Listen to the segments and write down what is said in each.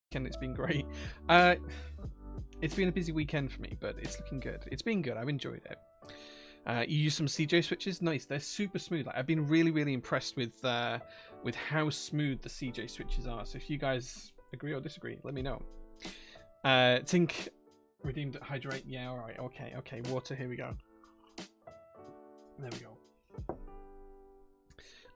weekend. It's been great. It's been a busy weekend for me, but it's looking good. It's been good. I've enjoyed it. You use some CJ switches. Nice. They're super smooth. Like, I've been really impressed with how smooth the CJ switches are. So if you guys agree or disagree, let me know. Tink redeemed hydrate. Yeah, all right. Okay. Water. Here we go. There we go.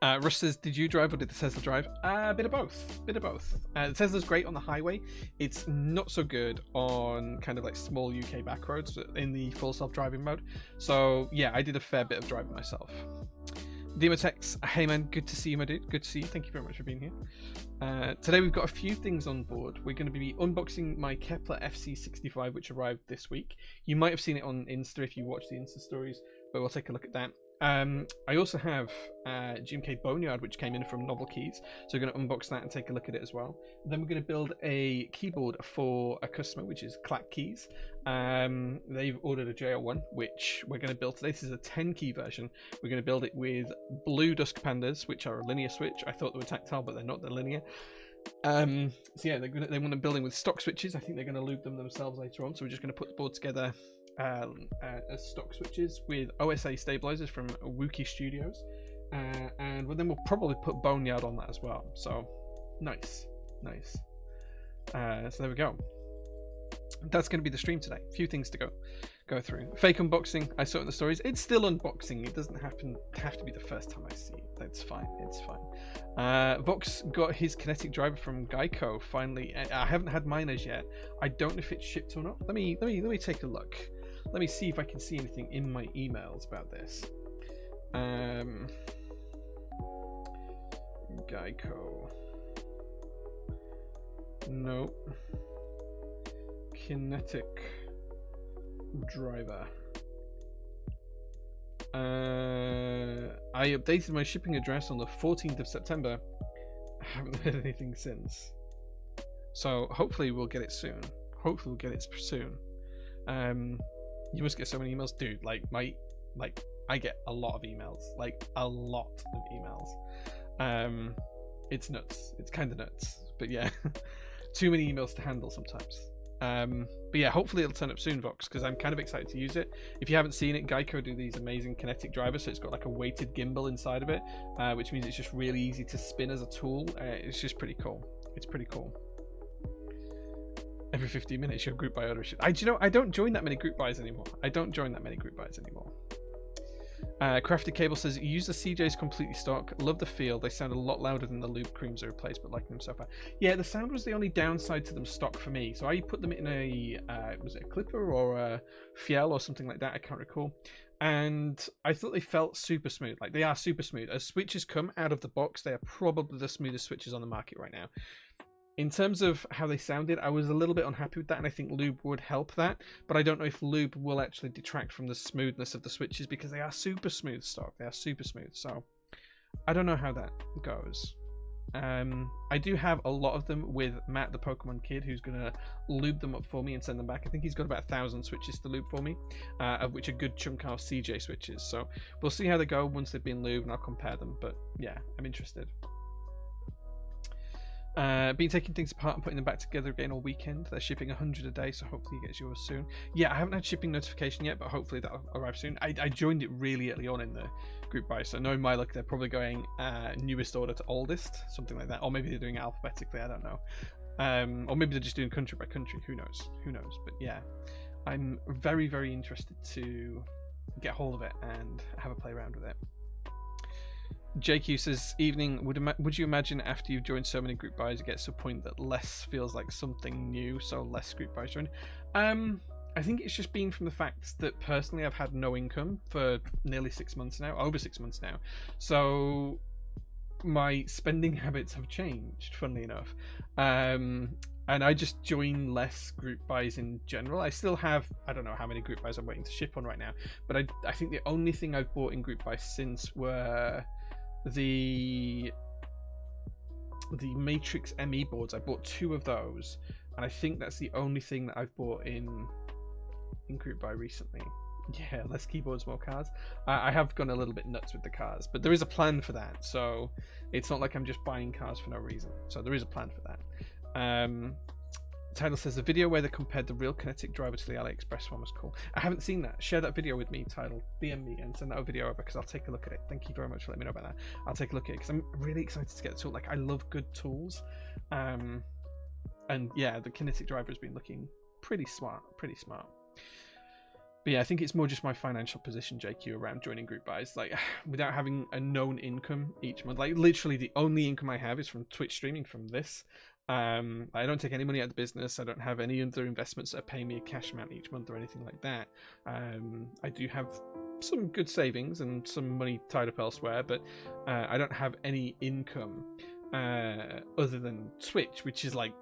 Russ says, did you drive or did the Tesla drive? A bit of both. The Tesla's great on the highway. It's not so good on kind of like small UK back roads in the full self-driving mode. So yeah, I did a fair bit of driving myself. Demotex, hey man, good to see you, my dude. Good to see you. Thank you very much for being here. Today we've got a few things on board. We're going to be unboxing my Kepler FC65, which arrived this week. You might have seen it on Insta if you watch the Insta stories, but we'll take a look at that. I also have GMK Boneyard, which came in from Novelties, so we're going to unbox that and take a look at it as well. Then we're going to build a keyboard for a customer, which is Clack Keys. They've ordered a J-01, which we're going to build today. This is a 10 key version. We're going to build it with blue Dusk Pandas, which are a linear switch. I thought they were tactile, but they're not. They're linear. So yeah, they want them building with stock switches. I think they're going to lube them themselves later on, so we're just going to put the board together as stock switches with OSA stabilizers from Wookie Studios, and then we'll probably put Boneyard on that as well. So nice. So there we go. That's going to be the stream today. A few things to go through. Fake unboxing. I saw it in the stories. It's still unboxing. It doesn't have to be the first time I see it. That's fine. It's fine. Vox got his kinetic driver from Geico finally. I haven't had mine as yet. I don't know if it's shipped or not. Let me take a look. Let me see if I can see anything in my emails about this. Geico. Nope. Kinetic driver. I updated my shipping address on the 14th of September. I haven't heard anything since. So hopefully we'll get it soon. You must get so many emails, dude. I get a lot of emails. It's nuts. It's kind of nuts. But yeah, too many emails to handle sometimes. But yeah, hopefully it'll turn up soon, Vox, because I'm kind of excited to use it. If you haven't seen it, Geico do these amazing kinetic drivers, so it's got like a weighted gimbal inside of it, which means it's just really easy to spin as a tool. It's just pretty cool. It's pretty cool. Every 15 minutes, your group buy order. I don't join that many group buys anymore. Crafted Cable says, you use the CJs completely stock. Love the feel. They sound a lot louder than the loop creams are replaced, but liking them so far. Yeah, the sound was the only downside to them stock for me. So I put them in a, was it a Clipper or a Fiel or something like that? I can't recall. And I thought they felt super smooth. Like, they are super smooth. As switches come out of the box, they are probably the smoothest switches on the market right now. In terms of how they sounded, I was a little bit unhappy with that, and I think lube would help that, but I don't know if lube will actually detract from the smoothness of the switches, because they are super smooth stock. They are super smooth, so I don't know how that goes. I do have a lot of them with Matt, the Pokemon kid, who's going to lube them up for me and send them back. I think he's got about 1,000 switches to lube for me, of which a good chunk are CJ switches, so we'll see how they go once they've been lubed, and I'll compare them, but yeah, I'm interested. Been taking things apart and putting them back together again all weekend. They're shipping 100 a day, so hopefully you get yours soon. Yeah, I haven't had shipping notification yet, but hopefully that'll arrive soon. I joined it really early on in the group buy, so knowing my luck, they're probably going newest order to oldest, something like that. Or maybe they're doing it alphabetically, I don't know. Or maybe they're just doing country by country, who knows? But yeah, I'm very, very interested to get hold of it and have a play around with it. JQ says, evening, would you imagine after you've joined so many group buys it gets to a point that less feels like something new, so less group buys joined? I think it's just been from the fact that personally I've had no income for nearly 6 months now, over 6 months now, so my spending habits have changed, funnily enough, and I just join less group buys in general. I still have, I don't know how many group buys I'm waiting to ship on right now, but I think the only thing I've bought in group buys since were the Matrix ME boards. I bought 2 of those, and I think that's the only thing that I've bought in group buy recently. Yeah, less keyboards, more cars. I have gone a little bit nuts with the cars, but there is a plan for that, so it's not like I'm just buying cars for no reason, so there is a plan for that. Title says the video where they compared the real kinetic driver to the AliExpress one was cool. I haven't seen that. Share that video with me, Title. DM me and send that video over because I'll take a look at it. Thank you very much for letting me know about that. I'll take a look at it because I'm really excited to get the tool. Like, I love good tools. And yeah, the kinetic driver has been looking pretty smart. But yeah, I think it's more just my financial position, JQ, around joining group buys. Like, without having a known income each month, like literally the only income I have is from Twitch streaming from this. I don't take any money out of the business. I don't have any other investments that are paying me a cash amount each month or anything like that. I do have some good savings and some money tied up elsewhere, but I don't have any income other than Twitch, which is like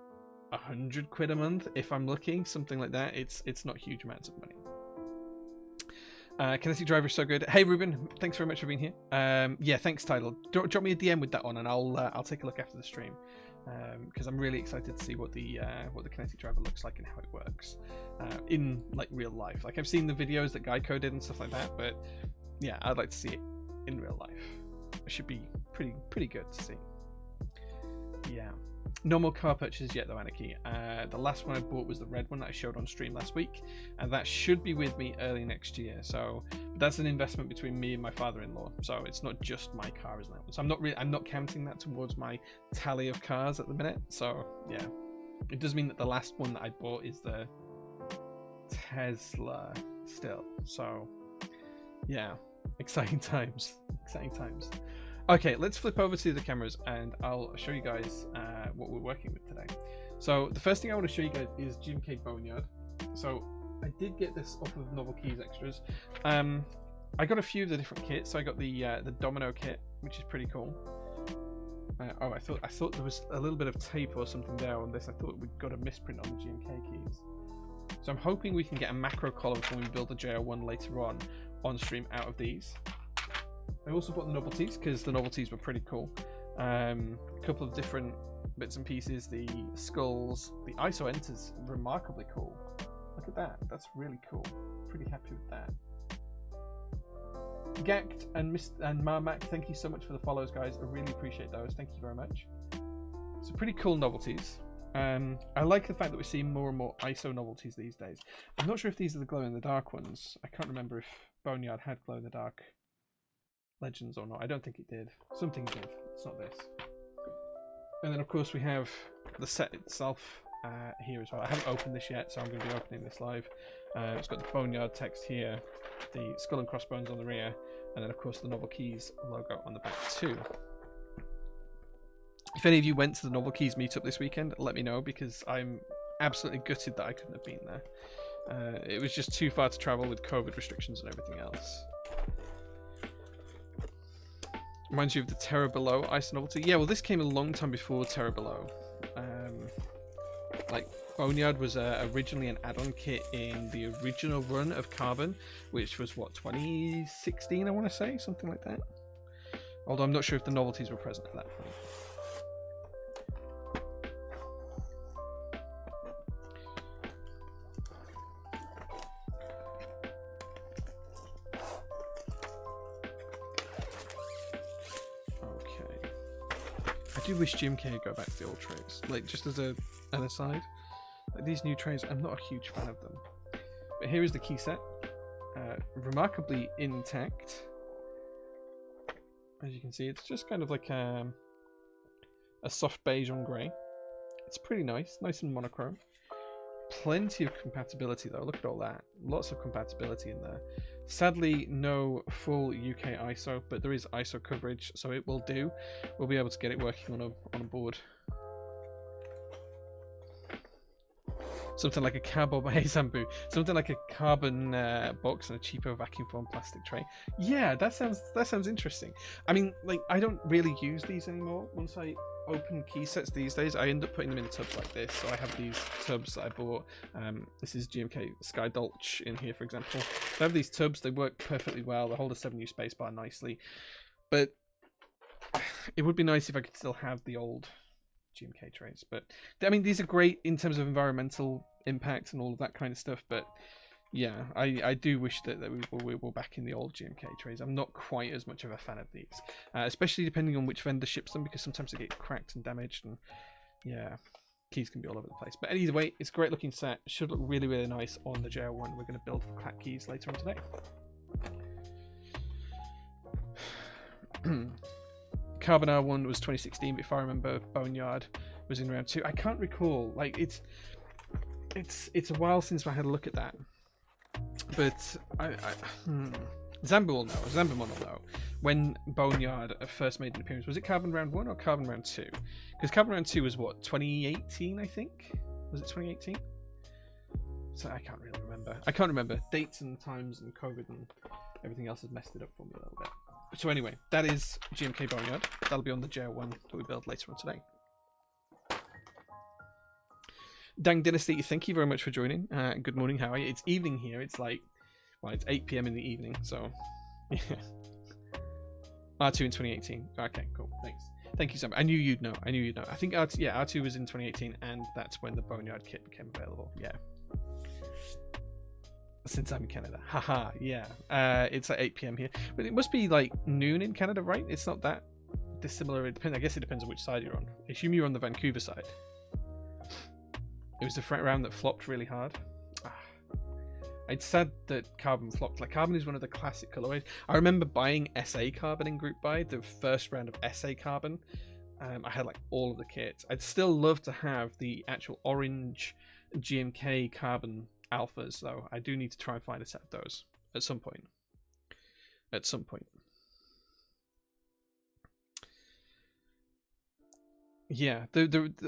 100 quid a month if I'm lucky, something like that. It's not huge amounts of money. Kinetic driver is so good. Hey Ruben, thanks very much for being here. Yeah, thanks Tidal. Drop me a DM with that on, and I'll take a look after the stream, because I'm really excited to see what the kinetic driver looks like and how it works in like real life. Like, I've seen the videos that Geico did and stuff like that, but yeah, I'd like to see it in real life. It should be pretty good to see. Yeah. No more car purchases yet though, Anarchy. The last one I bought was the red one that I showed on stream last week, and that should be with me early next year. So that's an investment between me and my father-in-law. So it's not just my car, isn't it? So I'm not counting that towards my tally of cars at the minute. So yeah, it does mean that the last one that I bought is the Tesla still. So yeah, exciting times. Okay, let's flip over to the cameras and I'll show you guys what we're working with today. So the first thing I want to show you guys is GMK Boneyard. So I did get this off of Novelties Extras. I got a few of the different kits. So I got the Domino Kit, which is pretty cool. Oh, I thought there was a little bit of tape or something there on this. I thought we'd got a misprint on the GMK keys. So I'm hoping we can get a macro column when we build the J-01 later on stream out of these. I also bought the Novelties because the Novelties were pretty cool. A couple of different bits and pieces. The skulls, the ISO enters, remarkably cool. Look at that. That's really cool. Pretty happy with that. Gact and Marmac, thank you so much for the follows, guys. I really appreciate those. Thank you very much. So pretty cool Novelties. I like the fact that we're seeing more and more ISO Novelties these days. I'm not sure if these are the glow-in-the-dark ones. I can't remember if Boneyard had glow-in-the-dark Legends or not. I don't think it did. Something did. It's not this. And then of course we have the set itself here as well. I haven't opened this yet, so I'm going to be opening this live. It's got the Boneyard text here, the skull and crossbones on the rear, and then of course the Novelties logo on the back too. If any of you went to the Novelties meetup this weekend, let me know, because I'm absolutely gutted that I couldn't have been there. It was just too far to travel with COVID restrictions and everything else. Reminds you of the Terra Below Ice Novelty. Yeah, well, this came a long time before Terra Below. Like, Boneyard was originally an add-on kit in the original run of Carbon, which was, what, 2016, I want to say? Something like that. Although I'm not sure if the Novelties were present at that point. I do wish GMK would go back to the old trays. Like, just as an aside, like, these new trays, I'm not a huge fan of them. But here is the key set, remarkably intact. As you can see, it's just kind of like a soft beige on grey. It's pretty nice and monochrome. Plenty of compatibility though. Look at all that. Lots of compatibility in there. Sadly, no full UK ISO, but there is ISO coverage, so it will do. We'll be able to get it working on a board. Something like a cardboard, hey Zambu, something like a carbon box and a cheaper vacuum form plastic tray. Yeah, that sounds interesting. I mean, like, I don't really use these anymore. Once I open key sets these days, I end up putting them in tubs like this. So I have these tubs that I bought. This is GMK Sky Dolch in here, for example. I have these tubs. They work perfectly well. They hold a 7U spacebar nicely. But it would be nice if I could still have the old GMK trays. But I mean, these are great in terms of environmental impact and all of that kind of stuff. But yeah, I do wish that we were back in the old GMK trays. I'm not quite as much of a fan of these, especially depending on which vendor ships them, because sometimes they get cracked and damaged. And yeah, keys can be all over the place. But either way, it's a great looking set. Should look really, really nice on the J-01 we're going to build for clack keys later on today. Carbon R1 was 2016, but if I remember, Boneyard was in round 2. I can't recall. Like it's a while since I had a look at that. But Zamba will know. Zamba will know. When Boneyard first made an appearance, was it Carbon round 1 or Carbon round 2? Because Carbon round 2 was what, 2018, I think? Was it 2018? So I can't really remember. I can't remember. Dates and times and COVID and everything else has messed it up for me a little bit. So anyway, that is GMK Boneyard. That'll be on the J-01 that we build later on today. Dang Dynasty, thank you very much for joining. Good morning, how are you? It's evening here. It's like, well, it's 8 PM in the evening, so yeah. R2 in 2018. Okay, cool. Thanks. Thank you so much. I knew you'd know. I knew you'd know. I think R2, yeah, R2 was in 2018, and that's when the Boneyard kit became available. Yeah. Since I'm in Canada. Haha, yeah. It's like 8 PM here. But it must be like noon in Canada, right? It's not that dissimilar. It depends. I guess it depends on which side you're on. I assume you're on the Vancouver side. It was the front round that flopped really hard. It's sad that Carbon flopped. Like, Carbon is one of the classic colorways. I remember buying SA Carbon in Group Buy, the first round of SA Carbon. I had like all of the kits. I'd still love to have the actual orange GMK Carbon alphas, though. I do need to try and find a set of those at some point. At some point. Yeah,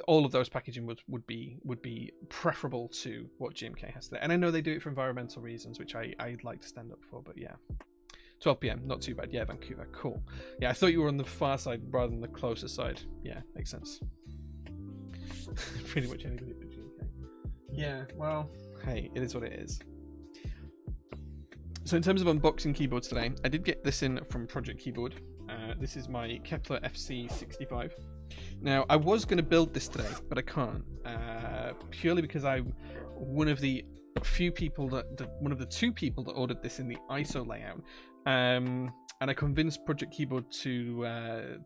all of those packaging would be preferable to what GMK has today. And I know they do it for environmental reasons, which I'd like to stand up for, but yeah. 12 PM, not too bad. Yeah, Vancouver, cool. Yeah, I thought you were on the far side rather than the closer side. Yeah, makes sense. Pretty much anybody but GMK. Yeah, well, hey, it is what it is. So in terms of unboxing keyboards today, I did get this in from Project Keyboard. This is my Kepler FC65. Now, I was going to build this today, but I can't, purely because I'm one of the few people one of the 2 people that ordered this in the ISO layout, and I convinced Project Keyboard to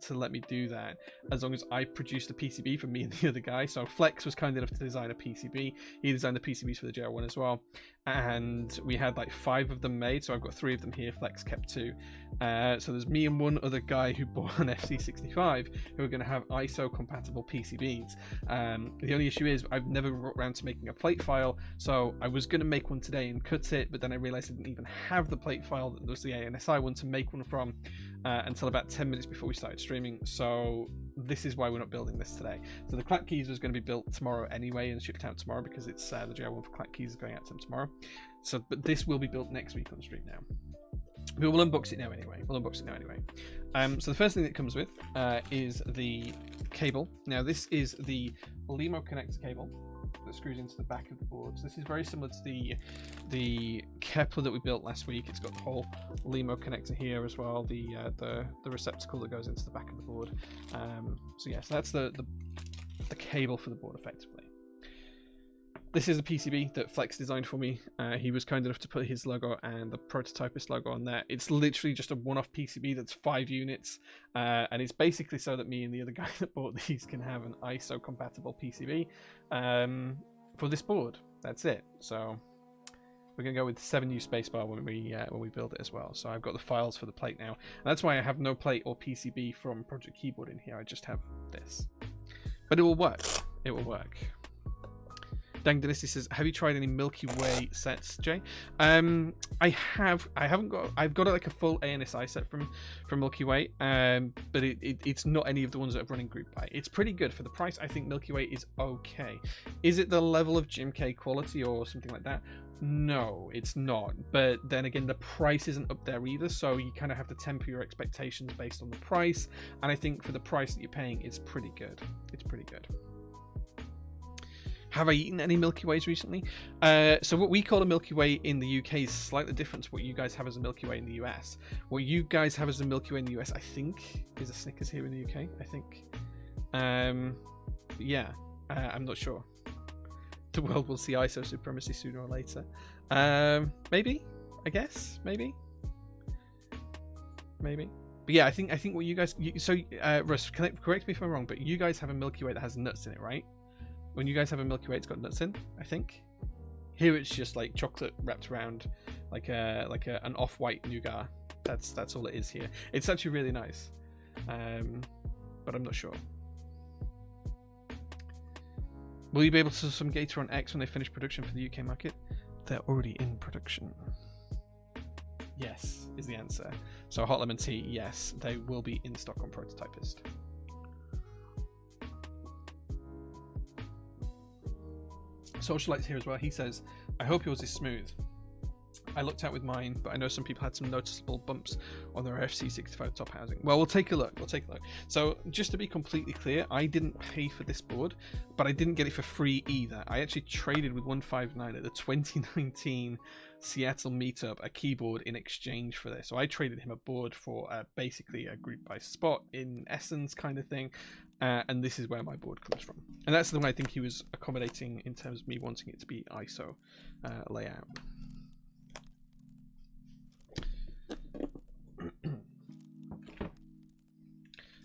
let me do that as long as I produced a PCB for me and the other guy. So Flex was kind enough to design a PCB. He designed the PCBs for the J-01 as well, and we had like 5 of them made. So I've got 3 of them here. Flex kept 2. So there's me and one other guy who bought an FC65 who are going to have ISO compatible PCBs. The only issue is I've never got around to making a plate file, so I was going to make one today and cut it, but then I realized I didn't even have the plate file that was the ANSI one to make one from until about 10 minutes before we started streaming. So this is why we're not building this today. So the clack keys was going to be built tomorrow anyway and shipped out tomorrow, because it's the J-01 for clack keys is going out to them tomorrow. So, but this will be built next week on stream now. But we'll unbox it now anyway. So the first thing that it comes with is the cable. Now this is the Limo connector cable that screws into the back of the board. So this is very similar to the Kepler that we built last week. It's got the whole Limo connector here as well, the receptacle that goes into the back of the board. So yeah, so that's the cable for the board effectively. This is a PCB that Flex designed for me. He was kind enough to put his logo and the prototypist logo on there. It's literally just a one-off PCB that's 5 units, and it's basically so that me and the other guy that bought these can have an ISO compatible PCB for this board. That's it. So we're gonna go with 7U spacebar when we build it as well. So I've got the files for the plate now, and that's why I have no plate or PCB from Project Keyboard in here. I just have this, but it will work. It will work. Dang Dynasty says, have you tried any Milky Way sets, Jay? I haven't got. I've got like a full ANSI set from Milky Way, but it's not any of the ones that are running Group Buy. It's pretty good for the price. I think Milky Way is okay. Is it the level of GMK quality or something like that? No, it's not. But then again, the price isn't up there either, so you kind of have to temper your expectations based on the price. And I think for the price that you're paying, it's pretty good. It's pretty good. Have I eaten any Milky Ways recently? So what we call a Milky Way in the UK is slightly different to what you guys have as a Milky Way in the US. What you guys have as a Milky Way in the US, I think, is a Snickers here in the UK, I think. Yeah, I'm not sure. The world will see ISO supremacy sooner or later. Maybe, I guess, maybe. But yeah, I think what you guys... So, Russ, correct me if I'm wrong, but you guys have a Milky Way that has nuts in it, right? When you guys have a Milky Way, it's got nuts in, I think. Here it's just like chocolate wrapped around like an off-white nougat. That's all it is here. It's actually really nice, but I'm not sure. Will you be able to sell some Gator on X when they finish production for the UK market? They're already in production. Yes, is the answer. So Hot Lemon Tea, yes, they will be in stock on Prototypist. Socialite's here as well. He says, I hope yours is smooth. I looked out with mine, but I know some people had some noticeable bumps on their FC65 top housing. Well, we'll take a look. So just to be completely clear, I didn't pay for this board, but I didn't get it for free either. I actually traded with 159 at the 2019 Seattle Meetup a keyboard in exchange for this. So I traded him a board for basically a group by spot in essence kind of thing. And this is where my board comes from. And that's the one I think he was accommodating in terms of me wanting it to be ISO layout.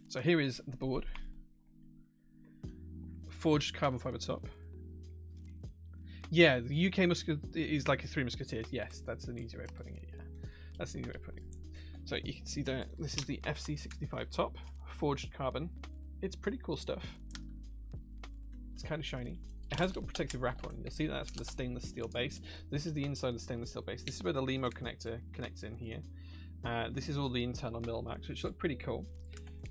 So here is the board. Forged carbon fiber top. Yeah, the UK is like a Three Musketeers. Yes, that's an easy way of putting it. Yeah, that's an easy way of putting it. So you can see that this is the FC65 top, forged carbon. It's pretty cool stuff. It's kind of shiny. It has got protective wrapper on. You'll see that's for the stainless steel base. This is the inside of the stainless steel base. This is where the Limo connector connects in here. This is all the internal mill marks, which look pretty cool.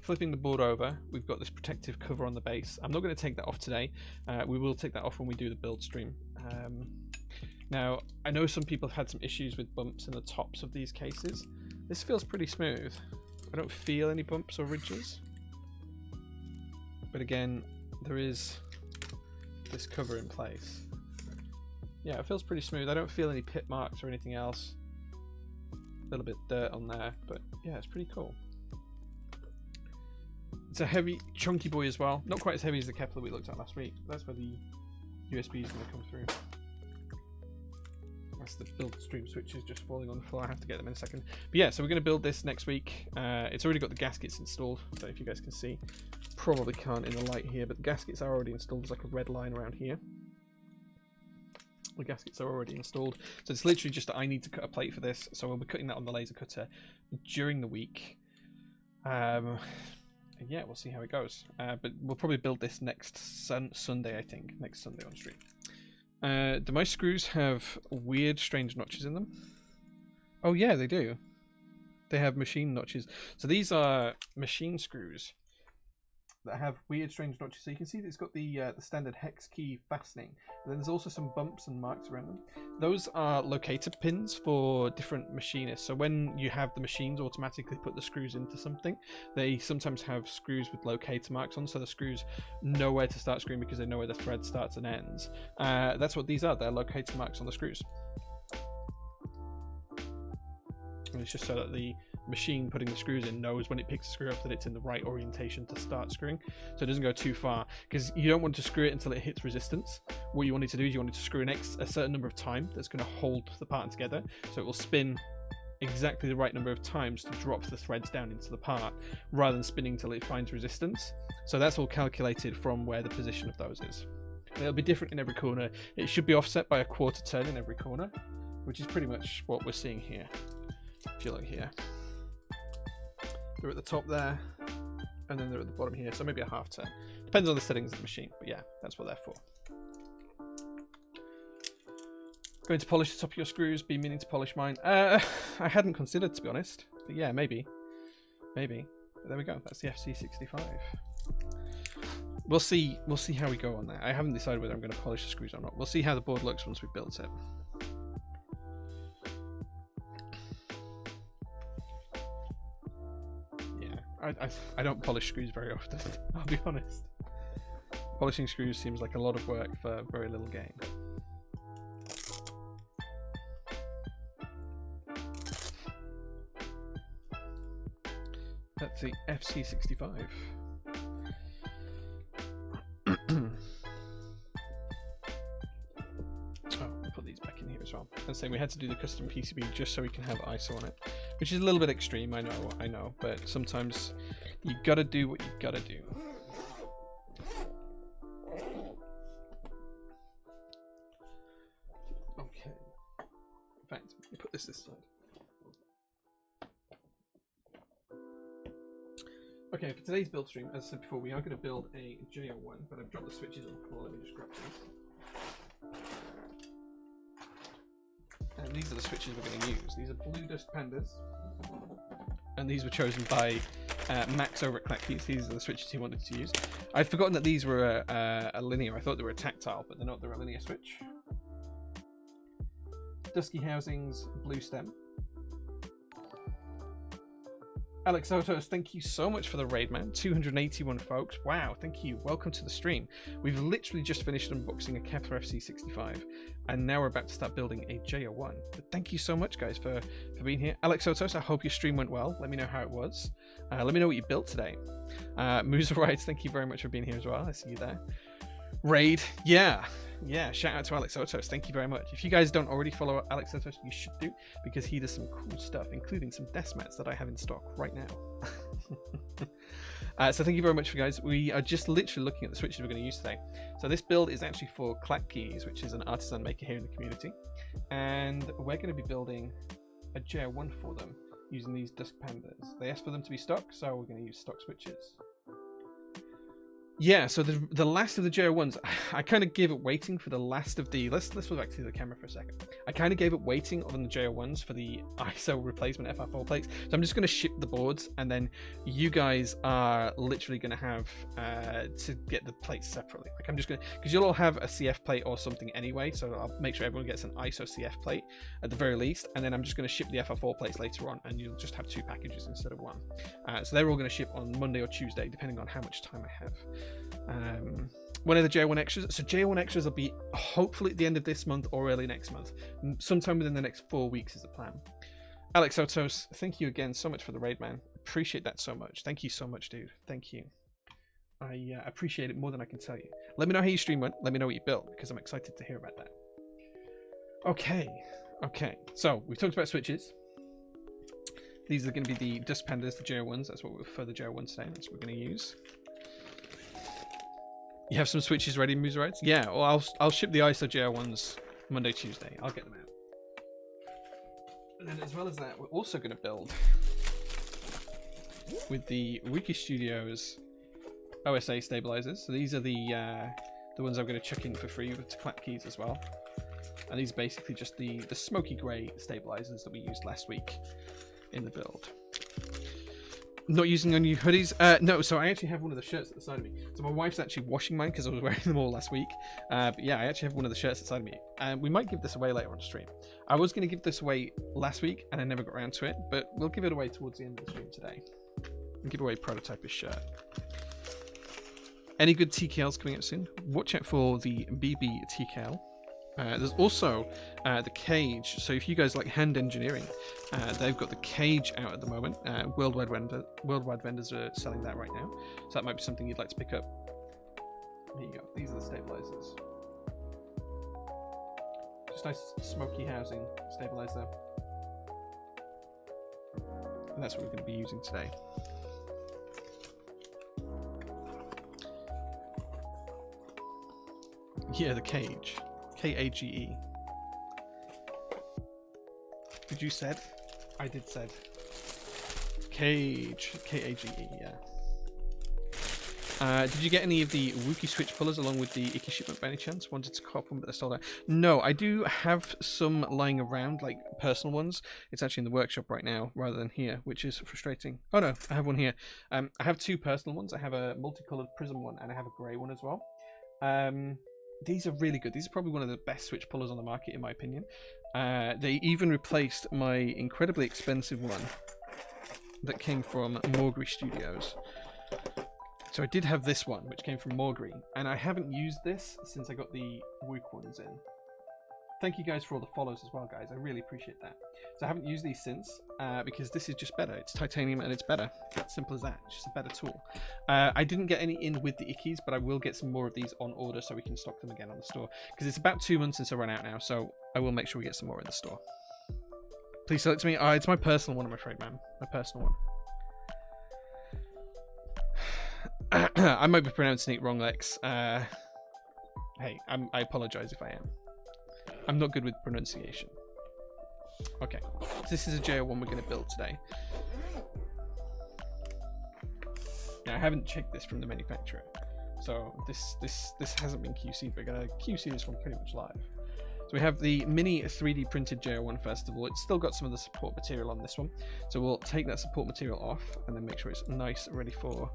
Flipping the board over, we've got this protective cover on the base. I'm not going to take that off today. We will take that off when we do the build stream. Now, I know some people have had some issues with bumps in the tops of these cases. This feels pretty smooth. I don't feel any bumps or ridges. But again, there is this cover in place. Yeah, it feels pretty smooth. I don't feel any pit marks or anything else. A little bit dirt on there, but yeah, it's pretty cool. It's a heavy, chunky boy as well. Not quite as heavy as the Kepler we looked at last week. That's where the USB is going to come through. That's the build stream switches just falling on the floor. I have to get them in a second. But yeah, so we're going to build this next week. It's already got the gaskets installed. I don't know if you guys can see. Probably can't in the light here, but the gaskets are already installed. There's like a red line around here. The gaskets are already installed. So it's literally just that I need to cut a plate for this. So we'll be cutting that on the laser cutter during the week. Yeah, we'll see how it goes. But we'll probably build this next Sunday, I think. Next Sunday on stream. Do my screws have weird, strange notches in them? Oh yeah, they do. They have machine notches. So these are machine screws that have weird, strange notches. So you can see that it's got the standard hex key fastening. And then there's also some bumps and marks around them. Those are locator pins for different machinists. So when you have the machines automatically put the screws into something, they sometimes have screws with locator marks on, so the screws know where to start screwing because they know where the thread starts and ends. That's what these are. They're locator marks on the screws. And it's just so that the machine putting the screws in knows when it picks the screw up that it's in the right orientation to start screwing, so it doesn't go too far, because you don't want to screw it until it hits resistance. What you want it to do is you want it to screw a certain number of times that's going to hold the part together, so it will spin exactly the right number of times to drop the threads down into the part, rather than spinning until it finds resistance. So that's all calculated from where the position of those is. And it'll be different in every corner. It should be offset by a quarter turn in every corner, which is pretty much what we're seeing here. If you look here, they're at the top there, and then they're at the bottom here, so maybe a half turn. Depends on the settings of the machine, but yeah, that's what they're for. Going to polish the top of your screws, been meaning to polish mine. I hadn't considered, to be honest, but yeah, maybe. But there we go, that's the FC65. We'll see how we go on that. I haven't decided whether I'm going to polish the screws or not. We'll see how the board looks once we've built it. I don't polish screws very often, I'll be honest. Polishing screws seems like a lot of work for very little gain. That's the FC65. I'll put these back in here as well. I was saying we had to do the custom PCB just so we can have ISO on it, which is a little bit extreme, I know, but sometimes you gotta do what you gotta do. Okay. In fact, let me put this side. Okay, for today's build stream, as I said before, we are going to build a J-01, but I've dropped the switches on the floor. Let me just grab these. And these are the switches we're going to use. These are blue dust pandas, and these were chosen by Max over at Keycaps. These are the switches he wanted to use. I'd forgotten that these were a linear. I thought they were a tactile, but they're not. They're a linear switch. Dusky housings, blue stem. Alex Otos, thank you so much for the raid, man. 281 folks. Wow, thank you. Welcome to the stream. We've literally just finished unboxing a Kepler FC65, and now we're about to start building a J-01. But thank you so much, guys, for being here. Alex Otos, I hope your stream went well. Let me know how it was. Let me know what you built today. Musa Rides, thank you very much for being here as well. I see you there. Raid, yeah, shout out to Alex Otos, thank you very much. If you guys don't already follow Alex Otos, you should do, because he does some cool stuff, including some desk mats that I have in stock right now. So thank you very much, guys. We are just literally looking at the switches we're going to use today. So this build is actually for Keycaps, which is an artisan maker here in the community, and we're going to be building a J-01 for them using these Dusk Pandas. They asked for them to be stock, so we're going to use stock switches. Yeah, so the last of the J-01s, I kind of gave it waiting for the last of the... Let's go back to the camera for a second. I kind of gave it waiting on the J-01s for the ISO replacement FR4 plates. So I'm just going to ship the boards, and then you guys are literally going to have to get the plates separately. Like I'm just going to... Because you'll all have a CF plate or something anyway, so I'll make sure everyone gets an ISO CF plate at the very least, and then I'm just going to ship the FR4 plates later on, and you'll just have 2 packages instead of 1. So they're all going to ship on Monday or Tuesday, depending on how much time I have. One of the J-01 extras. So J-01 extras will be hopefully at the end of this month or early next month. Sometime within the next 4 weeks is the plan. Alex Otos, thank you again so much for the raid, man. Appreciate that so much. Thank you so much, dude. Thank you. I appreciate it more than I can tell you. Let me know how your stream went. Let me know what you built, because I'm excited to hear about that. Okay. So we've talked about switches. These are going to be the Dust Pandas, the J-01s. That's what we're for the J-01s today. That's what we're going to use. You have some switches ready, Musa Rides? Yeah, well, I'll ship the ISO J-01s Monday, Tuesday. I'll get them out. And then as well as that, we're also going to build with the Wiki Studios OSA stabilizers. So these are the ones I'm going to chuck in for free with Keycaps as well. And these are basically just the smoky grey stabilizers that we used last week in the build. Not using any hoodies? No, so I actually have one of the shirts at the side of me. So my wife's actually washing mine because I was wearing them all last week. But yeah, I actually have one of the shirts at the side of me. And we might give this away later on stream. I was going to give this away last week and I never got around to it. But we'll give it away towards the end of the stream today. We'll give away Prototyper's shirt. Any good TKLs coming out soon? Watch out for the BB TKL. There's also the cage. So if you guys like hand engineering, they've got the cage out at the moment. Worldwide vendors are selling that right now. So that might be something you'd like to pick up. Here you go. These are the stabilizers. Just nice smoky housing stabilizer. And that's what we're going to be using today. Yeah, the cage. K-A-G-E. Did you said? I did said. Cage. K-A-G-E, yeah. Did you get any of the Wookie Switch pullers along with the Icky shipment by any chance? Wanted to cop one, but they're sold out. No, I do have some lying around, like personal ones. It's actually in the workshop right now rather than here, which is frustrating. Oh no, I have one here. I have 2 personal ones. I have a multicolored prism one and I have a grey one as well. These are really good. These are probably one of the best switch pullers on the market, in my opinion. They even replaced my incredibly expensive one that came from Morgry Studios. So I did have this one, which came from Morgry, and I haven't used this since I got the Wook ones in. Thank you guys for all the follows as well, guys. I really appreciate that. So I haven't used these since, because this is just better. It's titanium and it's better. It's simple as that. It's just a better tool. I didn't get any in with the Ickies, but I will get some more of these on order so we can stock them again on the store. Because it's about 2 months since I ran out now, so I will make sure we get some more in the store. Please sell it to me. It's my personal one, I'm afraid, man. My personal one. I might be pronouncing it wrong, Lex. Hey, I apologize if I am. I'm not good with pronunciation. Okay, this is a J-01 we're going to build today. Now, I haven't checked this from the manufacturer, so this hasn't been QC'd. We're going to QC this one pretty much live. So we have the mini 3D printed J-01 first of all. It's still got some of the support material on this one, so we'll take that support material off and then make sure it's nice and ready for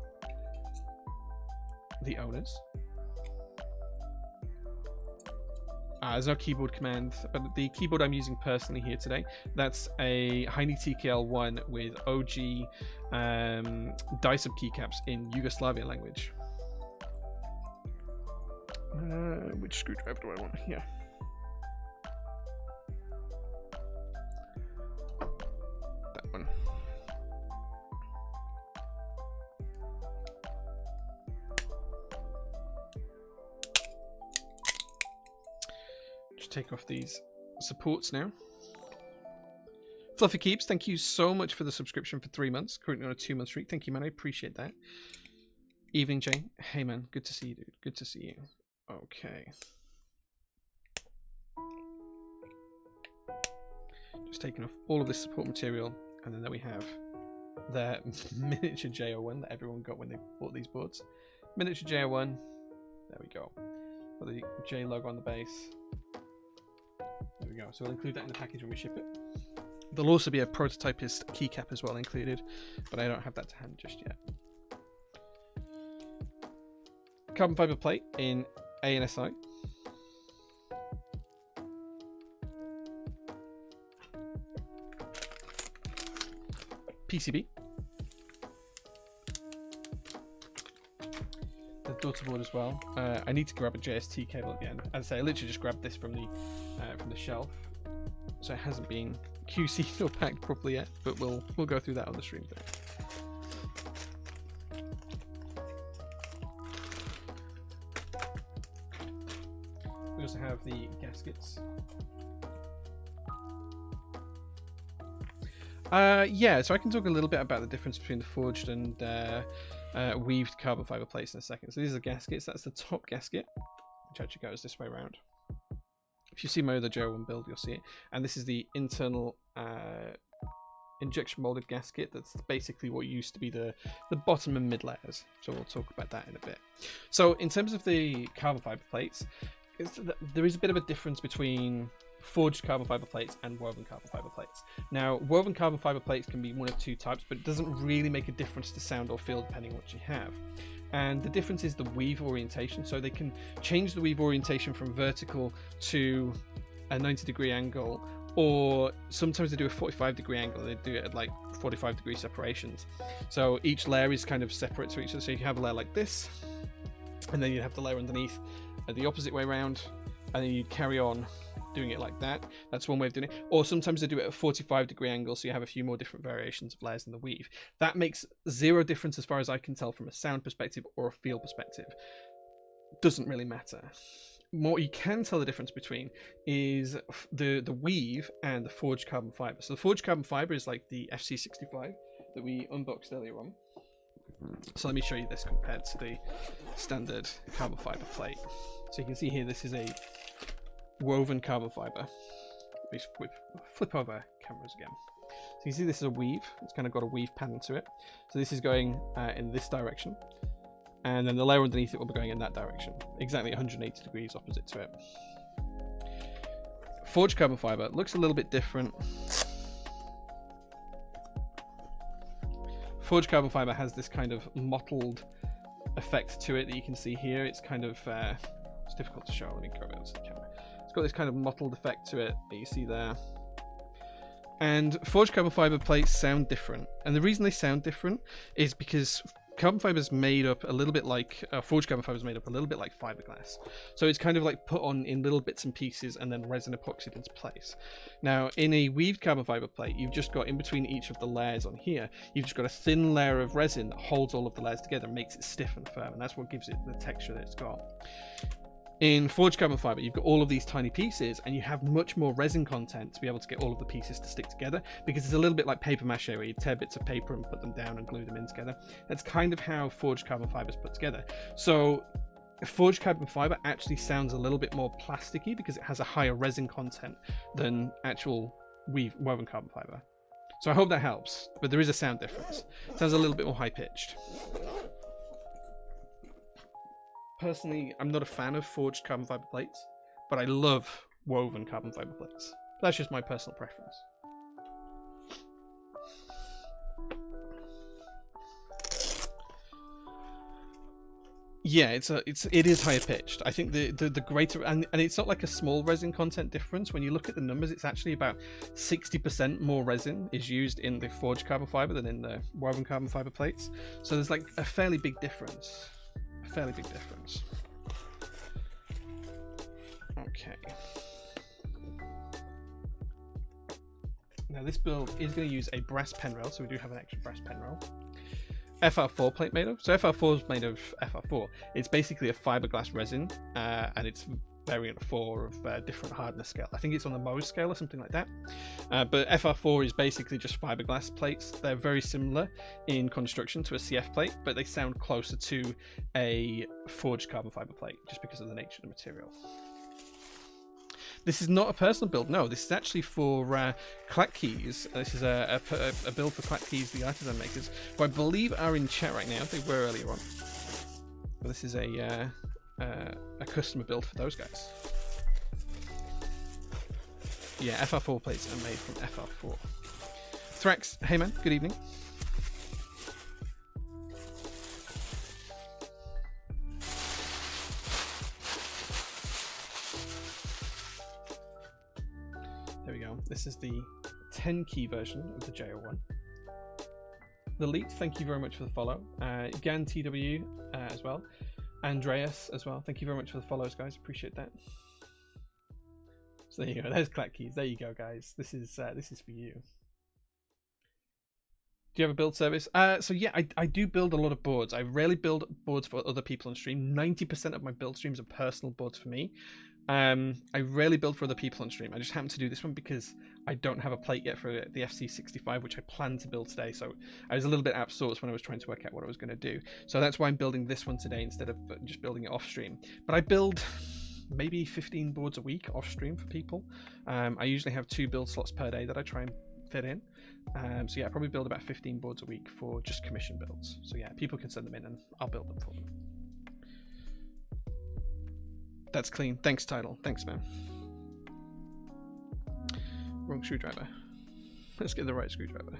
the owners. There's no keyboard command, but the keyboard I'm using personally here today, that's a Heine TKL1 with OG dice of keycaps in Yugoslavian language. Which screwdriver do I want? Yeah. That one. Take off these supports now. Fluffy Keeps, thank you so much for the subscription for 3 months. Currently on a 2-month streak. Thank you, man. I appreciate that. Evening, Jay. Hey, man. Good to see you, dude. Good to see you. Okay. Just taking off all of this support material, and then there we have the miniature J-01 that everyone got when they bought these boards. Miniature J-01. There we go. Got the J logo on the base. There we go. So we'll include that in the package when we ship it. There'll also be a prototypist keycap as well included, but I don't have that to hand just yet. Carbon fiber plate in ANSI. PCB. The daughter board as well. I need to grab a JST cable again. As I say, I literally just grabbed this from the shelf, so it hasn't been QC'd or packed properly yet. But we'll go through that on the stream today. We also have the gaskets. Yeah, so I can talk a little bit about the difference between the forged and weaved carbon fiber plates in a second. So these are the gaskets. That's the top gasket, which actually goes this way around. If you see my other J-01 build, you'll see it. And this is the internal injection molded gasket. That's basically what used to be the bottom and mid layers. So we'll talk about that in a bit. So in terms of the carbon fiber plates, there is a bit of a difference between forged carbon fiber plates and woven carbon fiber plates. Now, woven carbon fiber plates can be one of two types, but it doesn't really make a difference to sound or feel depending on what you have. And the difference is the weave orientation. So they can change the weave orientation from vertical to a 90-degree angle, or sometimes they do a 45-degree angle. They do it at like 45-degree separations. So each layer is kind of separate to each other. So you have a layer like this, and then you have the layer underneath the opposite way around, and then you carry on doing it like that. That's one way of doing it. Or sometimes they do it at a 45-degree angle, so you have a few more different variations of layers in the weave. That makes zero difference as far as I can tell from a sound perspective or a feel perspective. Doesn't really matter. What you can tell the difference between is the weave and the forged carbon fiber. So the forged carbon fiber is like the FC65 that we unboxed earlier on. So let me show you this compared to the standard carbon fiber plate. So you can see here, this is a woven carbon fiber. We flip over cameras again. So you can see this is a weave. It's kind of got a weave pattern to it. So this is going in this direction, and then the layer underneath it will be going in that direction, exactly 180 degrees opposite to it. Forged carbon fiber looks a little bit different. Forged carbon fiber has this kind of mottled effect to it that you can see here. It's kind of it's difficult to show. Let me go over to the camera. It's got this kind of mottled effect to it that you see there. And forged carbon fiber plates sound different. And the reason they sound different is because carbon fiber is made up a little bit like forged carbon fiber is made up a little bit like fiberglass. So it's kind of like put on in little bits and pieces and then resin epoxied into place. Now, in a weaved carbon fiber plate, you've just got in between each of the layers on here, you've just got a thin layer of resin that holds all of the layers together and makes it stiff and firm, and that's what gives it the texture that it's got. In forged carbon fiber, you've got all of these tiny pieces, and you have much more resin content to be able to get all of the pieces to stick together, because it's a little bit like paper mache, where you tear bits of paper and put them down and glue them in together. That's kind of how forged carbon fiber is put together. So forged carbon fiber actually sounds a little bit more plasticky because it has a higher resin content than actual woven carbon fiber. So I hope that helps, but there is a sound difference. It sounds a little bit more high-pitched. Personally, I'm not a fan of forged carbon fiber plates, but I love woven carbon fiber plates. That's just my personal preference. Yeah, it is higher pitched. I think the greater and it's not like a small resin content difference. When you look at the numbers, it's actually about 60% more resin is used in the forged carbon fiber than in the woven carbon fiber plates. So there's like a fairly big difference. Okay. Now this build is going to use a brass pen rail, so we do have an extra brass pen rail. FR4 plate made of. So FR4 is made of FR4. It's basically a fiberglass resin, and it's variant 4 of different hardness scale. I think it's on the Mohs scale or something like that. But FR4 is basically just fiberglass plates. They're very similar in construction to a CF plate, but they sound closer to a forged carbon fiber plate just because of the nature of the material. This is not a personal build, no. This is actually for Clack Keys. This is a build for Clack Keys, the artisan makers, who I believe are in chat right now. They were earlier on. But this is a customer build for those guys. Yeah, FR4 plates are made from FR4. Thrax, hey man, good evening. This is the 10 key version of the J-01. The Leet, thank you very much for the follow. Gan TW as well. Andreas as well. Thank you very much for the follows, guys. Appreciate that. So there you go. There's Clack Keys. There you go, guys. This is for you. Do you have a build service? So yeah, I do build a lot of boards. I rarely build boards for other people on stream. 90% of my build streams are personal boards for me. I rarely build for other people on stream. I just happen to do this one because I don't have a plate yet for the FC65, which I plan to build today. So I was a little bit out of sorts when I was trying to work out what I was going to do. So that's why I'm building this one today instead of just building it off stream. But I build maybe 15 boards a week off stream for people. I usually have 2 build slots per day that I try and fit in. So yeah, I probably build about 15 boards a week for just commission builds. So yeah, people can send them in and I'll build them for them. That's clean. Thanks, Title. Thanks, man. Wrong screwdriver. Let's get the right screwdriver.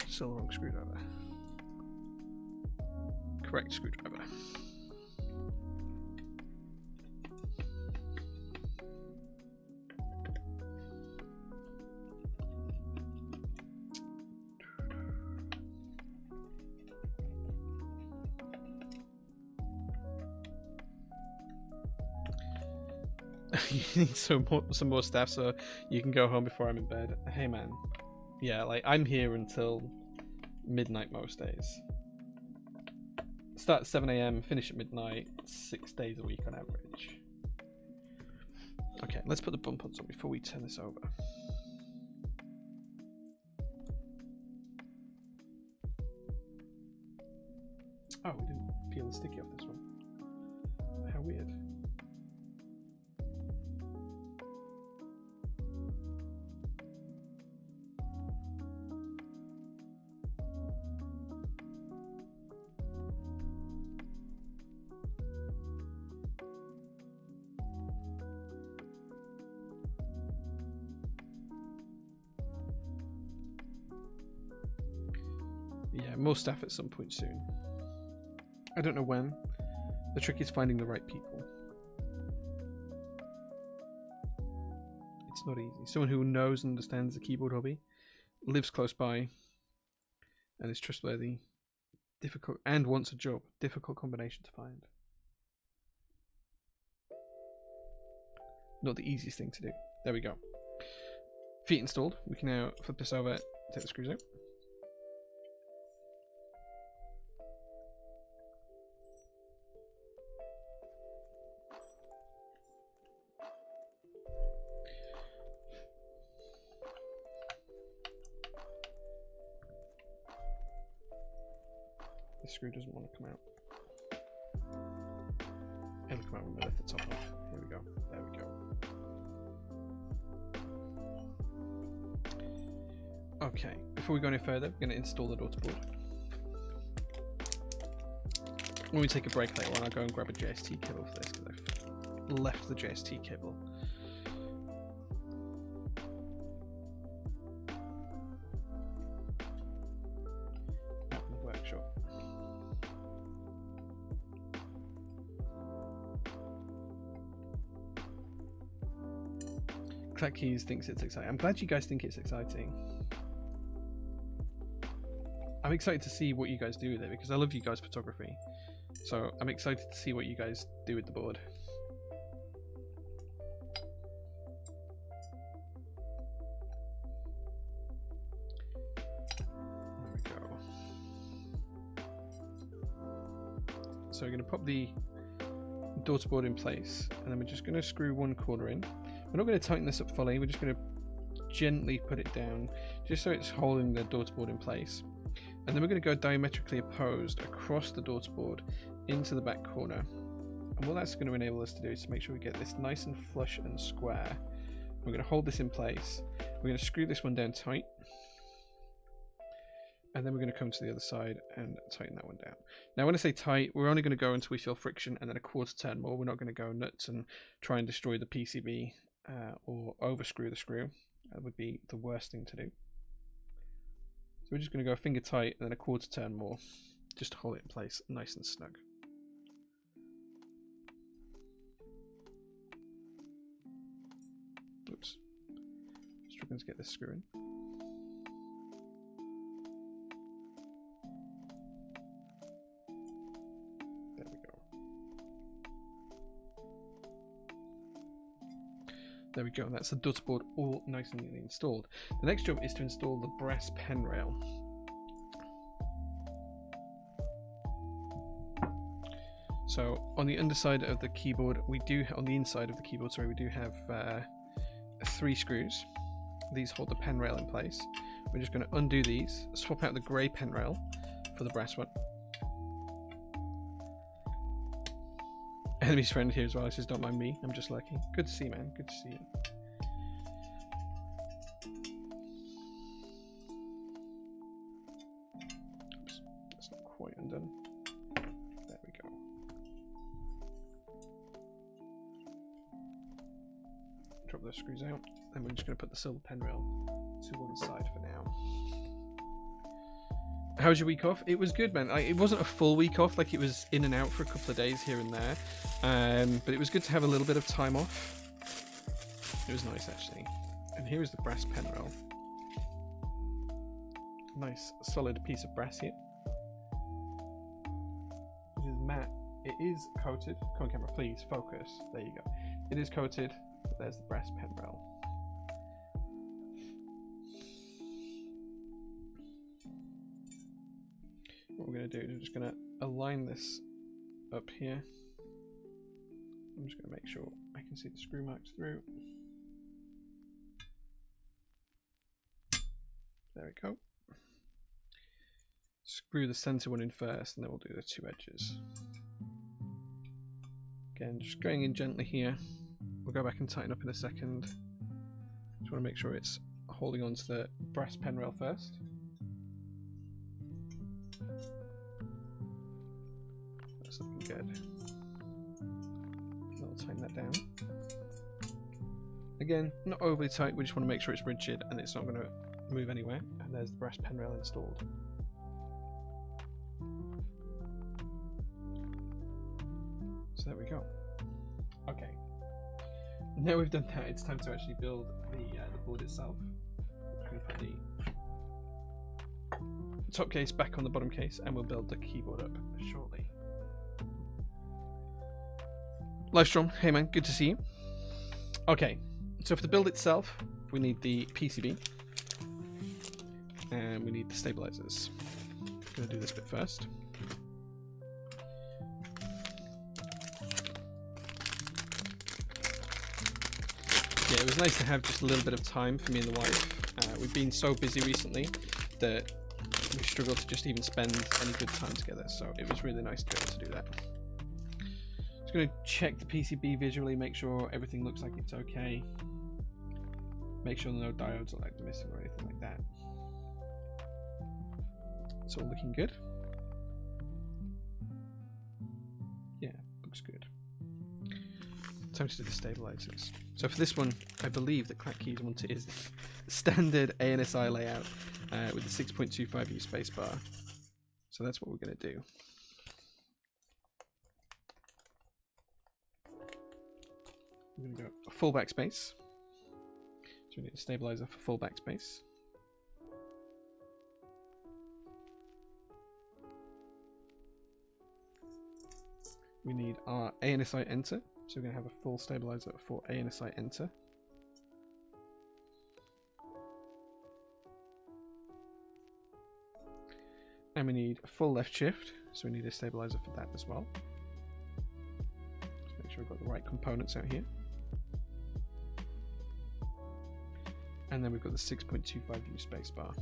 Still wrong screwdriver. Correct screwdriver. You need some more staff so you can go home before I'm in bed. Hey man, yeah, like I'm here until midnight most days. Start at 7 AM, finish at midnight, 6 days a week on average. Okay, let's put the bump on before we turn this over. Oh, we didn't peel the sticky off this one. How weird. Yeah, more staff at some point soon. I don't know when. The trick is finding the right people. It's not easy. Someone who knows and understands the keyboard hobby, lives close by, and is trustworthy, difficult, and wants a job. Difficult combination to find. Not the easiest thing to do. There we go. Feet installed. We can now flip this over, take the screws out. the screw doesn't want to come out. It'll come out when we lift the top off. Here we go. There we go. Okay, before we go any further, we're going to install the daughter board. When we take a break later on, I'll go and grab a JST cable for this because I've left the JST cable. Out in the workshop. Clack Keys thinks it's exciting. I'm glad you guys think it's exciting. I'm excited to see what you guys do with it because I love you guys' photography. So I'm excited to see what you guys do with the board. There we go. So we're going to pop the daughter board in place, and then we're just going to screw one corner in. We're not going to tighten this up fully, we're just going to gently put it down just so it's holding the daughter board in place. And then we're going to go diametrically opposed across the daughter board into the back corner. And what that's going to enable us to do is to make sure we get this nice and flush and square. We're going to hold this in place. We're going to screw this one down tight. And then we're going to come to the other side and tighten that one down. Now when I say tight, we're only going to go until we feel friction and then a quarter turn more. We're not going to go nuts and try and destroy the PCB or overscrew the screw. That would be the worst thing to do. So we're just going to go finger tight and then a quarter turn more, just to hold it in place nice and snug. Oops, struggling to get this screw in. There we go. There we go, that's the daughter board all nice and neatly installed. The next job is to install the brass pen rail. So on the underside of the keyboard, on the inside of the keyboard, sorry, we do have 3 screws. These hold the pen rail in place. We're just going to undo these, swap out the grey pen rail for the brass one. Enemy's friend here as well, he says don't mind me, I'm just lurking. Good to see you, man, good to see you. Oops, that's not quite undone. There we go. Drop those screws out, and we're just going to put the silver pen rail to one side for now. How was your week off? It was good, man. It wasn't a full week off, like it was in and out for a couple of days here and there. But it was good to have a little bit of time off. It was nice, actually. And here is the brass pen rail. Nice, solid piece of brass here. It is matte. It is coated. Come on, camera, please, focus. There you go. It is coated. There's the brass pen rail. What we're going to do is we're just going to align this up here. I'm just going to make sure I can see the screw marks through. There we go. Screw the center one in first and then we'll do the 2 edges. Again, just going in gently here. We'll go back and tighten up in a second. Just want to make sure it's holding on to the brass pen rail first. That's looking good. I'll tighten that down. Again, not overly tight, we just want to make sure it's rigid and it's not going to move anywhere. And there's the brass pen rail installed. So there we go. Okay. Now we've done that, it's time to actually build the board itself. We're going to put the top case back on the bottom case and we'll build the keyboard up shortly. Livestream, hey man, good to see you. Okay, so for the build itself, we need the PCB and we need the stabilizers. I'm going to do this bit first. Yeah, it was nice to have just a little bit of time for me and the wife. We've been so busy recently that we struggled to just even spend any good time together, so it was really nice to be able to do that. Just going to check the PCB visually, make sure everything looks like it's okay. Make sure no diodes are like missing or anything like that. It's all looking good. Yeah, looks good. Time to do the stabilizers. So for this one, I believe that Crackkeys want it is standard ANSI layout with the 6.25U spacebar. So that's what we're going to do. We're going to go full backspace. So we need a stabilizer for full backspace. We need our ANSI enter. So we're going to have a full stabilizer for ANSI enter. And we need a full left shift. So we need a stabilizer for that as well. Just make sure we've got the right components out here. And then we've got the 6.25U spacebar.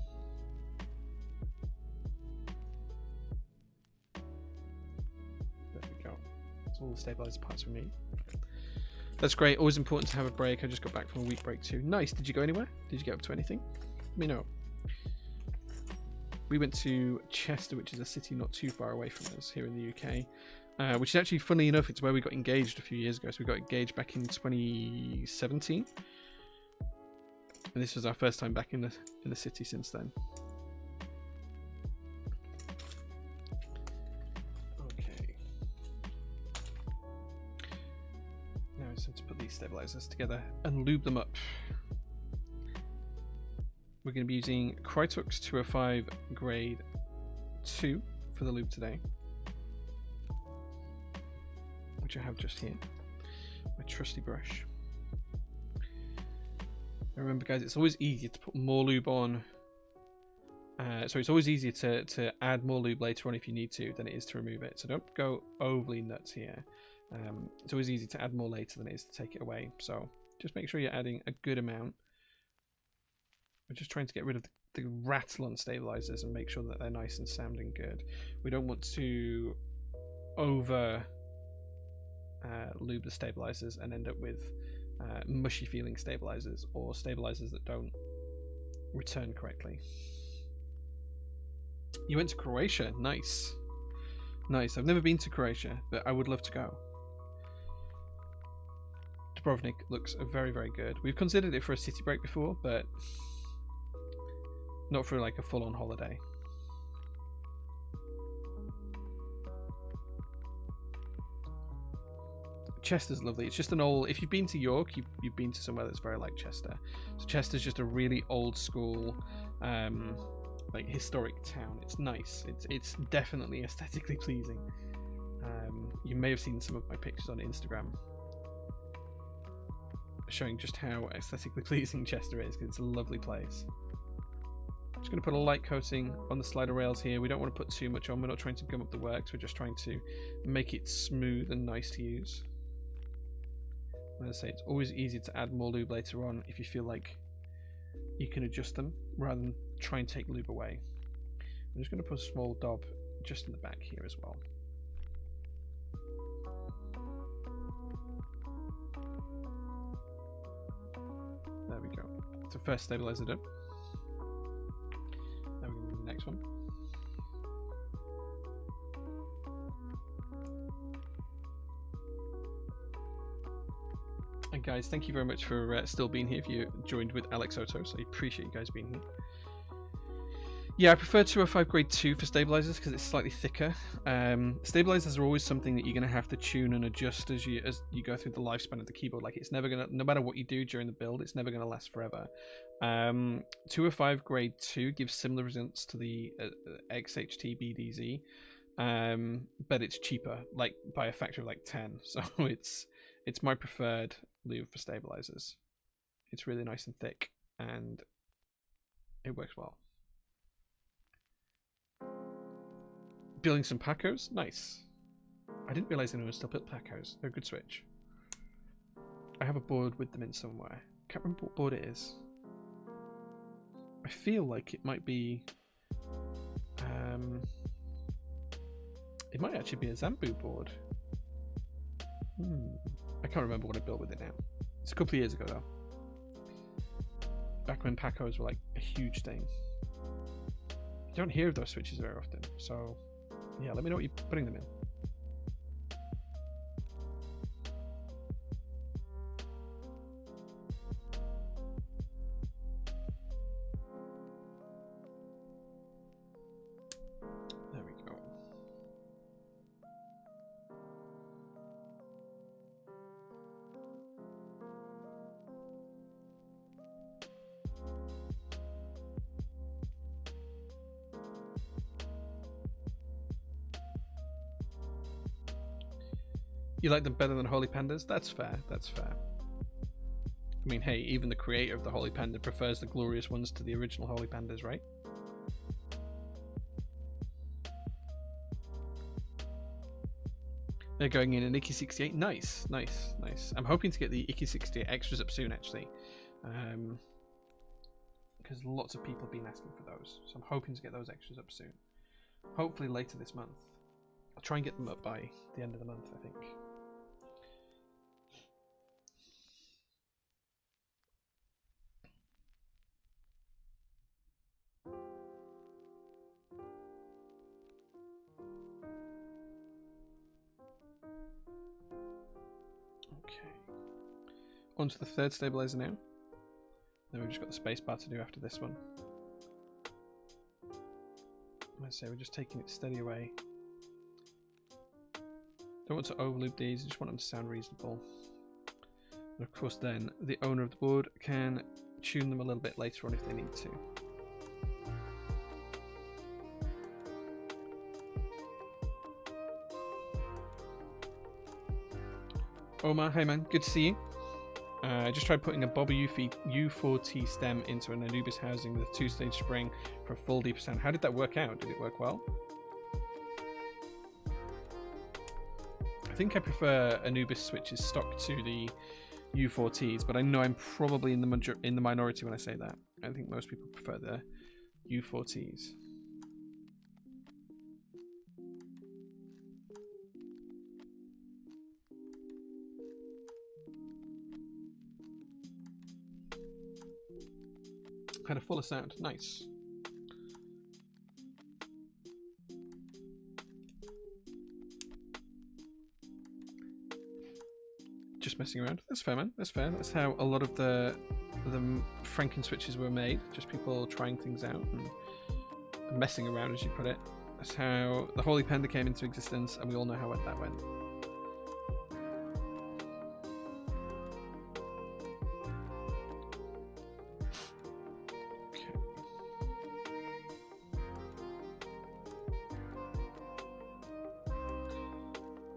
All the stabilizer parts for me. That's great. Always important to have a break. I just got back from a week break too. Nice. Did you go anywhere? Did you get up to anything? Let me know. We went to Chester, which is a city not too far away from us here in the UK, which is actually, funnily enough, it's where we got engaged a few years ago. So we got engaged back in 2017, and this was our first time back in the city since then. So to put these stabilizers together and lube them up, we're going to be using Krytox 205 grade 2 for the lube today, which I have just here, my trusty brush. And remember guys, it's always easier to put more lube on, so it's always easier to add more lube later on if you need to than it is to remove it, so don't go overly nuts here. It's always easy to add more later than it is to take it away, so just make sure you're adding a good amount. We're just trying to get rid of the rattle on stabilizers and make sure that they're nice and sounding good. We don't want to over lube the stabilizers and end up with mushy feeling stabilizers or stabilizers that don't return correctly. You went to Croatia. Nice. Nice. I've never been to Croatia, but I would love to go. Dubrovnik looks very, very good. We've considered it for a city break before, but not for like a full-on holiday. Chester's lovely. It's just an old... If you've been to York, you've been to somewhere that's very like Chester. So Chester's just a really old school, like historic town. It's nice. It's definitely aesthetically pleasing. You may have seen some of my pictures on Instagram showing just how aesthetically pleasing Chester is, because it's a lovely place. Just going to put a light coating on the slider rails here. We don't want to put too much on. We're not trying to gum up the works. We're just trying to make it smooth and nice to use. As I say, it's always easy to add more lube later on if you feel like you can adjust them rather than try and take lube away. I'm just going to put a small daub just in the back here as well. There we go. It's the first stabilizer done. Now we're going to do the next one. And guys, thank you very much for still being here. If you joined with Alex Otos, I appreciate you guys being here. Yeah, I prefer 205 grade 2 for stabilizers because it's slightly thicker. Stabilizers are always something that you're going to have to tune and adjust as you go through the lifespan of the keyboard. Like, it's never going to, no matter what you do during the build, it's never going to last forever. 205 grade 2 gives similar results to the XHT BDZ, but it's cheaper, like by a factor of like 10. So it's my preferred lube for stabilizers. It's really nice and thick and it works well. Building some Pacos, nice. I didn't realize anyone still built Pacos. They're a good switch. I have a board with them in somewhere. Can't remember what board it is. I feel like it might be It might actually be a Zambu board. I can't remember what I built with it now. It's a couple of years ago though. Back when Pacos were like a huge thing. You don't hear of those switches very often, so yeah, let me know what you're putting them in. There we go. You like them better than Holy Pandas? That's fair, that's fair. I mean, hey, even the creator of the Holy Panda prefers the glorious ones to the original Holy Pandas, right? They're going in an Icky68. Nice, nice, nice. I'm hoping to get the Icky68 extras up soon, actually. Because lots of people have been asking for those. So I'm hoping to get those extras up soon. Hopefully later this month. I'll try and get them up by the end of the month, I think. Okay. On to the third stabilizer now. Then we've just got the spacebar to do after this one. Let's say we're just taking it steady away. Don't want to overloop these, I just want them to sound reasonable. And of course then, the owner of the board can tune them a little bit later on if they need to. Omar, hey man, good to see you. I just tried putting a Bobber U4T stem into an Anubis housing with a 2-stage spring for a full deeper sound. How did that work out? Did it work well? I think I prefer Anubis switches stock to the U4Ts, but I know I'm probably in the minority when I say that. I think most people prefer the U4Ts. Kind of full of sound. Nice. Just messing around. That's fair, man. That's fair. That's how a lot of the Franken switches were made. Just people trying things out and messing around, as you put it. That's how the Holy Panda came into existence, and we all know how that went.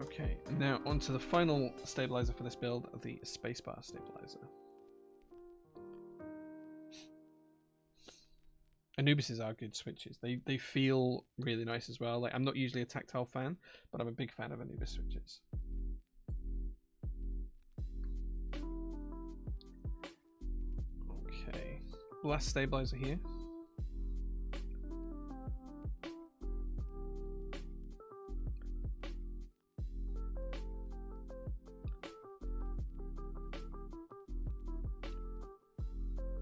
Okay, now on to the final stabilizer for this build, the spacebar stabilizer. Anubises are good switches. They feel really nice as well. Like, I'm not usually a tactile fan, but I'm a big fan of Anubis switches. Okay, last stabilizer here.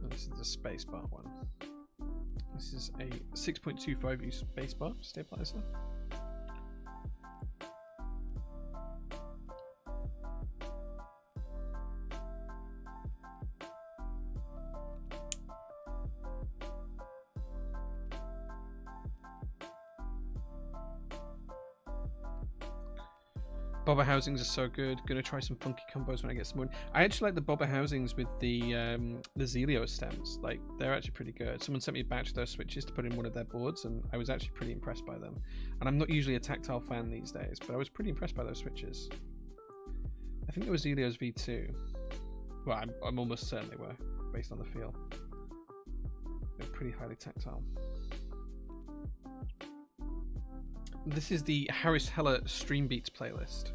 This is the spacebar one. This is a 6.25U spacebar stabilizer. Bobber housings are so good. Gonna try some funky combos when I get some more. I actually like the bobber housings with the Zelio stems. Like, they're actually pretty good. Someone sent me a batch of those switches to put in one of their boards, and I was actually pretty impressed by them. And I'm not usually a tactile fan these days, but I was pretty impressed by those switches. I think they were Zelio's V2. Well, I'm almost certain they were, based on the feel. They're pretty highly tactile. This is the Harris Heller Stream Beats playlist.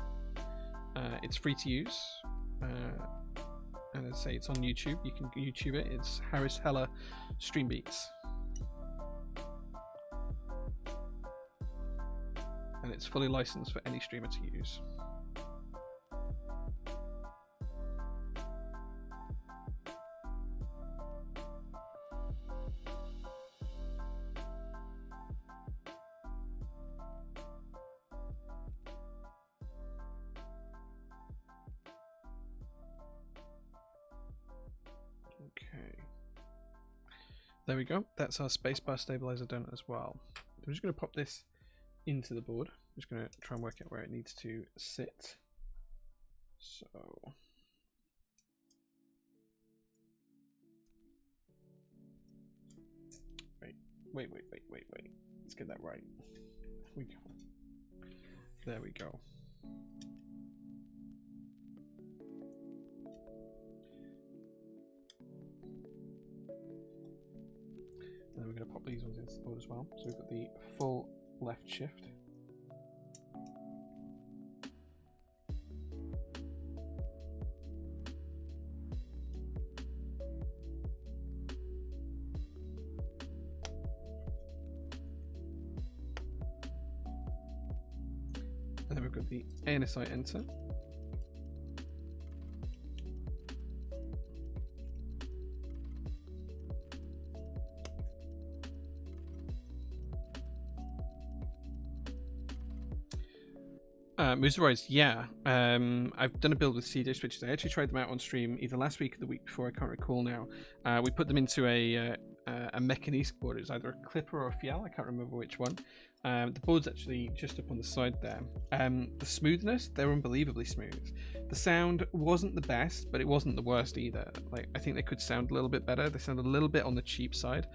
It's free to use, and as I say, it's on YouTube. You can YouTube it. It's Harris Heller Stream Beats. it's fully licensed for any streamer to use. Okay. There we go. That's our spacebar stabilizer done as well. I'm just going to pop this into the board. I'm just going to try and work out where it needs to sit. So wait. Let's get that right. There we go. There we go. And then we're going to pop these ones into the board as well. So we've got the full left shift. And then we've got the ANSI enter. Mooserize, yeah. I've done a build with CJ switches. I actually tried them out on stream either last week or the week before. I can't recall now. We put them into a Mechanisk board. It was either a Clipper or a Fial. I can't remember which one. The board's actually just up on the side there. The smoothness, they're unbelievably smooth. The sound wasn't the best, but it wasn't the worst either. Like, I think they could sound a little bit better. They sound a little bit on the cheap side,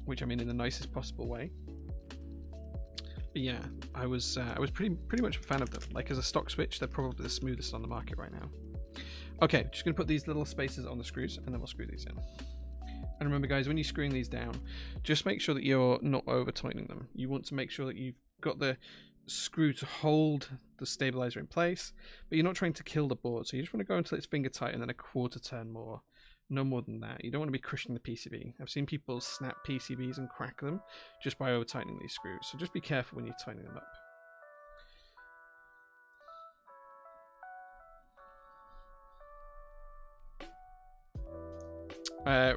which I mean in the nicest possible way. But yeah, I was pretty much a fan of them. Like, as a stock switch, they're probably the smoothest on the market right now. Okay, just gonna put these little spacers on the screws, and then we'll screw these in. And remember, guys, when you're screwing these down, just make sure that you're not over tightening them. You want to make sure that you've got the screw to hold the stabilizer in place, but you're not trying to kill the board. So you just want to go until it's finger tight and then a quarter turn more. No more than that. You don't want to be crushing the PCB. I've seen people snap PCBs and crack them just by over tightening these screws. So just be careful when you're tightening them up.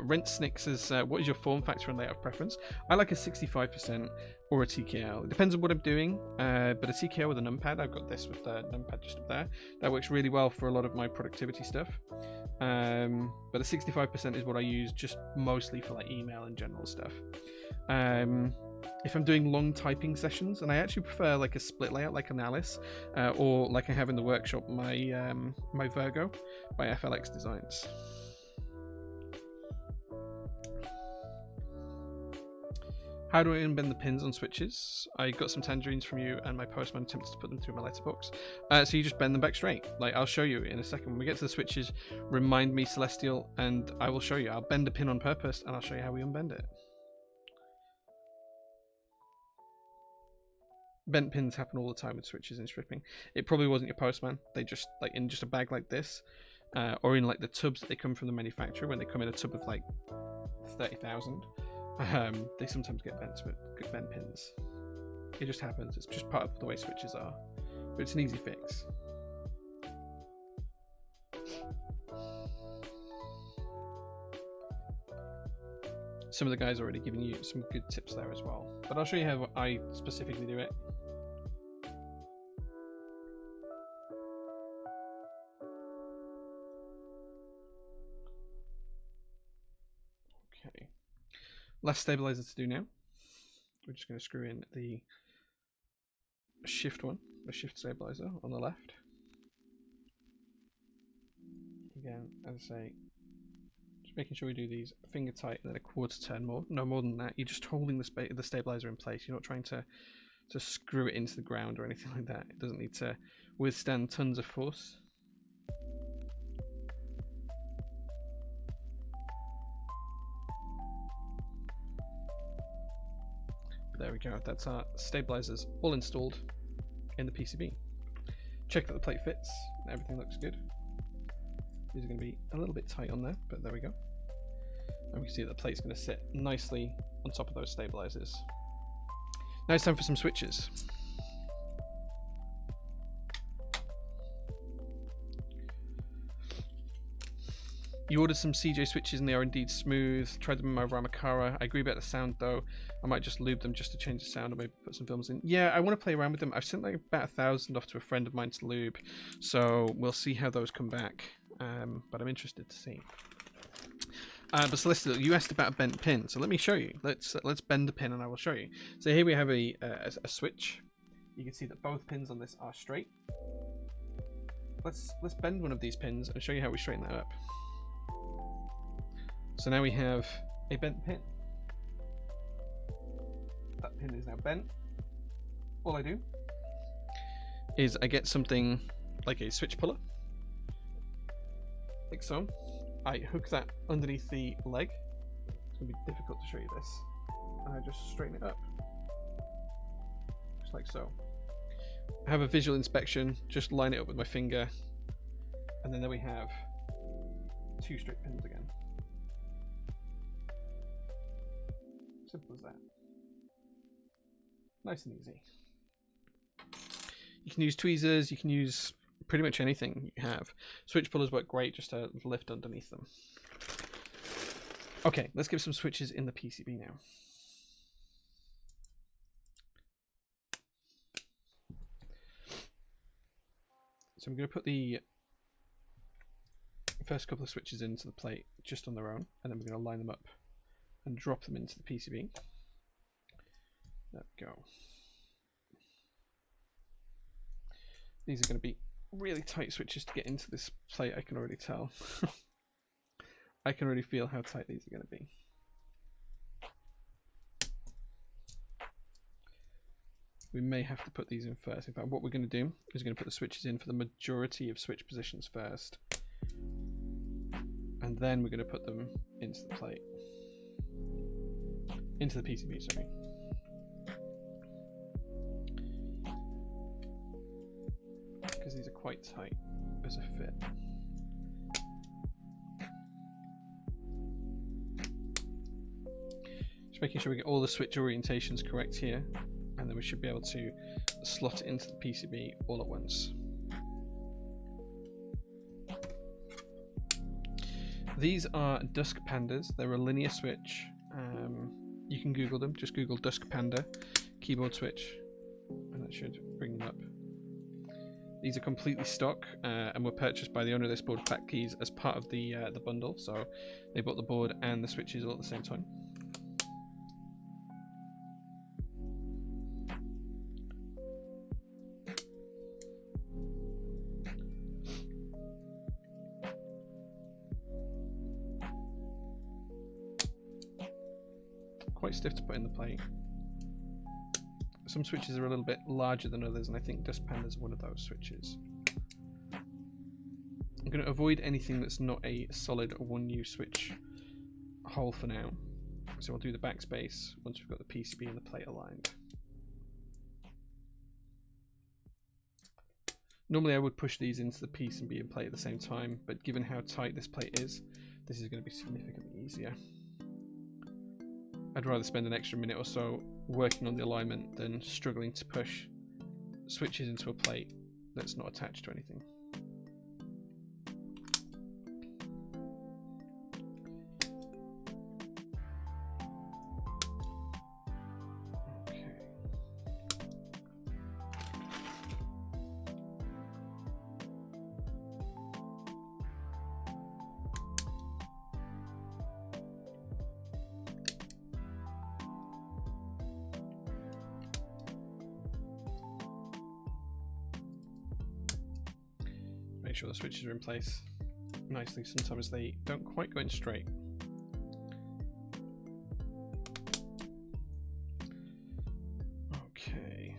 Rent Snicks is what is your form factor and layout preference? I like a 65% or a TKL. It depends on what I'm doing, but a TKL with a numpad. I've got this with the numpad just up there. That works really well for a lot of my productivity stuff. But a 65% is what I use just mostly for like email and general stuff. If I'm doing long typing sessions, and I actually prefer like a split layout like an Alice, or like I have in the workshop, my my Virgo by FLX Designs. How do I unbend the pins on switches? I got some tangerines from you and my postman attempted to put them through my letterbox. So you just bend them back straight. Like, I'll show you in a second. When we get to the switches, remind me, Celestial, and I will show you. I'll bend a pin on purpose and I'll show you how we unbend it. Bent pins happen all the time with switches in stripping. It probably wasn't your postman. They just, like, in just a bag like this, or in like the tubs that they come from the manufacturer, when they come in a tub of like 30,000. They sometimes get bent pins. It just happens. It's just part of the way switches are. But it's an easy fix. Some of the guys are already giving you some good tips there as well. But I'll show you how I specifically do it. Okay. Last stabilizer to do now. We're just going to screw in the shift one, the shift stabilizer on the left. Again, as I say, just making sure we do these finger tight and then a quarter turn more. No more than that. You're just holding the stabilizer in place. You're not trying to screw it into the ground or anything like that. It doesn't need to withstand tons of force. There we go, that's our stabilizers all installed in the PCB. Check that the plate fits, everything looks good. These are going to be a little bit tight on there, but there we go. And we can see that the plate's going to sit nicely on top of those stabilizers. Now it's time for some switches. You ordered some CJ switches and they are indeed smooth. Tried them in my Ramakara. I agree about the sound though. I might just lube them just to change the sound or maybe put some films in. Yeah, I want to play around with them. I've sent like about 1,000 off to a friend of mine to lube. So we'll see how those come back. But I'm interested to see. But Celestial, you asked about a bent pin. So let me show you. Let's bend the pin and I will show you. So here we have a switch. You can see that both pins on this are straight. Let's bend one of these pins and show you how we straighten that up. So now we have a bent pin. That pin is now bent. All I do is I get something like a switch puller, like so. I hook that underneath the leg. It's going to be difficult to show you this. And I just straighten it up. Just like so. I have a visual inspection, just line it up with my finger. And then there we have 2 straight pins again. Simple as that. Nice and easy. You can use tweezers, you can use pretty much anything you have. Switch pullers work great just to lift underneath them. Okay, let's give some switches in the PCB now. So I'm going to put the first couple of switches into the plate just on their own, and then we're going to line them up and drop them into the PCB. There we go. These are going to be really tight switches to get into this plate, I can already tell. I can already feel how tight these are going to be. We may have to put these in first. In fact, what we're going to do is we're going to put the switches in for the majority of switch positions first. And then we're going to put them into the plate. Into the PCB, sorry. Because these are quite tight as a fit. Just making sure we get all the switch orientations correct here. And then we should be able to slot it into the PCB all at once. These are Dusk Pandas. They're a linear switch. You can Google them. Just Google Dusk Panda keyboard switch, and that should bring them up. These are completely stock and were purchased by the owner of this board, Fat Keys, as part of the bundle. So they bought the board and the switches all at the same time. Quite stiff to put in the plate. Some switches are a little bit larger than others, and I think Dust Panda is one of those switches. I'm going to avoid anything that's not a solid 1U switch hole for now. So we'll do the backspace once we've got the PCB and the plate aligned. Normally I would push these into the PCB and plate at the same time, but given how tight this plate is, this is going to be significantly easier. I'd rather spend an extra minute or so working on the alignment than struggling to push switches into a plate that's not attached to anything. Make sure the switches are in place nicely. Sometimes they don't quite go in straight. Okay.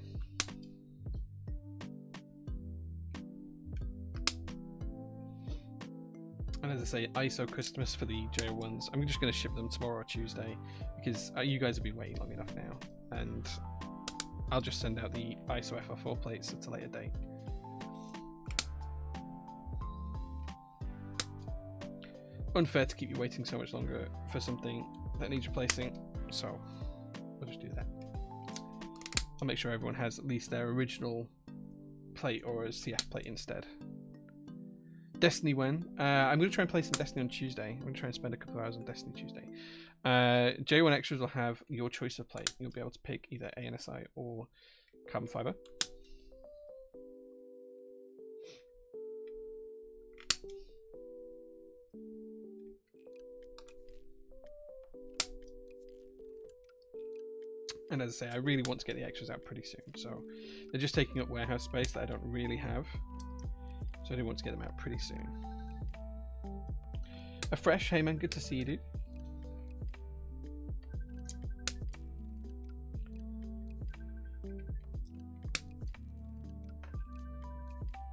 And as I say, ISO customers for the J-01s, I'm just going to ship them tomorrow or Tuesday because you guys have been waiting long enough now, and I'll just send out the ISO FR4 plates at a later date. Unfair to keep you waiting so much longer for something that needs replacing, so we'll just do that. I'll make sure everyone has at least their original plate or a CF plate instead. Destiny when? I'm going to try and play some Destiny on Tuesday. I'm going to try and spend a couple of hours on Destiny Tuesday. J01 Extras will have your choice of play. You'll be able to pick either ANSI or carbon fiber. And as I say, I really want to get the extras out pretty soon. So they're just taking up warehouse space that I don't really have. So I do want to get them out pretty soon. A fresh, hey man, good to see you, dude.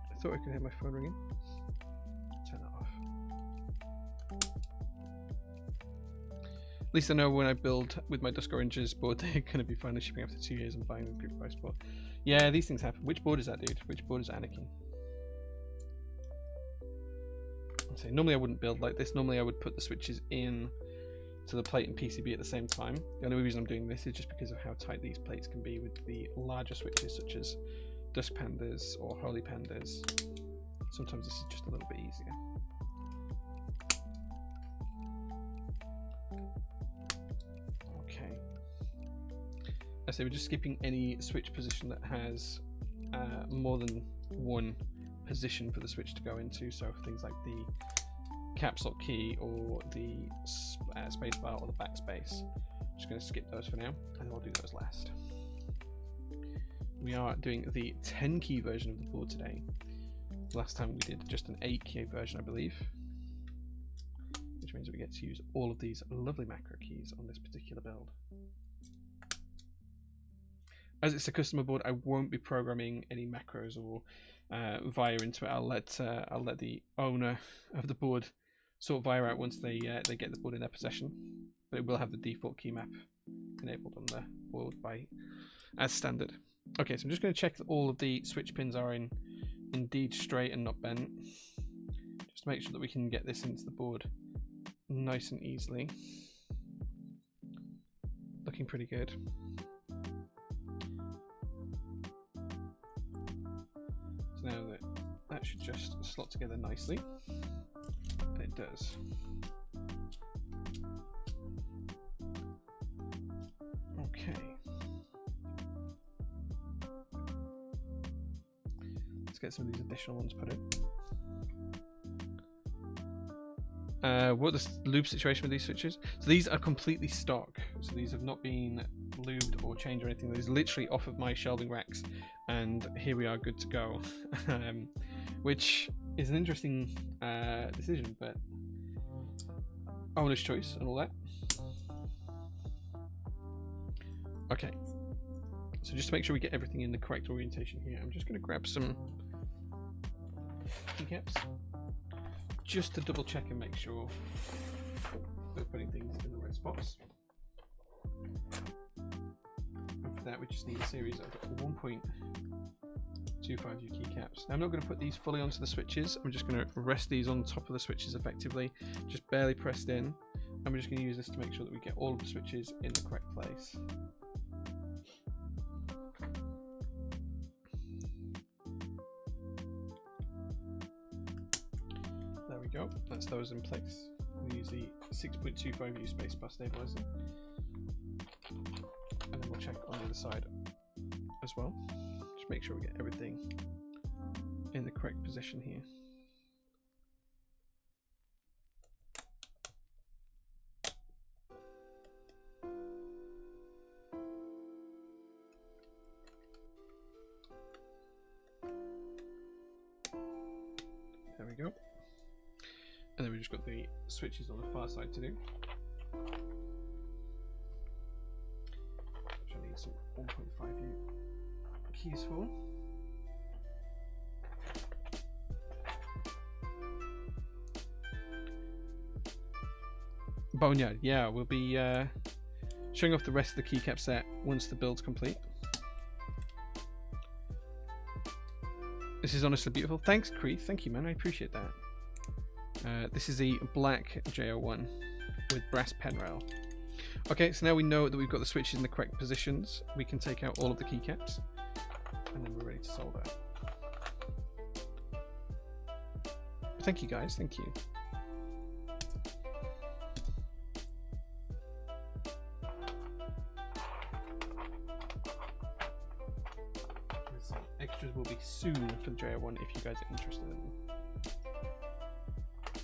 I thought I could hear my phone ringing. Turn that off. At least I know when I build with my Dusk Oranges board, they're going to be finally shipping after 2 years and buying them group price board. Yeah, these things happen. Which board is that, dude? Which board is Anakin? So normally I wouldn't build like this. Normally I would put the switches in to the plate and PCB at the same time. The only reason I'm doing this is just because of how tight these plates can be with the larger switches such as Dusk Pandas or Holy Pandas. Sometimes this is just a little bit easier. Okay. I say we're just skipping any switch position that has more than one position for the switch to go into, so for things like the caps lock key or the space bar or the backspace. I'm just going to skip those for now, and then I'll do those last. We are doing the 10 key version of the board today. Last time we did just an 8 key version, I believe, which means we get to use all of these lovely macro keys on this particular build. As it's a customer board, I won't be programming any macros or via into it. I'll let the owner of the board sort via out once they get the board in their possession. But it will have the default key map enabled on the board as standard. Okay, so I'm just going to check that all of the switch pins are indeed straight and not bent, just to make sure that we can get this into the board nice and easily. Looking pretty good. So now that should just slot together nicely, and it does. Okay. Let's get some of these additional ones put in. What the loop situation with these switches? So these are completely stock. So these have not been lubed or changed or anything. These are literally off of my shelving racks, and here we are, good to go. Which is an interesting decision, but owner's choice and all that. Okay. So just to make sure we get everything in the correct orientation here, I'm just going to grab some keycaps just to double check and make sure we're putting things in the right spots. And for that we just need a series of 1.25U keycaps. Now I'm not going to put these fully onto the switches, I'm just going to rest these on top of the switches effectively, just barely pressed in, and we're just going to use this to make sure that we get all of the switches in the correct place. There we go, that's those in place. We use the 6.25U spacebar stabilizer, and then we'll check on the other side as well. Just make sure we get everything in the correct position here. There we go. And then we've just got the switches on the far side to do. Which I need some 1.5U keys for. Boneyard, yeah, we'll be showing off the rest of the keycap set once the build's complete. This is honestly beautiful. Thanks, Creeth. Thank you, man. I appreciate that. This is a black J-01 with brass pen rail. Okay, so now we know that we've got the switches in the correct positions. We can take out all of the keycaps, and then we're ready to solder. Thank you, guys. Thank you. Extras will be soon for the J-01 if you guys are interested in them.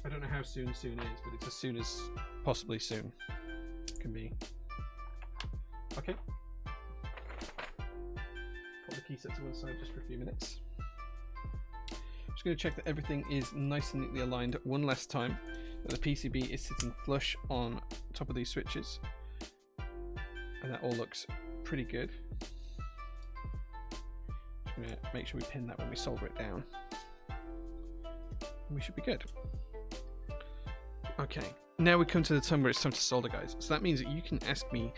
I don't know how soon is, but it's as soon as possibly soon can be. Okay. Put the key set to one side just for a few minutes. Just going to check that everything is nice and neatly aligned one last time. That the PCB is sitting flush on top of these switches. And that all looks pretty good. Just going to make sure we pin that when we solder it down. And we should be good. Okay, now we come to the time where it's time to solder, guys. So that means that you can ask me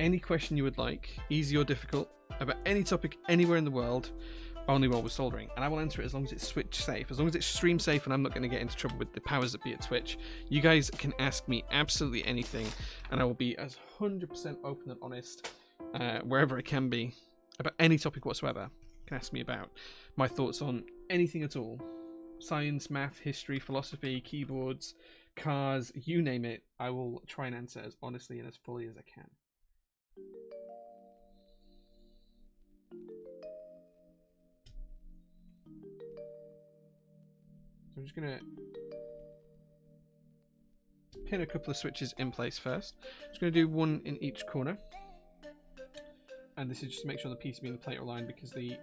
any question you would like, easy or difficult, about any topic anywhere in the world, only while we're soldering. And I will answer it as long as it's Switch safe, as long as it's stream safe and I'm not going to get into trouble with the powers that be at Twitch. You guys can ask me absolutely anything and I will be as 100% open and honest wherever I can be about any topic whatsoever. You can ask me about my thoughts on anything at all. Science, math, history, philosophy, keyboards, cars, you name it. I will try and answer as honestly and as fully as I can. So I'm just going to pin a couple of switches in place first. I'm just going to do one in each corner. And this is just to make sure the PCB and the plate are aligned because the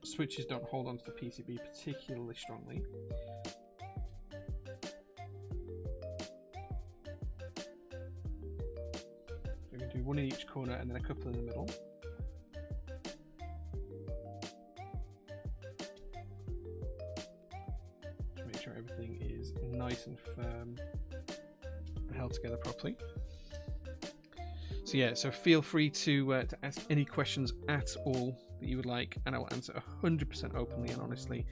switches don't hold onto the PCB particularly strongly. We're going to do one in each corner and then a couple in the middle. To make sure everything is nice and firm and held together properly. So yeah, so feel free to ask any questions at all that you would like, and I will answer 100% openly and honestly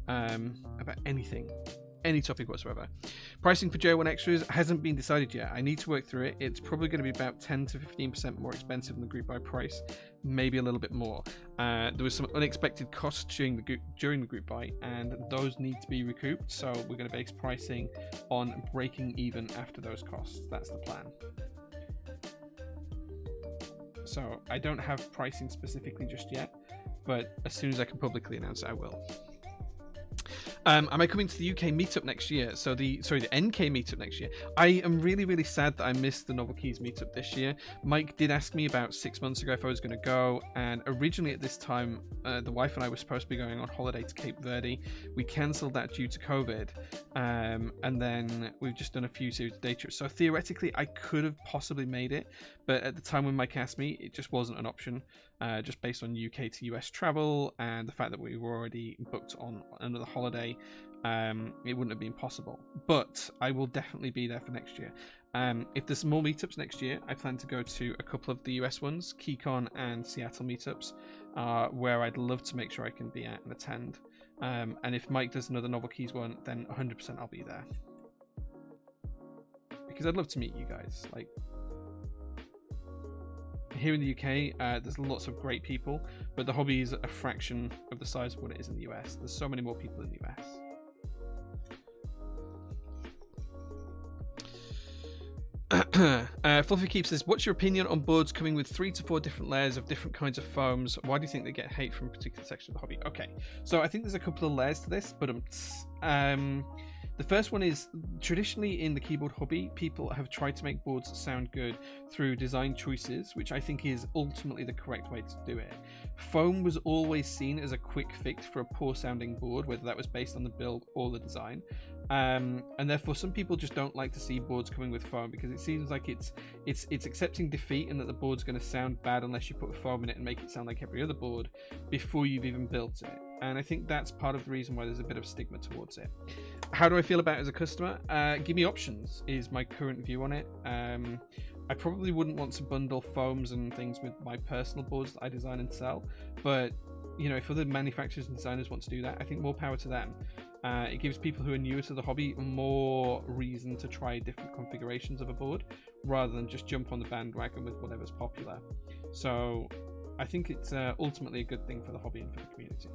about anything, any topic whatsoever. Pricing for J-01 Extras hasn't been decided yet. I need to work through it. It's probably going to be about 10 to 15% more expensive than the group buy price, maybe a little bit more. There was some unexpected costs during the group buy, and those need to be recouped. So we're going to base pricing on breaking even after those costs. That's the plan. So I don't have pricing specifically just yet, but as soon as I can publicly announce it, I will. Am I coming to the UK meetup next year? So the NK meetup next year. I am really, really sad that I missed the Novelties meetup this year. Mike did ask me about 6 months ago if I was going to go, and originally at this time, the wife and I were supposed to be going on holiday to Cape Verde. We cancelled that due to COVID, and then we've just done a few series of day trips. So theoretically, I could have possibly made it, but at the time when Mike asked me, it just wasn't an option, just based on UK to US travel and the fact that we were already booked on another holiday. It wouldn't have been possible, but I will definitely be there for next year. If there's more meetups next year, I plan to go to a couple of the US ones, KeyCon and Seattle meetups, where I'd love to make sure I can be at and attend. And if Mike does another Novel Keys one, then 100% I'll be there, because I'd love to meet you guys. Like, here in the UK, there's lots of great people, but the hobby is a fraction of the size of what it is in the US. There's so many more people in the US. Fluffy Keep says, what's your opinion on boards coming with 3 to 4 different layers of different kinds of foams? Why do you think they get hate from a particular section of the hobby? Okay, so I think there's a couple of layers to this, but the first one is, traditionally in the keyboard hobby, people have tried to make boards sound good through design choices, which I think is ultimately the correct way to do it. Foam was always seen as a quick fix for a poor sounding board, whether that was based on the build or the design. And therefore some people just don't like to see boards coming with foam, because it seems like it's accepting defeat and that the board's going to sound bad unless you put foam in it and make it sound like every other board before you've even built it. And I think that's part of the reason why there's a bit of stigma towards it. How do I feel about it as a customer? Give me options is my current view on it. I probably wouldn't want to bundle foams and things with my personal boards that I design and sell, but you know, if other manufacturers and designers want to do that, I think more power to them. It gives people who are newer to the hobby more reason to try different configurations of a board rather than just jump on the bandwagon with whatever's popular. So I think it's ultimately a good thing for the hobby and for the community.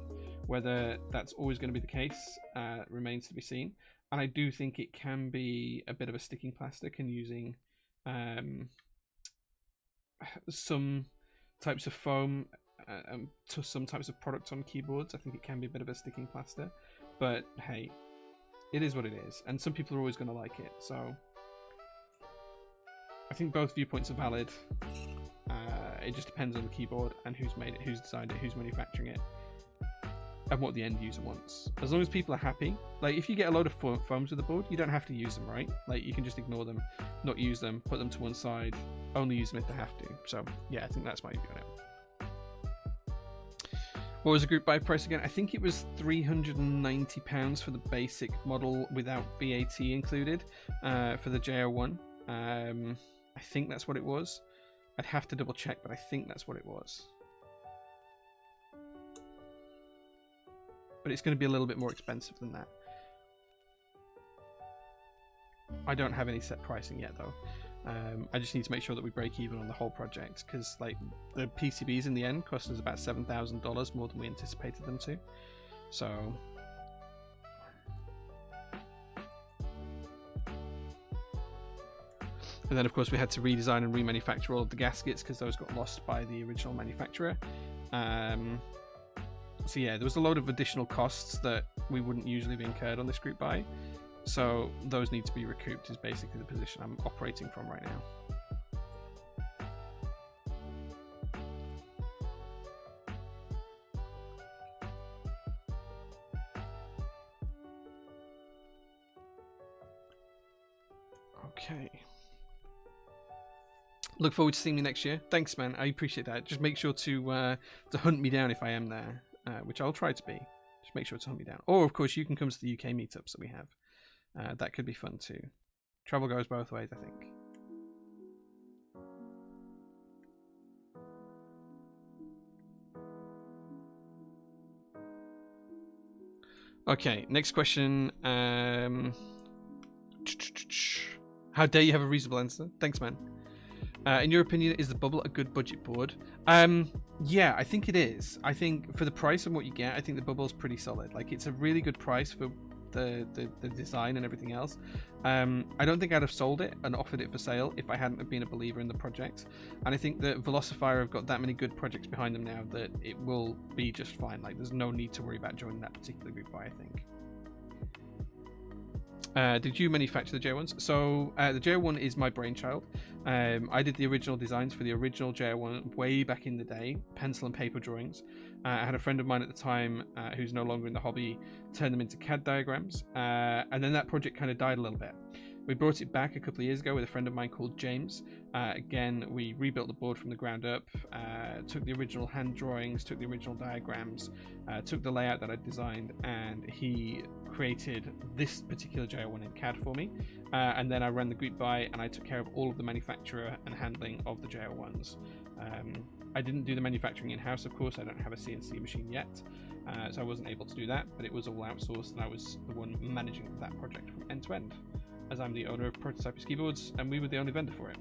Whether that's always going to be the case remains to be seen. and I do think it can be a bit of a sticking plaster. Can using some types of foam to some types of products on keyboards, I think it can be a bit of a sticking plaster. But hey, it is what it is, and some people are always going to like it. So I think both viewpoints are valid. It just depends on the keyboard and who's made it, who's designed it, who's manufacturing it, and what the end user wants. As long as people are happy. Like, if you get a load of foams with the board, you don't have to use them, right? Like, you can just ignore them, not use them, put them to one side, only use them if they have to. So yeah, I think that's my view on it. What was the group buy price again? I think it was £390 for the basic model without VAT included, for the J-01. I think that's what it was. I'd have to double check, but I think that's what it was. But it's going to be a little bit more expensive than that. I don't have any set pricing yet, though. I just need to make sure that we break even on the whole project, because like the PCBs in the end cost us about $7,000 more than we anticipated them to. So and then of course we had to redesign and remanufacture all of the gaskets because those got lost by the original manufacturer. So yeah, there was a load of additional costs that we wouldn't usually have incurred on this group buy. So those need to be recouped is basically the position I'm operating from right now. Okay. Look forward to seeing you next year. Thanks, man. I appreciate that. Just make sure to hunt me down if I am there, which I'll try to be. Just make sure to hunt me down. Or, of course, you can come to the UK meetups that we have. That could be fun too. Travel goes both ways, I think. Okay, next question. How dare you have a reasonable answer? Thanks, man. In your opinion, is the Bubble a good budget board? Yeah, I think it is. I think for the price and what you get, I think the Bubble's pretty solid. Like, it's a really good price for the design and everything else. I don't think I'd have sold it and offered it for sale if I hadn't have been a believer in the project. And I think that Velocifier have got that many good projects behind them now that it will be just fine. Like, there's no need to worry about joining that particular group buy, I think. Did you manufacture the J-01s? So the J-01 is my brainchild. I did the original designs for the original J-01 way back in the day, pencil and paper drawings. I had a friend of mine at the time who's no longer in the hobby turn them into CAD diagrams, and then that project kind of died a little bit. We brought it back a couple of years ago with a friend of mine called James. Again, we rebuilt the board from the ground up, took the original hand drawings, took the original diagrams, took the layout that I designed, and he created this particular J-01 in CAD for me. And then I ran the group buy and I took care of all of the manufacturer and handling of the J-01s. I didn't do the manufacturing in-house, of course. I don't have a CNC machine yet, so I wasn't able to do that, but it was all outsourced and I was the one managing that project from end to end, as I'm the owner of Prototypist Keyboards and we were the only vendor for it.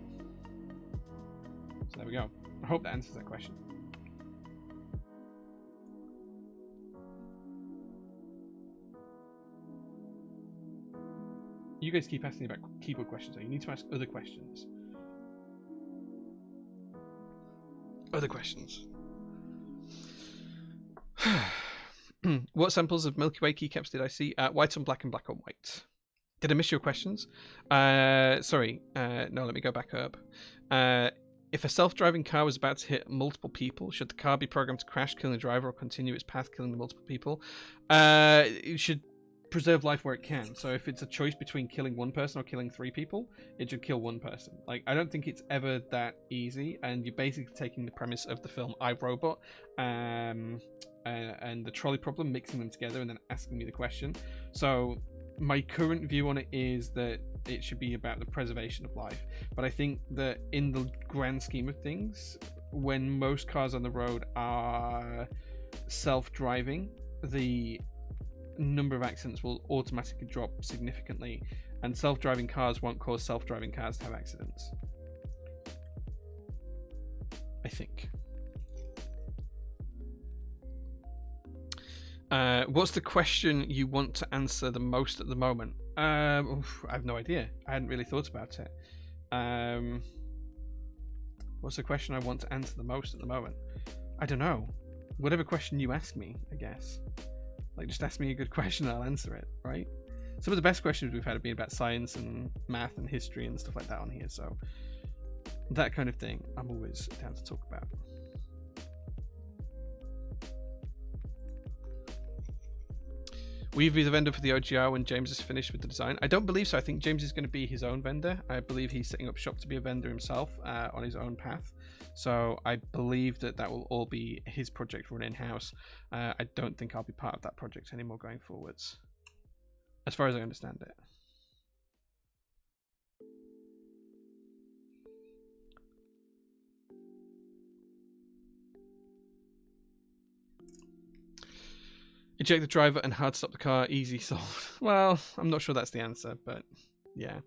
So there we go. I hope that answers that question. You guys keep asking about keyboard questions, so you need to ask other questions. Other questions. What samples of Milky Way keycaps did I see? White on black and black on white. Did I miss your questions? Sorry. No, let me go back up. If a self-driving car was about to hit multiple people, should the car be programmed to crash, killing the driver, or continue its path, killing the multiple people? It should preserve life where it can. So if it's a choice between killing one person or killing 3 people, it should kill one person. Like, I don't think it's ever that easy, and you're basically taking the premise of the film I, Robot, and the trolley problem, mixing them together and then asking me the question. So my current view on it is that it should be about the preservation of life. But I think that in the grand scheme of things, when most cars on the road are self-driving, the number of accidents will automatically drop significantly, and self-driving cars won't cause self-driving cars to have accidents, I think. What's the question you want to answer the most at the moment? Oof, I have no idea. I hadn't really thought about it. What's the question I want to answer the most at the moment? I don't know. Whatever question you ask me, I guess. Like, just ask me a good question and I'll answer it, right? Some of the best questions we've had have been about science and math and history and stuff like that on here, so that kind of thing I'm always down to talk about. Will you be the vendor for the OGR when James is finished with the design? I don't believe so. I think James is going to be his own vendor. I believe he's setting up shop to be a vendor himself on his own path. So I believe that will all be his project run in-house. I don't think I'll be part of that project anymore going forwards, as far as I understand it. Eject the driver and hard stop the car, easy solved. Well, I'm not sure that's the answer, but yeah.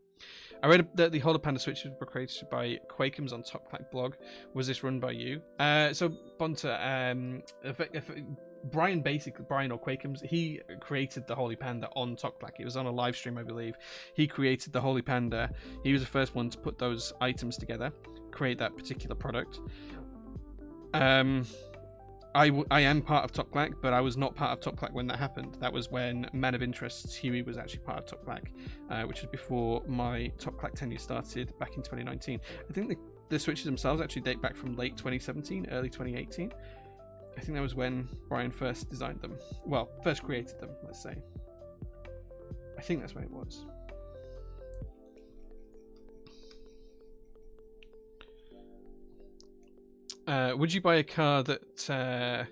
I read that the Hollow Panda switches were created by Quakums on Top Clack blog. Was this run by you? So Bonta, Brian or Quakums, he created the Holy Panda on Top Clack. It was on a live stream, I believe. He created the Holy Panda. He was the first one to put those items together, create that particular product. I am part of Top Clack, but I was not part of Top Clack when that happened. That was when Man of Interest's Huey was actually part of Top Clack, which was before my Top Clack tenure started back in 2019. I think the switches themselves actually date back from late 2017, early 2018. I think that was when Brian first designed them. Well, first created them, let's say. I think that's when it was. Would you buy a car that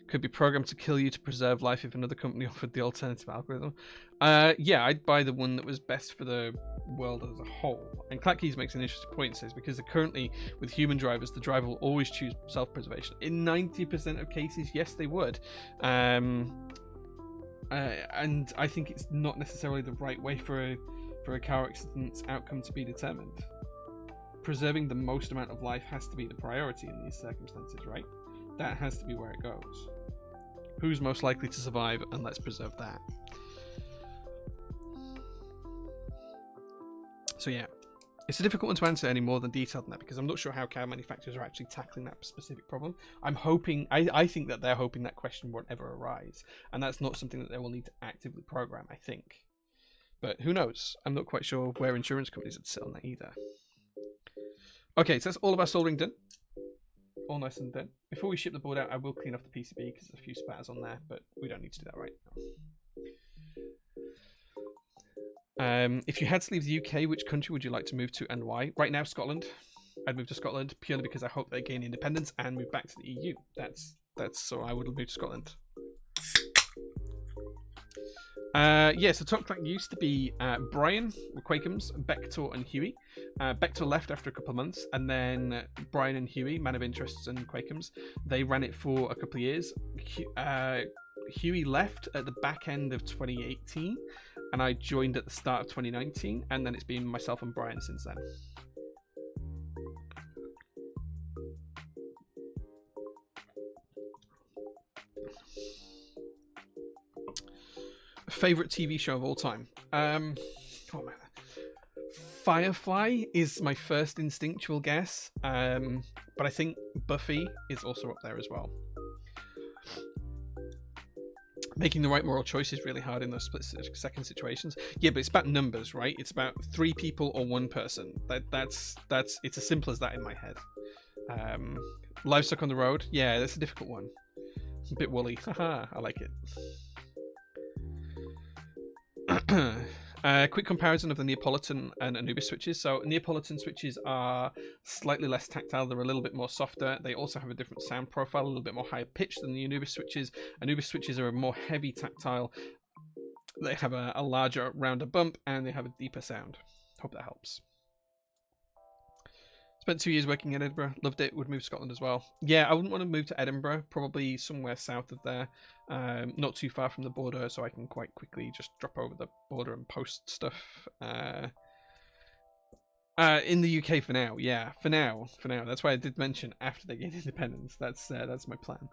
could be programmed to kill you to preserve life if another company offered the alternative algorithm? Yeah, I'd buy the one that was best for the world as a whole. And Clackkeys makes an interesting point, says, because currently with human drivers, the driver will always choose self-preservation. In 90% of cases, yes, they would. And I think it's not necessarily the right way for a car accident's outcome to be determined. Preserving the most amount of life has to be the priority in these circumstances, right? That has to be where it goes. Who's most likely to survive, and let's preserve that. So yeah, it's a difficult one to answer any more than detailed than that, because I'm not sure how car manufacturers are actually tackling that specific problem. I'm hoping, I think that they're hoping that question won't ever arise, and that's not something that they will need to actively program, I think. But who knows? I'm not quite sure where insurance companies would sit on that either. Okay, so that's all of our soldering done. All nice and done. Before we ship the board out, I will clean off the PCB because there's a few spatters on there, but we don't need to do that right now. If you had to leave the UK, which country would you like to move to and why? Right now, Scotland. I'd move to Scotland purely because I hope they gain independence and move back to the EU. That's so I would move to Scotland. Yeah, so Top Clack used to be Brian, Quakums, Bector, and Huey. Bector left after a couple of months, and then Brian and Huey, Man of Interests and Quakums, they ran it for a couple of years. Huey left at the back end of 2018, and I joined at the start of 2019, and then it's been myself and Brian since then. Favorite TV show of all time? Oh man, Firefly is my first instinctual guess, but I think Buffy is also up there as well. Making the right moral choice is really hard in those split-second situations. Yeah, but it's about numbers, right? It's about 3 people or 1 person. That's it's as simple as that in my head. Livestock on the road. Yeah, that's a difficult one. It's a bit woolly. Haha, I like it. Quick comparison of the Neapolitan and Anubis switches. So Neapolitan switches are slightly less tactile. They're a little bit more softer. They also have a different sound profile, a little bit more higher pitched than the Anubis switches. Anubis switches are a more heavy tactile. They have a larger, rounder bump, and they have a deeper sound. Hope that helps. Spent 2 years working in Edinburgh. Loved it. Would move to Scotland as well. Yeah, I wouldn't want to move to Edinburgh. Probably somewhere south of there. Not too far from the border, so I can quite quickly just drop over the border and post stuff. In the UK for now. Yeah, for now. That's why I did mention after they gain independence. That's my plan.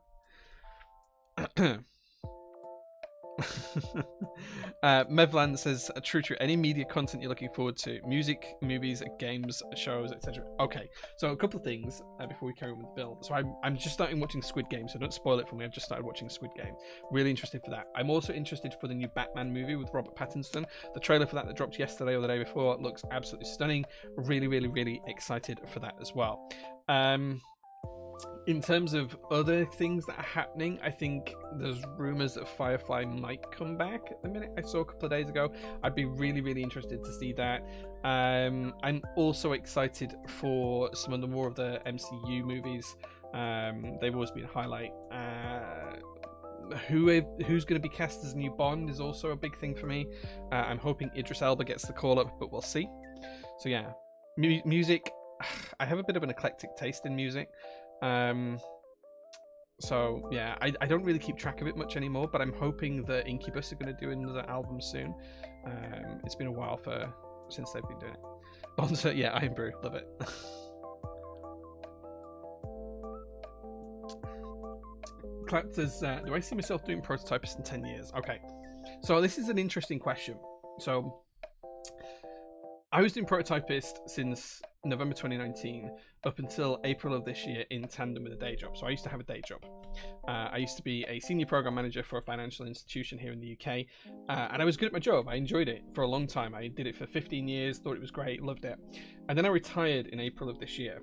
Mevland says, true. Any media content you're looking forward to? Music, movies, games, shows, etc. Okay, so a couple of things before we carry on with the build. So I'm just starting watching Squid Game, so don't spoil it for me. I've just started watching Squid Game. Really interested for that. I'm also interested for the new Batman movie with Robert Pattinson. The trailer for that dropped yesterday or the day before looks absolutely stunning. Really excited for that as well. In terms of other things that are happening, I think there's rumors that Firefly might come back at the minute. I saw a couple of days ago. I'd be really interested to see that. I'm also excited for some of the more of the MCU movies. They've always been a highlight. Who's going to be cast as new Bond is also a big thing for me. I'm hoping Idris Elba gets the call up, but we'll see. So yeah, music. I have a bit of an eclectic taste in music. So yeah, I don't really keep track of it much anymore, but I'm hoping that Incubus are going to do another album soon. It's been a while since they've been doing it. Bonzo, yeah, Iron Brew, love it. Clap says, do I see myself doing prototypist in 10 years? Okay, so this is an interesting question. So I was doing prototypist since November 2019 up until April of this year in tandem with a day job. So I used to have a day job. I used to be a senior program manager for a financial institution here in the UK, and I was good at my job. I enjoyed it for a long time. I did it for 15 years, thought it was great, loved it. And then I retired in April of this year.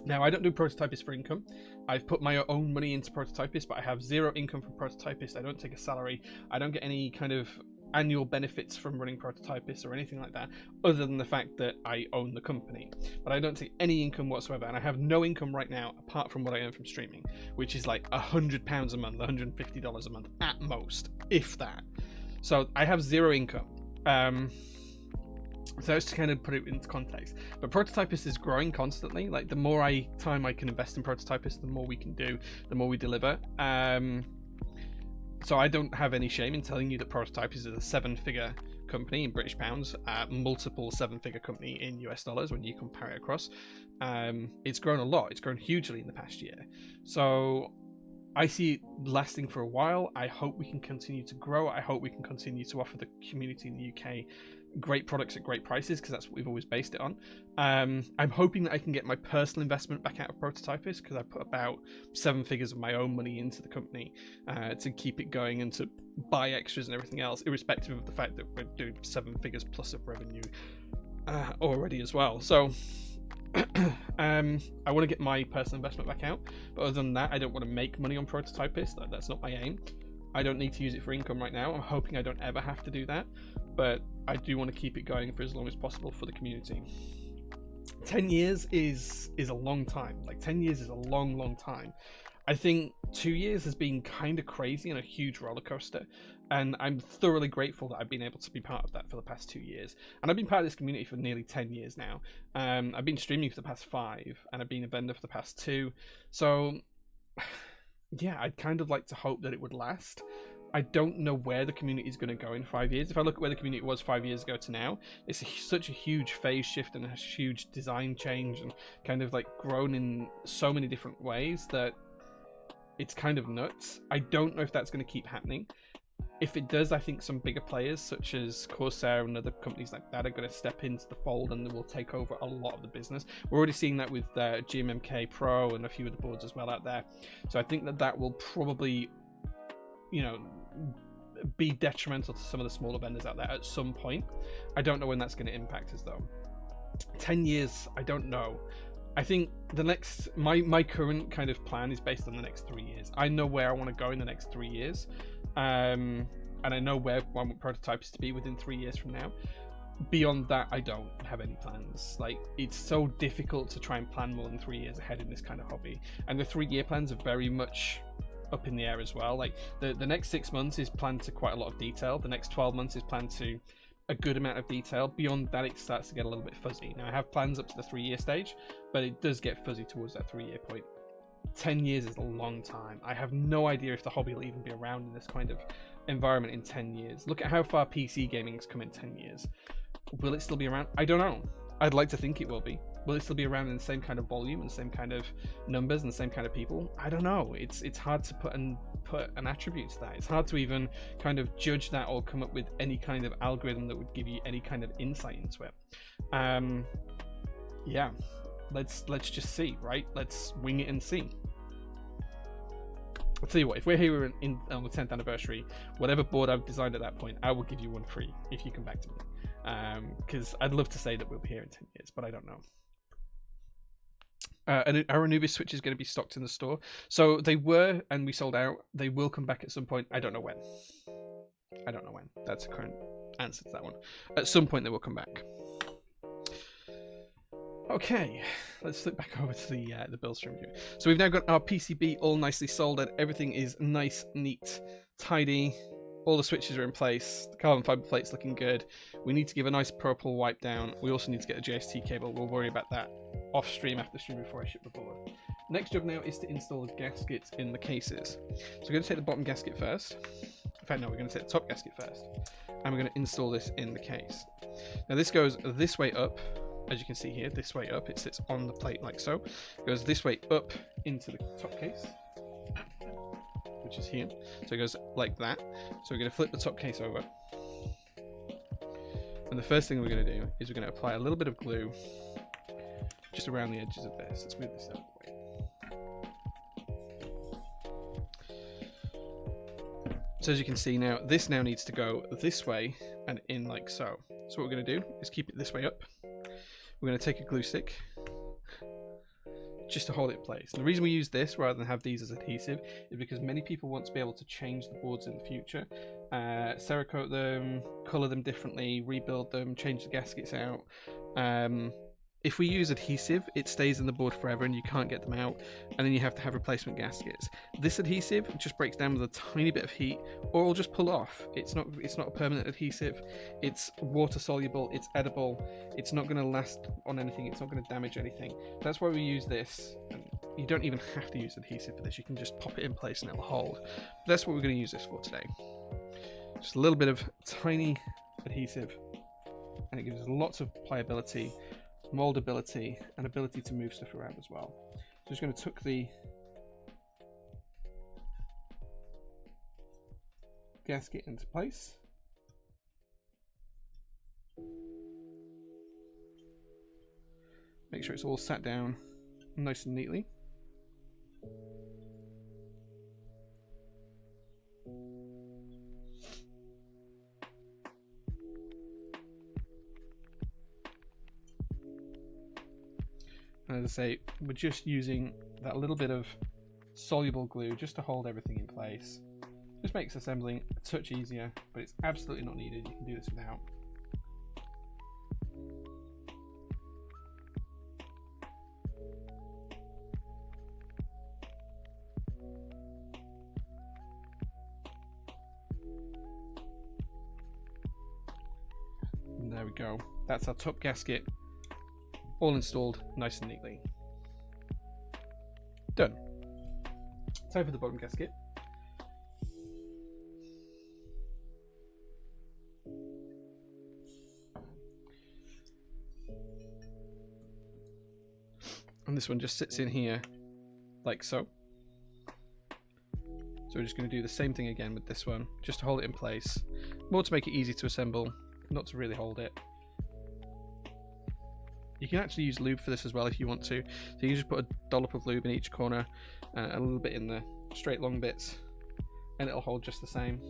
Now, I don't do prototypist for income. I've put my own money into prototypist, but I have zero income from prototypist. I don't take a salary. I don't get any kind of annual benefits from running prototypist or anything like that, other than the fact that I own the company. But I don't take any income whatsoever, and I have no income right now apart from what I earn from streaming, which is like £100 a month, $150 a month at most, if that. So I have zero income. So that's to kind of put it into context. But prototypist is growing constantly. Like the more time I can invest in prototypist, the more we can do, the more we deliver. So I don't have any shame in telling you that Prototypist is a 7-figure company in British pounds, multiple 7-figure company in US dollars when you compare it across. It's grown a lot. It's grown hugely in the past year. So I see it lasting for a while. I hope we can continue to grow. I hope we can continue to offer the community in the UK great products at great prices, because that's what we've always based it on. I'm hoping that I can get my personal investment back out of Prototypist, because I put about 7 figures of my own money into the company to keep it going and to buy extras and everything else, irrespective of the fact that we're doing 7 figures plus of revenue already as well. So I want to get my personal investment back out, but other than that, I don't want to make money on Prototypist. That's not my aim. I don't need to use it for income right now. I'm hoping I don't ever have to do that, but I do want to keep it going for as long as possible for the community. 10 years is a long time. Like 10 years is a long time. I think 2 years has been kind of crazy and a huge roller coaster, and I'm thoroughly grateful that I've been able to be part of that for the past 2 years. And I've been part of this community for nearly 10 years now. I've been streaming for the past 5, and I've been a vendor for the past 2. So yeah, I'd kind of like to hope that it would last. I don't know where the community is going to go in 5 years. If I look at where the community was 5 years ago to now, it's such a huge phase shift and a huge design change, and kind of like grown in so many different ways that it's kind of nuts. I don't know if that's going to keep happening. If it does, I think some bigger players such as Corsair and other companies like that are going to step into the fold and will take over a lot of the business. We're already seeing that with GMMK Pro and a few of the boards as well out there. So I think that will probably, be detrimental to some of the smaller vendors out there at some point. I don't know when that's going to impact us though. 10 years, I don't know. I think the next, my current kind of plan is based on the next 3 years. I know where I want to go in the next 3 years. And I know where I want Prototypist to be within 3 years from now. Beyond that, I don't have any plans. Like, it's so difficult to try and plan more than 3 years ahead in this kind of hobby. And the 3-year plans are very much up in the air as well. Like, the next 6 months is planned to quite a lot of detail. The next 12 months is planned to a good amount of detail. Beyond that, it starts to get a little bit fuzzy. Now, I have plans up to the 3-year stage, but it does get fuzzy towards that 3-year point. 10 years is a long time. I have no idea if the hobby will even be around in this kind of environment in 10 years. Look at how far PC gaming has come in 10 years. Will it still be around? I don't know. I'd like to think it will be. Will it still be around in the same kind of volume and same kind of numbers and the same kind of people? I don't know. It's hard to put an attribute to that. It's hard to even kind of judge that or come up with any kind of algorithm that would give you any kind of insight into it. Yeah, let's just see, right? Let's wing it and see. I'll tell you what, if we're here on the 10th anniversary, whatever board I've designed at that point, I will give you one free if you come back to me. Because I'd love to say that we'll be here in 10 years, but I don't know. Our Anubis Switch is going to be stocked in the store. So they were, and we sold out. They will come back at some point. I don't know when. I don't know when. That's the current answer to that one. At some point they will come back. Okay, let's flip back over to the build stream here. So we've now got our PCB all nicely soldered. Everything is nice, neat, tidy. All the switches are in place. The carbon fiber plate's looking good. We need to give a nice purple wipe down. We also need to get a JST cable. We'll worry about that off stream after stream before I ship the board. Next job now is to install the gaskets in the cases. So we're going to take the bottom gasket first. In fact, no, we're going to take the top gasket first. And we're going to install this in the case. Now this goes this way up. As you can see here, this way up, it sits on the plate like so. It goes this way up into the top case, which is here. So it goes like that. So we're going to flip the top case over. And the first thing we're going to do is we're going to apply a little bit of glue just around the edges of this. Let's move this out of the way. So as you can see now, this now needs to go this way and in like so. So what we're going to do is keep it this way up. We're going to take a glue stick just to hold it in place. And the reason we use this rather than have these as adhesive is because many people want to be able to change the boards in the future, Cerakote them, colour them differently, rebuild them, change the gaskets out. If we use adhesive, it stays in the board forever and you can't get them out, and then you have to have replacement gaskets. This adhesive just breaks down with a tiny bit of heat, or it'll just pull off. It's not a permanent adhesive. It's water soluble, it's edible, it's not going to last on anything, it's not going to damage anything. That's why we use this. And you don't even have to use adhesive for this, you can just pop it in place and it'll hold. But that's what we're going to use this for today. Just a little bit of tiny adhesive, and it gives us lots of pliability, moldability, and ability to move stuff around as well. So just going to tuck the gasket into place. Make sure it's all sat down nice and neatly. And as I say, we're just using that little bit of soluble glue just to hold everything in place. Just makes assembling a touch easier, but it's absolutely not needed. You can do this without. And there we go. That's our top gasket. All installed nice and neatly. Done. Time for the bottom gasket. And this one just sits in here like so. So we're just going to do the same thing again with this one, just to hold it in place. More to make it easy to assemble, not to really hold it. You can actually use lube for this as well if you want to. So you can just put a dollop of lube in each corner, a little bit in the straight long bits, and it'll hold just the same.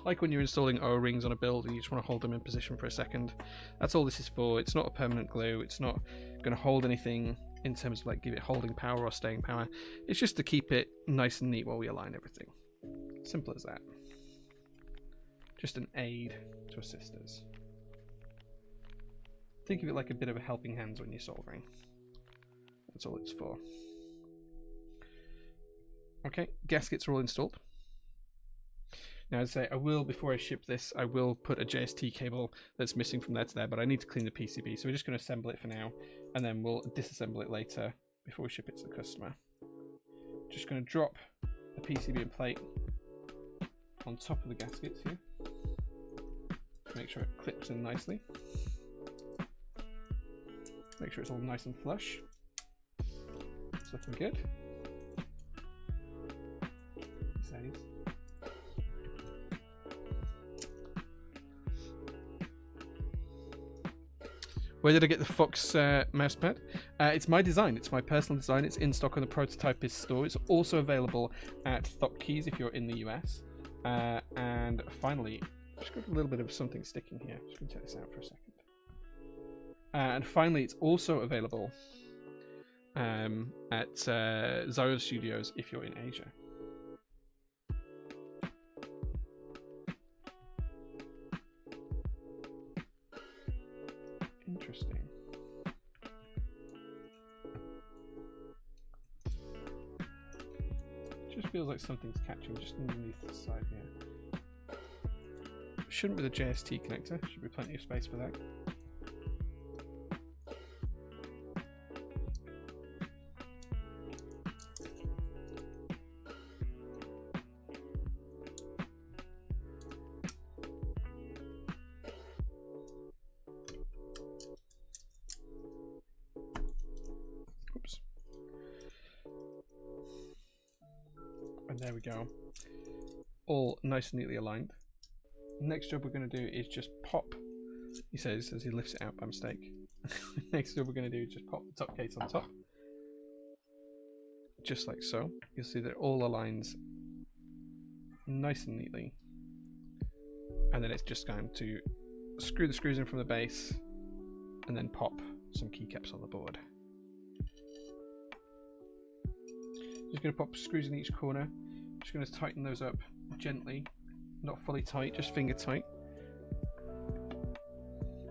Like when you're installing O-rings on a build and you just want to hold them in position for a second. That's all this is for. It's not a permanent glue. It's not going to hold anything in terms of like give it holding power or staying power. It's just to keep it nice and neat while we align everything. Simple as that. Just an aid to assist us. Think of it like a bit of a helping hand when you're soldering. That's all it's for. Okay, gaskets are all installed. Now, as I say, I will, before I ship this, I will put a JST cable that's missing from there to there, but I need to clean the PCB, so we're just going to assemble it for now, and then we'll disassemble it later before we ship it to the customer. Just going to drop the PCB and plate on top of the gaskets here. Make sure it clips in nicely. Make sure it's all nice and flush. It's looking good. Saves. Where did I get the Fox mousepad? It's my design. It's my personal design. It's in stock on the Prototypist store. It's also available at Keys if you're in the US. And finally, I've just got a little bit of something sticking here. Just going to take this out for a second. And finally, it's also available at Zyro Studios if you're in Asia. Interesting. Just feels like something's catching just underneath the side here. Shouldn't be the JST connector. Should be plenty of space for that. There we go. All nice and neatly aligned. Next job we're going to do is just pop. He says as he lifts it out by mistake. Next job we're going to do is just pop the top case on top. Just like so. You'll see that it all aligns nice and neatly. And then it's just going to screw the screws in from the base and then pop some keycaps on the board. Just going to pop screws in each corner. Just going to tighten those up gently, not fully tight, just finger tight.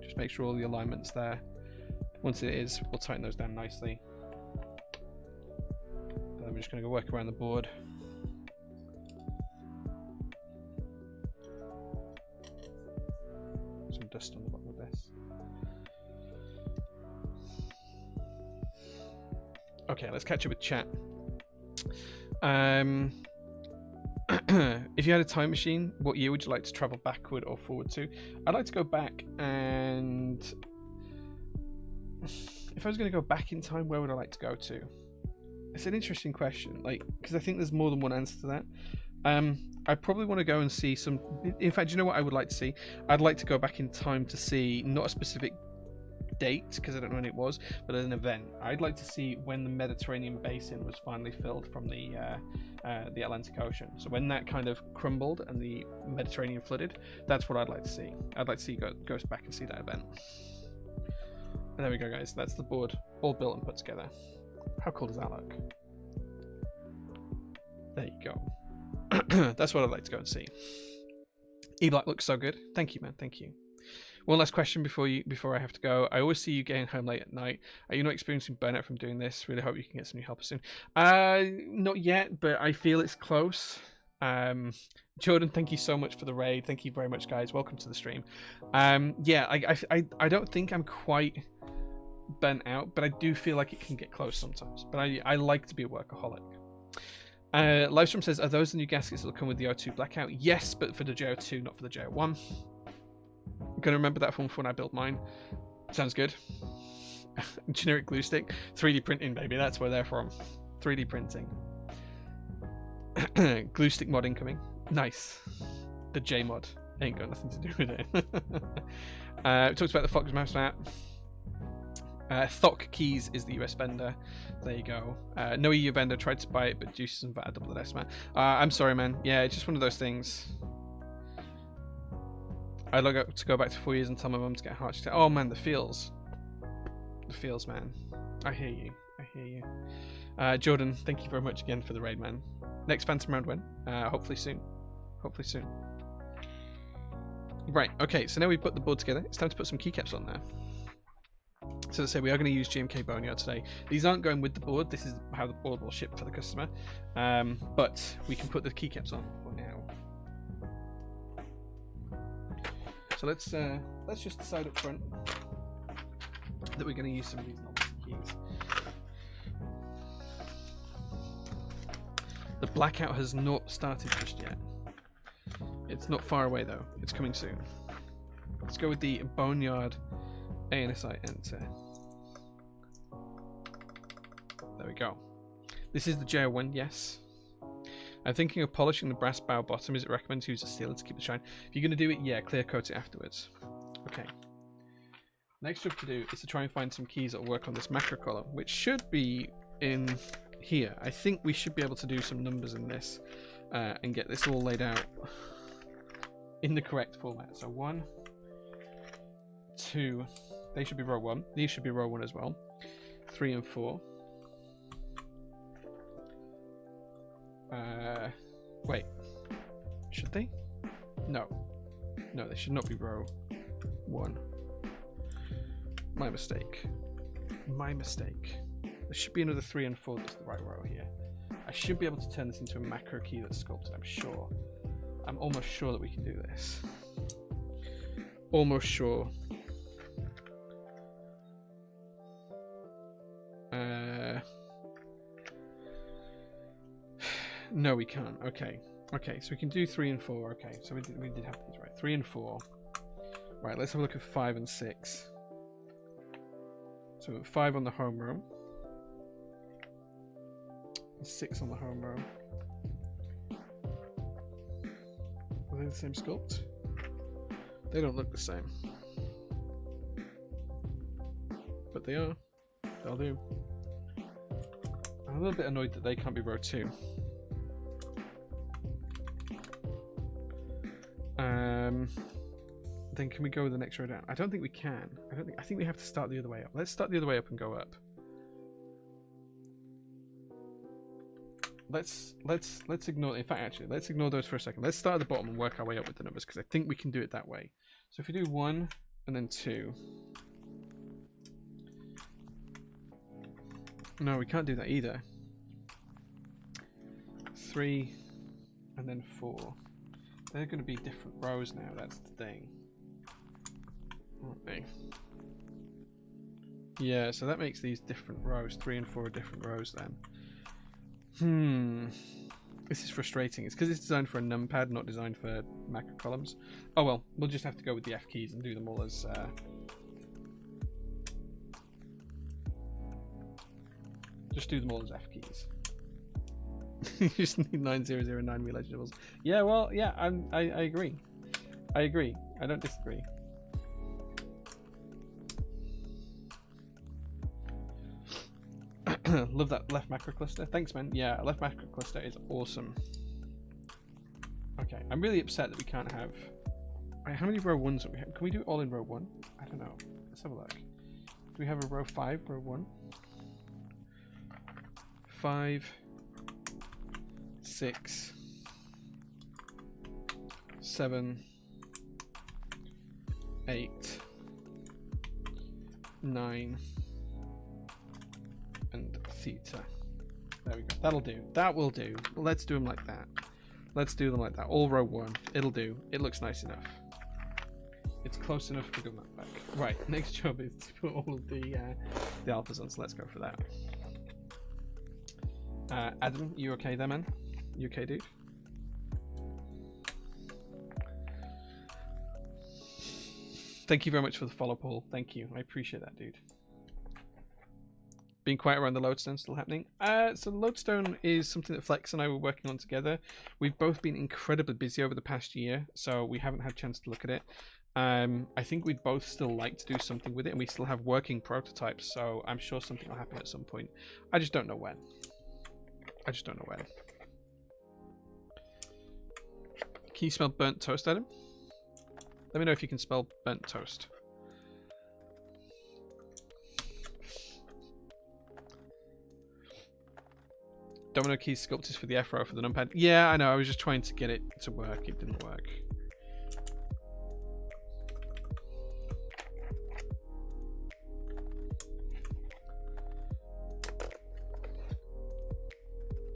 Just make sure all the alignment's there. Once it is, we'll tighten those down nicely. And then we're just going to go work around the board. Some dust on the bottom of this. Okay, let's catch up with chat. If you had a time machine, what year would you like to travel backward or forward to? I'd like to go back, and if I was going to go back in time, where would I like to go to? It's an interesting question, like, because I think there's more than one answer to that. I probably want to go and see some. In fact, you know what I would like to see? I'd like to go back in time to see not a specific date, because I don't know when it was, but an event. I'd like to see when the Mediterranean basin was finally filled from the Atlantic Ocean. So when that kind of crumbled and the Mediterranean flooded, that's what I'd like to see. I'd like to see go back and see that event. And there we go, guys. That's the board all built and put together. How cool does that look? There you go. That's what I'd like to go and see. E-Black looks so good. Thank you, man. Thank you. One last question before I have to go. I always see you getting home late at night. Are you not experiencing burnout from doing this? Really hope you can get some new help soon. Not yet, but I feel it's close. Jordan, thank you so much for the raid. Thank you very much, guys. Welcome to the stream. Yeah, I don't think I'm quite burnt out, but I do feel like it can get close sometimes. But I like to be a workaholic. Livestream says, are those the new gaskets that will come with the O2 blackout? Yes, but for the J-02, not for the J-01. I'm gonna remember that one for when I build mine. Sounds good. Generic glue stick. 3D printing, baby. That's where they're from. 3D printing. Glue stick mod incoming. Nice. The J mod. Ain't got nothing to do with it. We talked about the Fox mouse app. Thok Keys is the US vendor. There you go. No EU vendor tried to buy it, but juices and VAT double S, man. I'm sorry, man. Yeah, it's just one of those things. I'd like to go back to 4 years and tell my mum to get a heart attack. Oh man, the feels. The feels, man. I hear you. I hear you. Jordan, thank you very much again for the raid, man. Next Phantom round when? Hopefully soon. Hopefully soon. Right, okay, so now we've put the board together. It's time to put some keycaps on there. So as I say, we are going to use GMK Boneyard today. These aren't going with the board. This is how the board will ship for the customer. But we can put the keycaps on for now. So let's just decide up front that we're going to use some of these novelty keys. The blackout has not started just yet. It's not far away though. It's coming soon. Let's go with the Boneyard ANSI Enter. we go. This is the J-01, yes. I'm thinking of polishing the brass bow bottom. Is it recommended to use a sealer to keep the shine? If you're going to do it, yeah, clear coat it afterwards. Okay. Next job to do is to try and find some keys that will work on this macro column, which should be in here. I think we should be able to do some numbers in this and get this all laid out in the correct format. So 1, 2, they should be row 1. These should be row 1 as well. 3 and 4. Wait, should they? No, they should not be row 1. My mistake. There should be another 3 and 4 that's the right row here. I should be able to turn this into a macro key that's sculpted, I'm sure. I'm almost sure that we can do this. Almost sure. No, we can't. Okay, so we can do 3 and 4. Okay, so we did have these right. 3 and 4. Right, let's have a look at 5 and 6. So 5 on the home row. 6 on the home row. Are they the same sculpt? They don't look the same. But they are. They'll do. I'm a little bit annoyed that they can't be row 2. Then can we go the next row down? I don't think we can. I think we have to start the other way up. Let's start the other way up and go up. Let's ignore. In fact, actually, let's ignore those for a second. Let's start at the bottom and work our way up with the numbers because I think we can do it that way. So if we do 1 and then 2. No, we can't do that either. 3 and then 4. They're going to be different rows now. That's the thing. Aren't they? Yeah, so that makes these different rows. 3 and 4 are different rows then. This is frustrating. It's because it's designed for a numpad, not designed for macro columns. Oh well, we'll just have to go with the F keys and do them all as... just do them all as F keys. You just need 9009 relegibles. Yeah, well, yeah, I agree. I agree. I don't disagree. Love that left macro cluster. Thanks, man. Yeah, left macro cluster is awesome. Okay, I'm really upset that we can't have... Right, how many row 1s do we have? Can we do it all in row 1? I don't know. Let's have a look. Do we have a row 5, row 1? 5, 6, 7, 8, 9, and theta. There we go. That'll do. That will do. Let's do them like that. Let's do them like that. All row 1. It'll do. It looks nice enough. It's close enough to go back. Right. Next job is to put all of the alphas on. So let's go for that. Adam, you okay there, man? You okay, dude? Thank you very much for the follow, Paul. Thank you. I appreciate that, dude. Being quiet around the lodestone still happening. So the lodestone is something that Flex and I were working on together. We've both been incredibly busy over the past year, so we haven't had a chance to look at it. I think we'd both still like to do something with it, and we still have working prototypes, so I'm sure something will happen at some point. I just don't know when. Can you smell burnt toast, Adam? Let me know if you can spell burnt toast. Domino Key sculptures for the F row for the numpad. Yeah, I know. I was just trying to get it to work. It didn't work.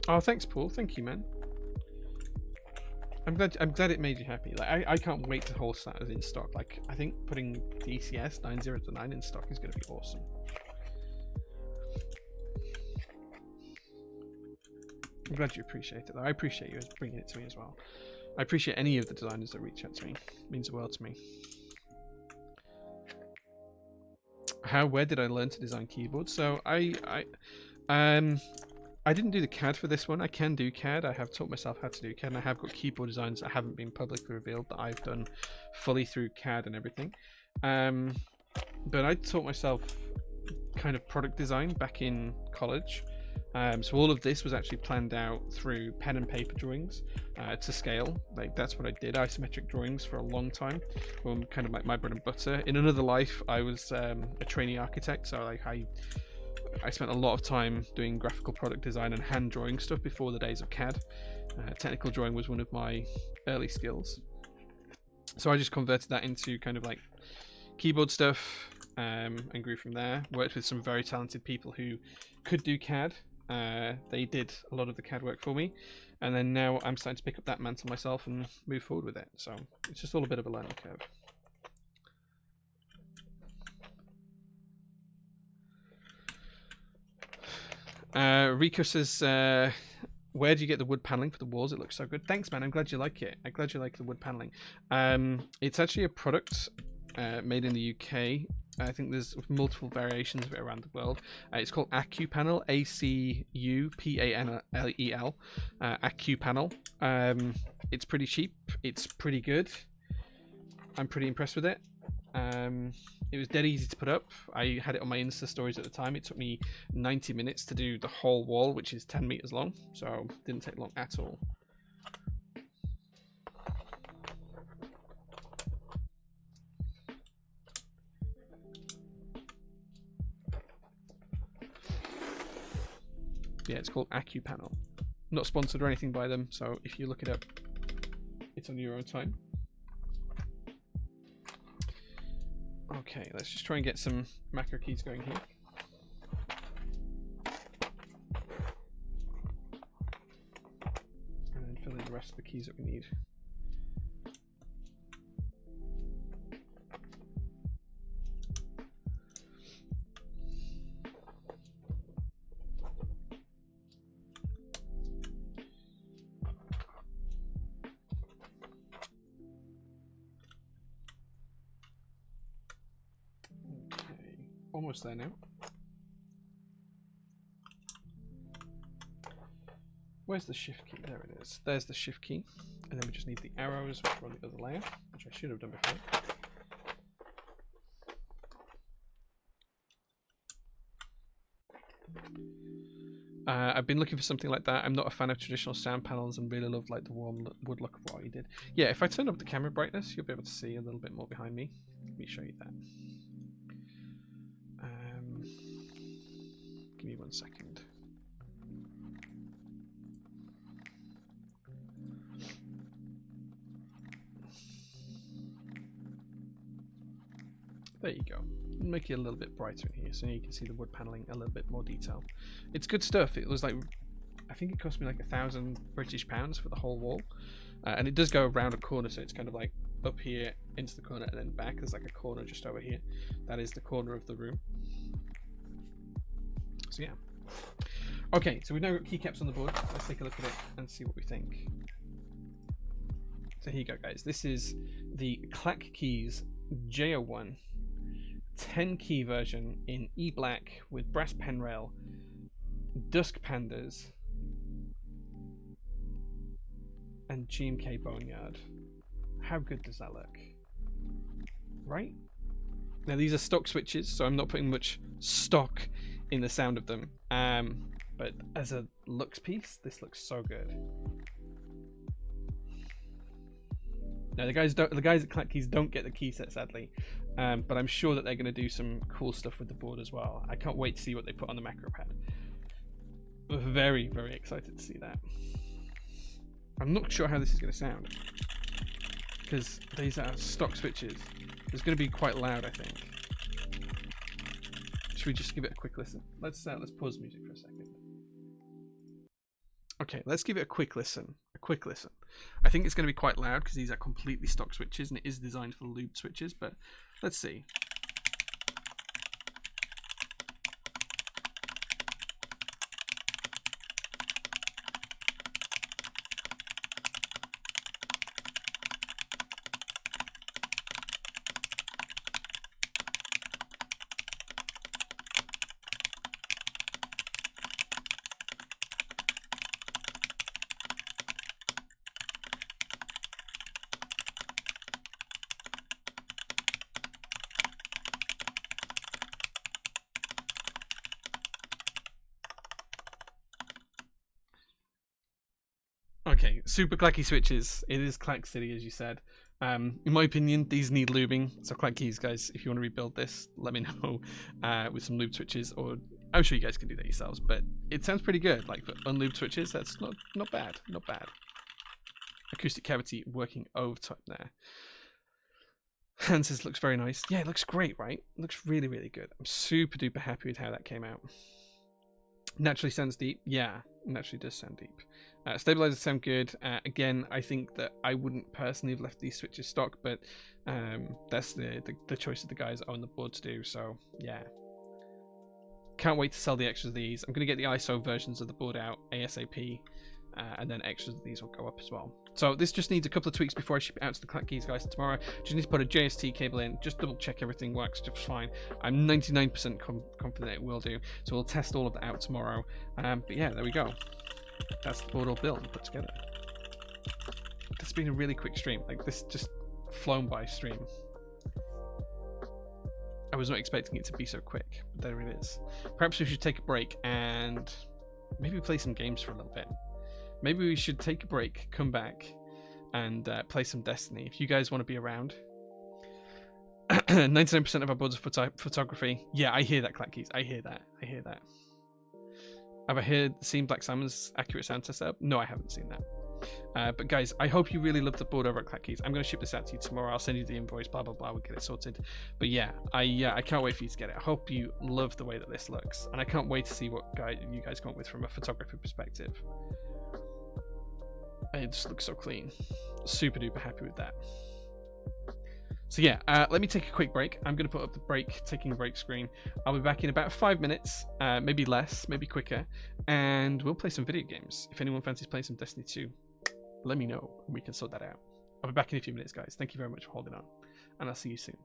Oh, thanks, Paul. Thank you, man. I'm glad it made you happy. Like I can't wait to hold that in stock. Like I think putting DCS 9009 in stock is going to be awesome. I'm glad you appreciate it, though. I appreciate you bringing it to me as well. I appreciate any of the designers that reach out to me. It means the world to me. Where did I learn to design keyboards? So I I didn't do the CAD for this one. I can do CAD. I have taught myself how to do CAD, and I have got keyboard designs that haven't been publicly revealed that I've done fully through CAD and everything. But I taught myself kind of product design back in college. So all of this was actually planned out through pen and paper drawings to scale. Like that's what I did. Isometric drawings for a long time. Kind of like my bread and butter. In another life, I was a trainee architect. So like I spent a lot of time doing graphical product design and hand drawing stuff before the days of CAD. Technical drawing was one of my early skills. So I just converted that into kind of like keyboard stuff and grew from there. Worked with some very talented people who could do CAD. They did a lot of the CAD work for me. And then now I'm starting to pick up that mantle myself and move forward with it. So it's just all a bit of a learning curve. Rico says, where do you get the wood paneling for the walls? It looks so good. Thanks, man. I'm glad you like it. I'm glad you like the wood paneling. It's actually a product made in the UK. I think there's multiple variations of it around the world. It's called AcuPanel, ACUPANEL, AcuPanel. It's pretty cheap. It's pretty good. I'm pretty impressed with it. It was dead easy to put up. I had it on my Insta stories at the time. It took me 90 minutes to do the whole wall, which is 10 meters long, so it didn't take long at all. Yeah, it's called AcuPanel. Not sponsored or anything by them, so if you look it up, it's on your own time. Okay, let's just try and get some macro keys going here. And then fill in the rest of the keys that we need. Almost there now. Where's the shift key? There it is. There's the shift key. And then we just need the arrows, which are on the other layer, which I should have done before. I've been looking for something like that. I'm not a fan of traditional sound panels and really love like the warm wood look of what you did. Yeah, if I turn up the camera brightness, you'll be able to see a little bit more behind me. Let me show you that. Give me 1 second. There you go. Make it a little bit brighter in here so you can see the wood paneling a little bit more detail. It's good stuff. It was like, I think it cost me like £1,000 British pounds for the whole wall. And it does go around a corner, so it's kind of like up here into the corner and then back. There's like a corner just over here. That is the corner of the room. So yeah. Okay, so we've now got keycaps on the board. Let's take a look at it and see what we think. So here you go, guys. This is the Clack Keys J-01 10 key version in E-Black with brass pen rail, dusk pandas, and GMK Boneyard. How good does that look? Right? Now these are stock switches, so I'm not putting much stock in the sound of them. But as a looks piece, this looks so good. Now the guys at Clack Keys don't get the key set, sadly, but I'm sure that they're going to do some cool stuff with the board as well. I can't wait to see what they put on the macro pad. Very, very excited to see that. I'm not sure how this is going to sound because these are stock switches. It's going to be quite loud, I think. Should we just give it a quick listen? Let's pause the music for a second. Okay, let's give it a quick listen. I think it's going to be quite loud because these are completely stock switches and it is designed for loop switches, but let's see. Okay, super clacky switches. It is Clack City, as you said. In my opinion, these need lubing. So Clack Keys, guys, if you want to rebuild this, let me know with some lube switches, or I'm sure you guys can do that yourselves. But it sounds pretty good. Like for unlubed switches, that's not bad. Not bad. Acoustic cavity working overtime there. Hanses looks very nice. Yeah, it looks great, right? It looks really, really good. I'm super duper happy with how that came out. Naturally sounds deep. Yeah, naturally does sound deep. Stabilizers sound good. Again, I think that I wouldn't personally have left these switches stock, but that's the choice of the guys that own the board to do. So yeah, can't wait to sell the extras of these. I'm going to get the ISO versions of the board out ASAP, and then extras of these will go up as well. So this just needs a couple of tweaks before I ship it out to the Clack Keys guys tomorrow. Just need to put a JST cable in, just double check everything works just fine. I'm 99% confident it will do. So we'll test all of that out tomorrow. But yeah, there we go. That's the board all built and put together. It's been a really quick stream. Like this just flown by stream. I was not expecting it to be so quick, but there it is. Perhaps we should take a break and maybe play some games for a little bit. Maybe we should take a break, come back, and play some Destiny. If you guys want to be around. 99% of our boards are photography. Yeah, I hear that, Clack Keys. I hear that. I hear that. Have I seen Black Salmon's accurate sound test setup? No, I haven't seen that. But guys, I hope you really love the board over at Clack Keys. I'm going to ship this out to you tomorrow. I'll send you the invoice, blah, blah, blah. We'll get it sorted. But yeah, I can't wait for you to get it. I hope you love the way that this looks. And I can't wait to see what you guys come up with from a photography perspective. It just looks so clean. Super duper happy with that. So yeah, let me take a quick break. I'm going to put up the taking a break screen. I'll be back in about 5 minutes, maybe less, maybe quicker, and we'll play some video games. If anyone fancies playing some Destiny 2, let me know and we can sort that out. I'll be back in a few minutes, guys. Thank you very much for holding on, and I'll see you soon.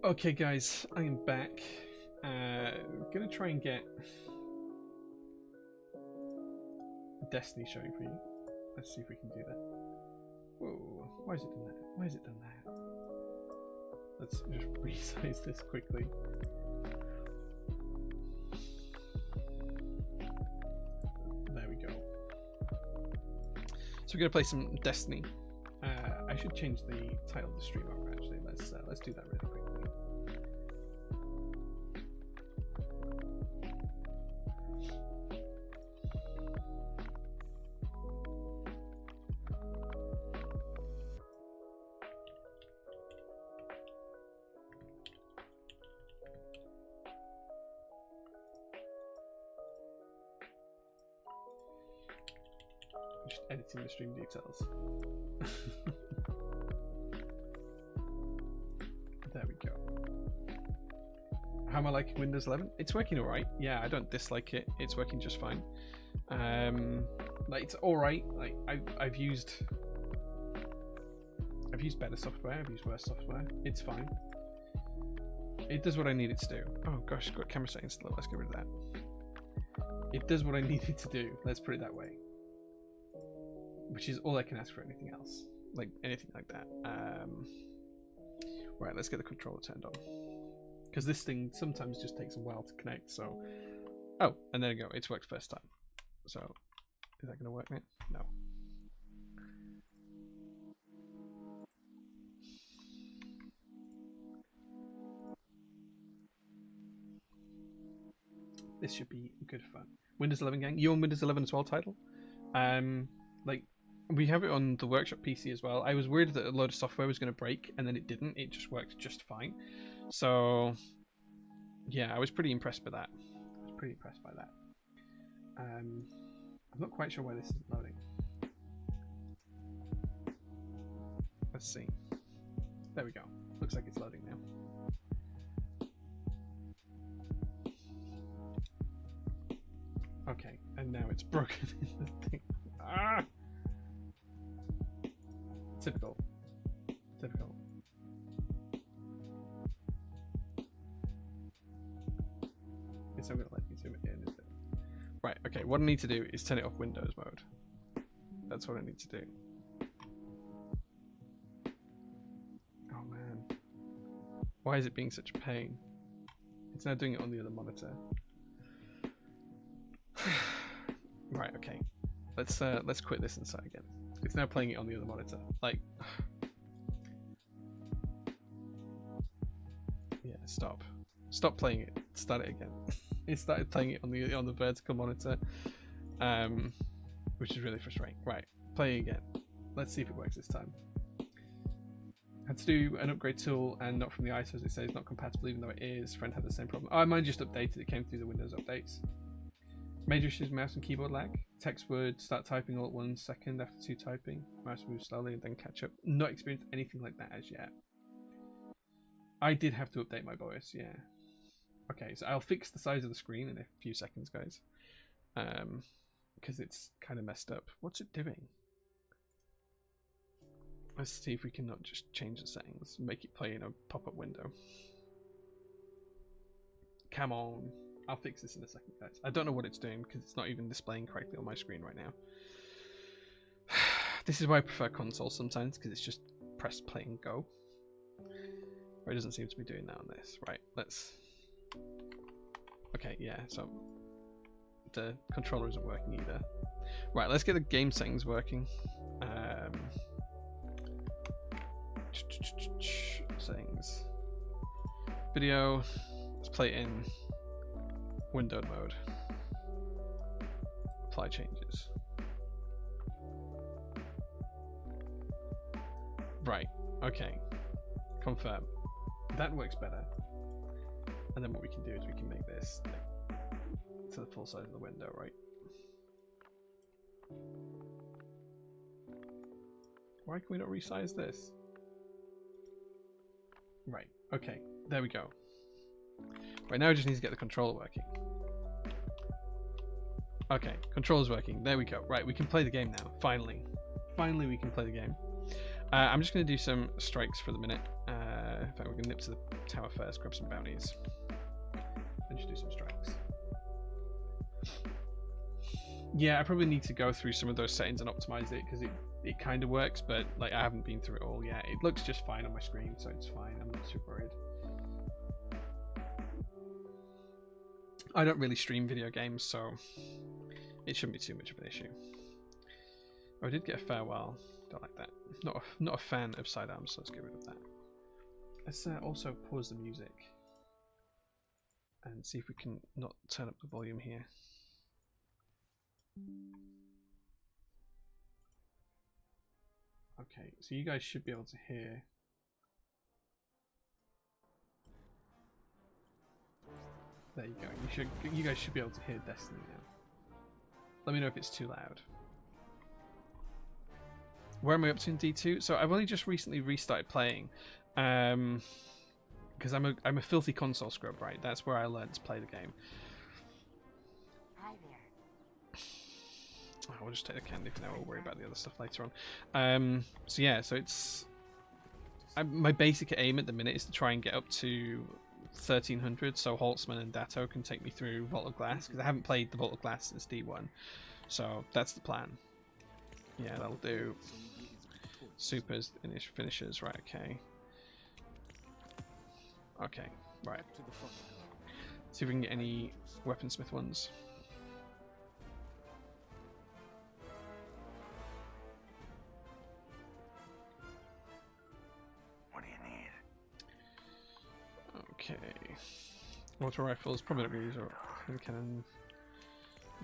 Okay, guys, I am back. Gonna try and get Destiny showing for you. Let's see if we can do that. Whoa, why has it done that? Why has it done that? Let's just resize this quickly. There we go. So we're gonna play some Destiny. I should change the title of the stream over. Actually, let's do that really quickly. Just editing the stream details. There we go. How am I liking Windows 11? It's working alright. Yeah, I don't dislike it. It's working just fine. Like it's alright. Like I've used better software. I've used worse software. It's fine. It does what I need it to do. Oh gosh, got camera settings still. Let's get rid of that. It does what I need it to do. Let's put it that way. Which is all I can ask for anything else. Like anything like that. Right, let's get the controller turned on. Because this thing sometimes just takes a while to connect, so... Oh, and there we go. It's worked first time. So, is that going to work now? No. This should be good fun. Windows 11 gang. You on Windows 11 as well, title? Like, we have it on the workshop PC as well. I was worried that a load of software was going to break, and then it didn't. It just worked just fine. So, yeah, I was pretty impressed by that. I'm not quite sure why this isn't loading. Let's see. There we go. Looks like it's loading now. Okay, and now it's broken in the thing. Ah! Typical. It's not going to let me zoom it in, is it? Right, okay, what I need to do is turn it off Windows mode. That's what I need to do. Oh man. Why is it being such a pain? It's now doing it on the other monitor. Right, okay. Let's quit this and start again. It's now playing it on the other monitor. Like, yeah, stop playing it. Start it again. It started playing it on the vertical monitor, which is really frustrating. Right, playing again. Let's see if it works this time. Had to do an upgrade tool and not from the ISO, as it says not compatible, even though it is. Friend had the same problem. Oh, mine just updated. It came through the Windows updates. Major issues, mouse and keyboard lag. Text would start typing all at 1 second after 2 typing. Mouse moves slowly and then catch up. Not experienced anything like that as yet. I did have to update my BIOS, yeah. Okay, so I'll fix the size of the screen in a few seconds, guys. Because it's kind of messed up. What's it doing? Let's see if we can not just change the settings and make it play in a pop-up window. Come on. I'll fix this in a second, guys. I don't know what it's doing because it's not even displaying correctly on my screen right now. This is why I prefer console sometimes, because it's just press play and go. But it doesn't seem to be doing that on this. Right, let's... Okay, yeah, so the controller isn't working either. Right, let's get the game settings working. Settings. Video. Let's play it in windowed mode. Apply changes. Right, okay. Confirm. That works better. And then what we can do is we can make this like, to the full size of the window, right? Why can we not resize this? Right, okay, there we go. Right, now we just need to get the controller working. Okay, controller's working, there we go. Right, we can play the game now, finally. Finally we can play the game. I'm just going to do some strikes for the minute. In fact, we're going to nip to the tower first, grab some bounties. And just do some strikes. Yeah, I probably need to go through some of those settings and optimize it because it kind of works, but like I haven't been through it all yet. It looks just fine on my screen, so it's fine. I'm not too worried. I don't really stream video games, so it shouldn't be too much of an issue. Oh, I did get a farewell. Don't like that. Not a fan of sidearms, so let's get rid of that. Let's also pause the music and see if we can not turn up the volume here. Okay, so you guys should be able to hear. There you go. You guys should be able to hear Destiny now. Let me know if it's too loud. Where am I up to in D2? So I've only just recently restarted playing, because I'm a filthy console scrub, right? That's where I learned to play the game. Hi there. Oh, we'll just take the candy for now. We'll worry about the other stuff later on. So yeah, so it's my basic aim at the minute is to try and get up to 1300, so Holtzman and Datto can take me through Vault of Glass, because I haven't played the Vault of Glass since D1. So that's the plan. Yeah, that'll do. Supers, finishers, right, okay. Okay, right. See if we can get any weaponsmith ones. What do you need? Okay. Water rifles, probably not going to use a hand cannon.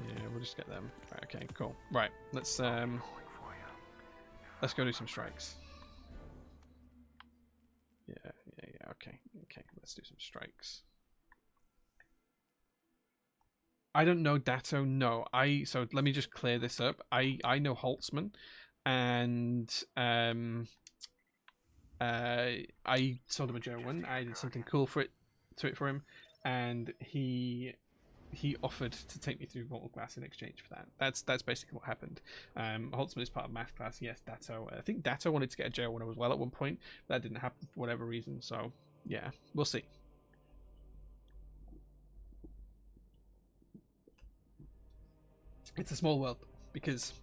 Yeah, we'll just get them. Right, okay, cool. Right, let's go do some strikes. Yeah, okay, let's do some strikes. I don't know Datto, no. So let me just clear this up. I know Holtzman, and I sold him a J-01. I did something cool for him, and he offered to take me through Vault of Glass in exchange for that. That's basically what happened. Holtzman is part of math class. Yes, Datto. I think Datto wanted to get a J-01 as well at one point. That didn't happen for whatever reason. So yeah, we'll see. It's a small world because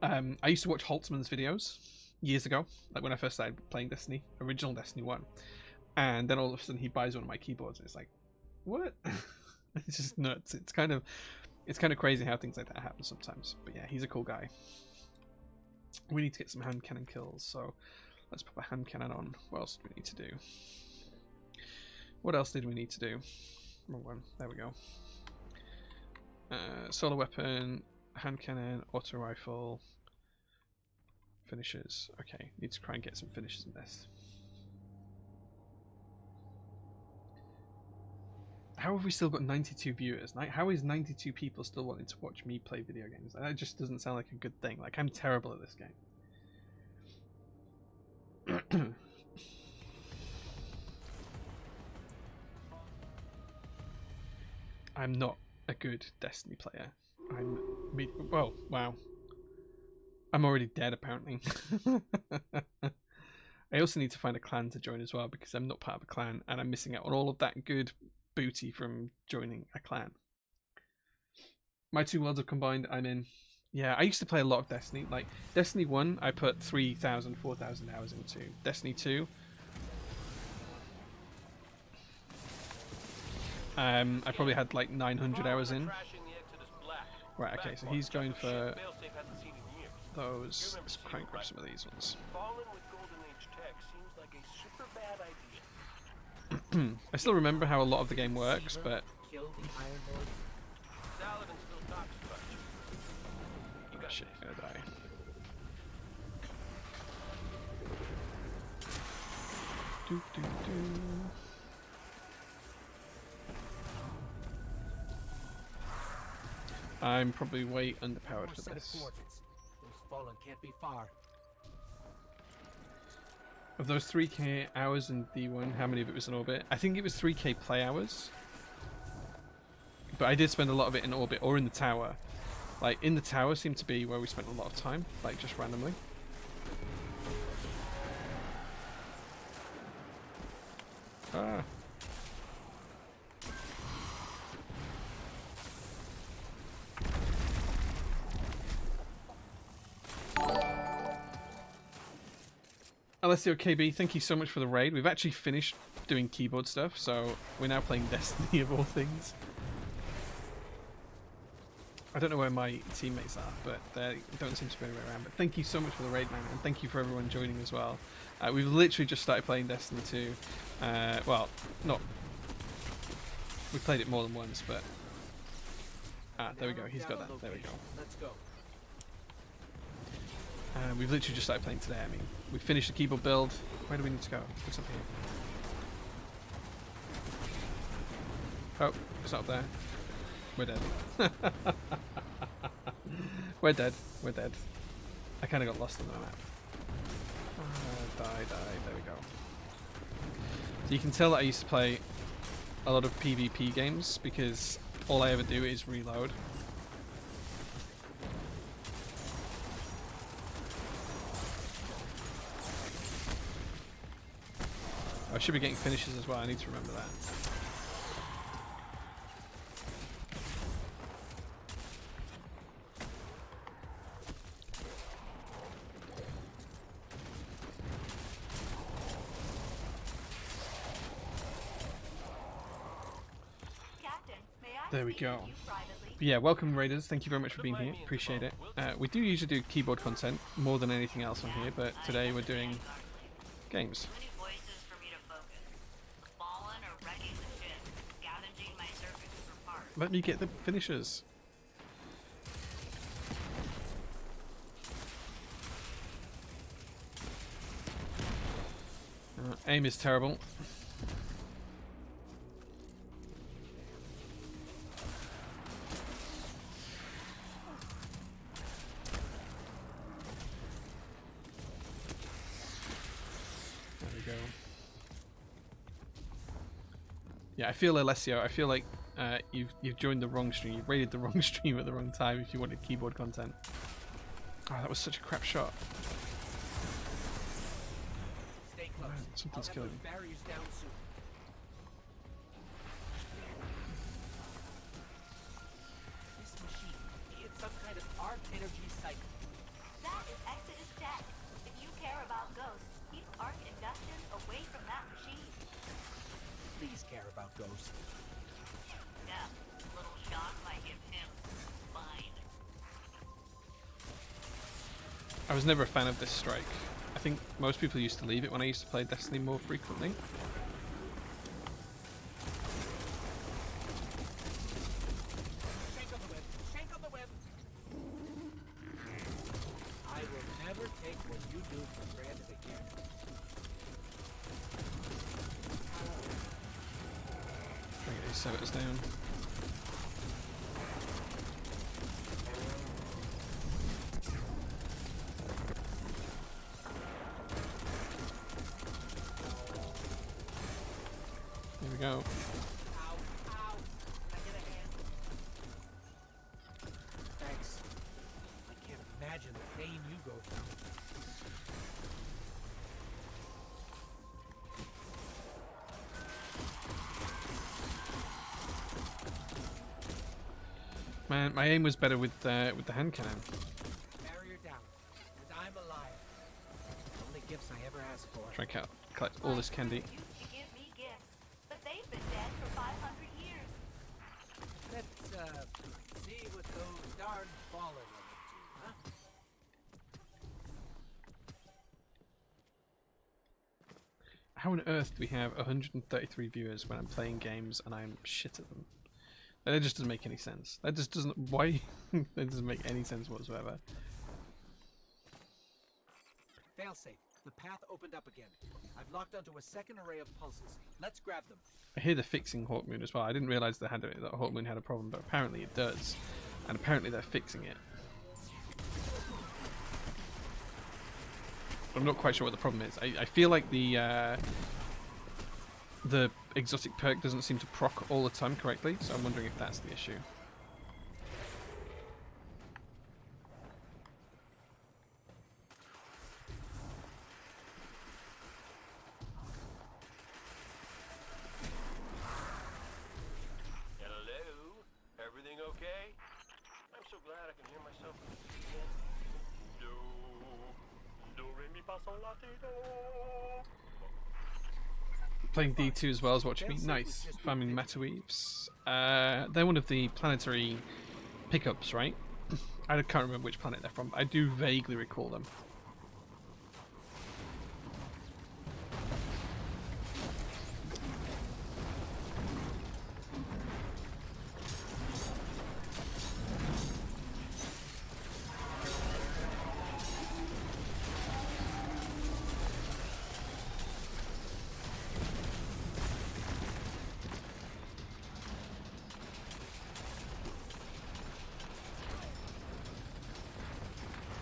I used to watch Holtzman's videos years ago, like when I first started playing Destiny, original Destiny 1, and then all of a sudden he buys one of my keyboards, and it's like, what? It's just nuts. It's kind of crazy how things like that happen sometimes. But yeah, he's a cool guy. We need to get some hand cannon kills, so let's put a hand cannon on. What else do we need to do? What else did we need to do? Wrong one. There we go. Solar weapon, hand cannon, auto rifle, finishers. Okay, need to try and get some finishers in this. How have we still got 92 viewers? How is 92 people still wanting to watch me play video games? That just doesn't sound like a good thing. Like, I'm terrible at this game. I'm not a good Destiny player. Well, wow. I'm already dead, apparently. I also need to find a clan to join as well, because I'm not part of a clan, and I'm missing out on all of that good booty from joining a clan. My two worlds are combined. I'm in. Yeah, I used to play a lot of Destiny. Like, Destiny 1, I put 3,000, 4,000 hours into. Destiny 2, I probably had like 900 hours in. Right, okay, so he's going for those. Let's try and grab some of these ones. I still remember how a lot of the game works, but shit, I'm gonna die. Do, do, do. I'm probably way underpowered for this. Those fallen can't be far. Of those 3k hours in D1, how many of it was in orbit? I think it was 3k play hours. But I did spend a lot of it in orbit or in the tower. Like, in the tower seemed to be where we spent a lot of time, like just randomly. Ah. Alessio KB, thank you so much for the raid. We've actually finished doing keyboard stuff, so we're now playing Destiny of all things. I don't know where my teammates are, but they don't seem to be anywhere around. But thank you so much for the raid, man, and thank you for everyone joining as well. We've literally just started playing Destiny 2. Well, not... We played it more than once, but... there we go. He's got that. There we go. Let's go. We've literally just started playing today. I mean, we finished the keyboard build. Where do we need to go? What's up here? Oh, it's up there. We're dead. We're dead. We're dead. I kind of got lost on the map. Die. There we go. So you can tell that I used to play a lot of PvP games because all I ever do is reload. I should be getting finishes as well. I need to remember that. There we go. But yeah, welcome Raiders. Thank you very much for being here. Appreciate it. We do usually do keyboard content more than anything else on here, but today we're doing games. Let me get the finishers. Aim is terrible. There we go. Yeah, I feel Alessio. I feel like you've joined the wrong stream. You've raided the wrong stream at the wrong time if you wanted keyboard content. Oh, that was such a crap shot. Stay close. Man, something's killing me. Barriers down soon. This machine, it's some kind of arc energy cycle. That is Exodus tech. If you care about ghosts, keep arc induction away from that machine. Please care about ghosts. Yeah, little shock might give him fine. I was never a fan of this strike. I think most people used to leave it when I used to play Destiny more frequently. Shank on the web. Shank on the web. I will never take what you do for granted again. Try to get these servitors down. There we go. Ow, ow. Can I get a hand? Thanks. I can't imagine the pain you go through. Man, my aim was better with the hand cannon. Barrier down. And I'm alive. Only gifts I ever asked for. Try and collect all this candy. Used to give me gifts, but they've been dead for 500 years. Let's, see what those darn fallen are up to, huh? How on earth do we have 133 viewers when I'm playing games and I'm shit at them? That just doesn't make any sense. That just doesn't... Why? That doesn't make any sense whatsoever. Failsafe. The path opened up again. I've locked onto a second array of pulses. Let's grab them. I hear they're fixing Hawkmoon as well. I didn't realise that Hawkmoon had a problem, but apparently it does. And apparently they're fixing it. I'm not quite sure what the problem is. I feel like the exotic perk doesn't seem to proc all the time correctly, so I'm wondering if that's the issue. Hello? Everything okay? I'm so glad I can hear myself again. Do, re mi fa sol la ti do. Playing D2 as well as watching me. Nice. Farming Metaweaves. They're one of the planetary pickups, right? I can't remember which planet they're from, but I do vaguely recall them.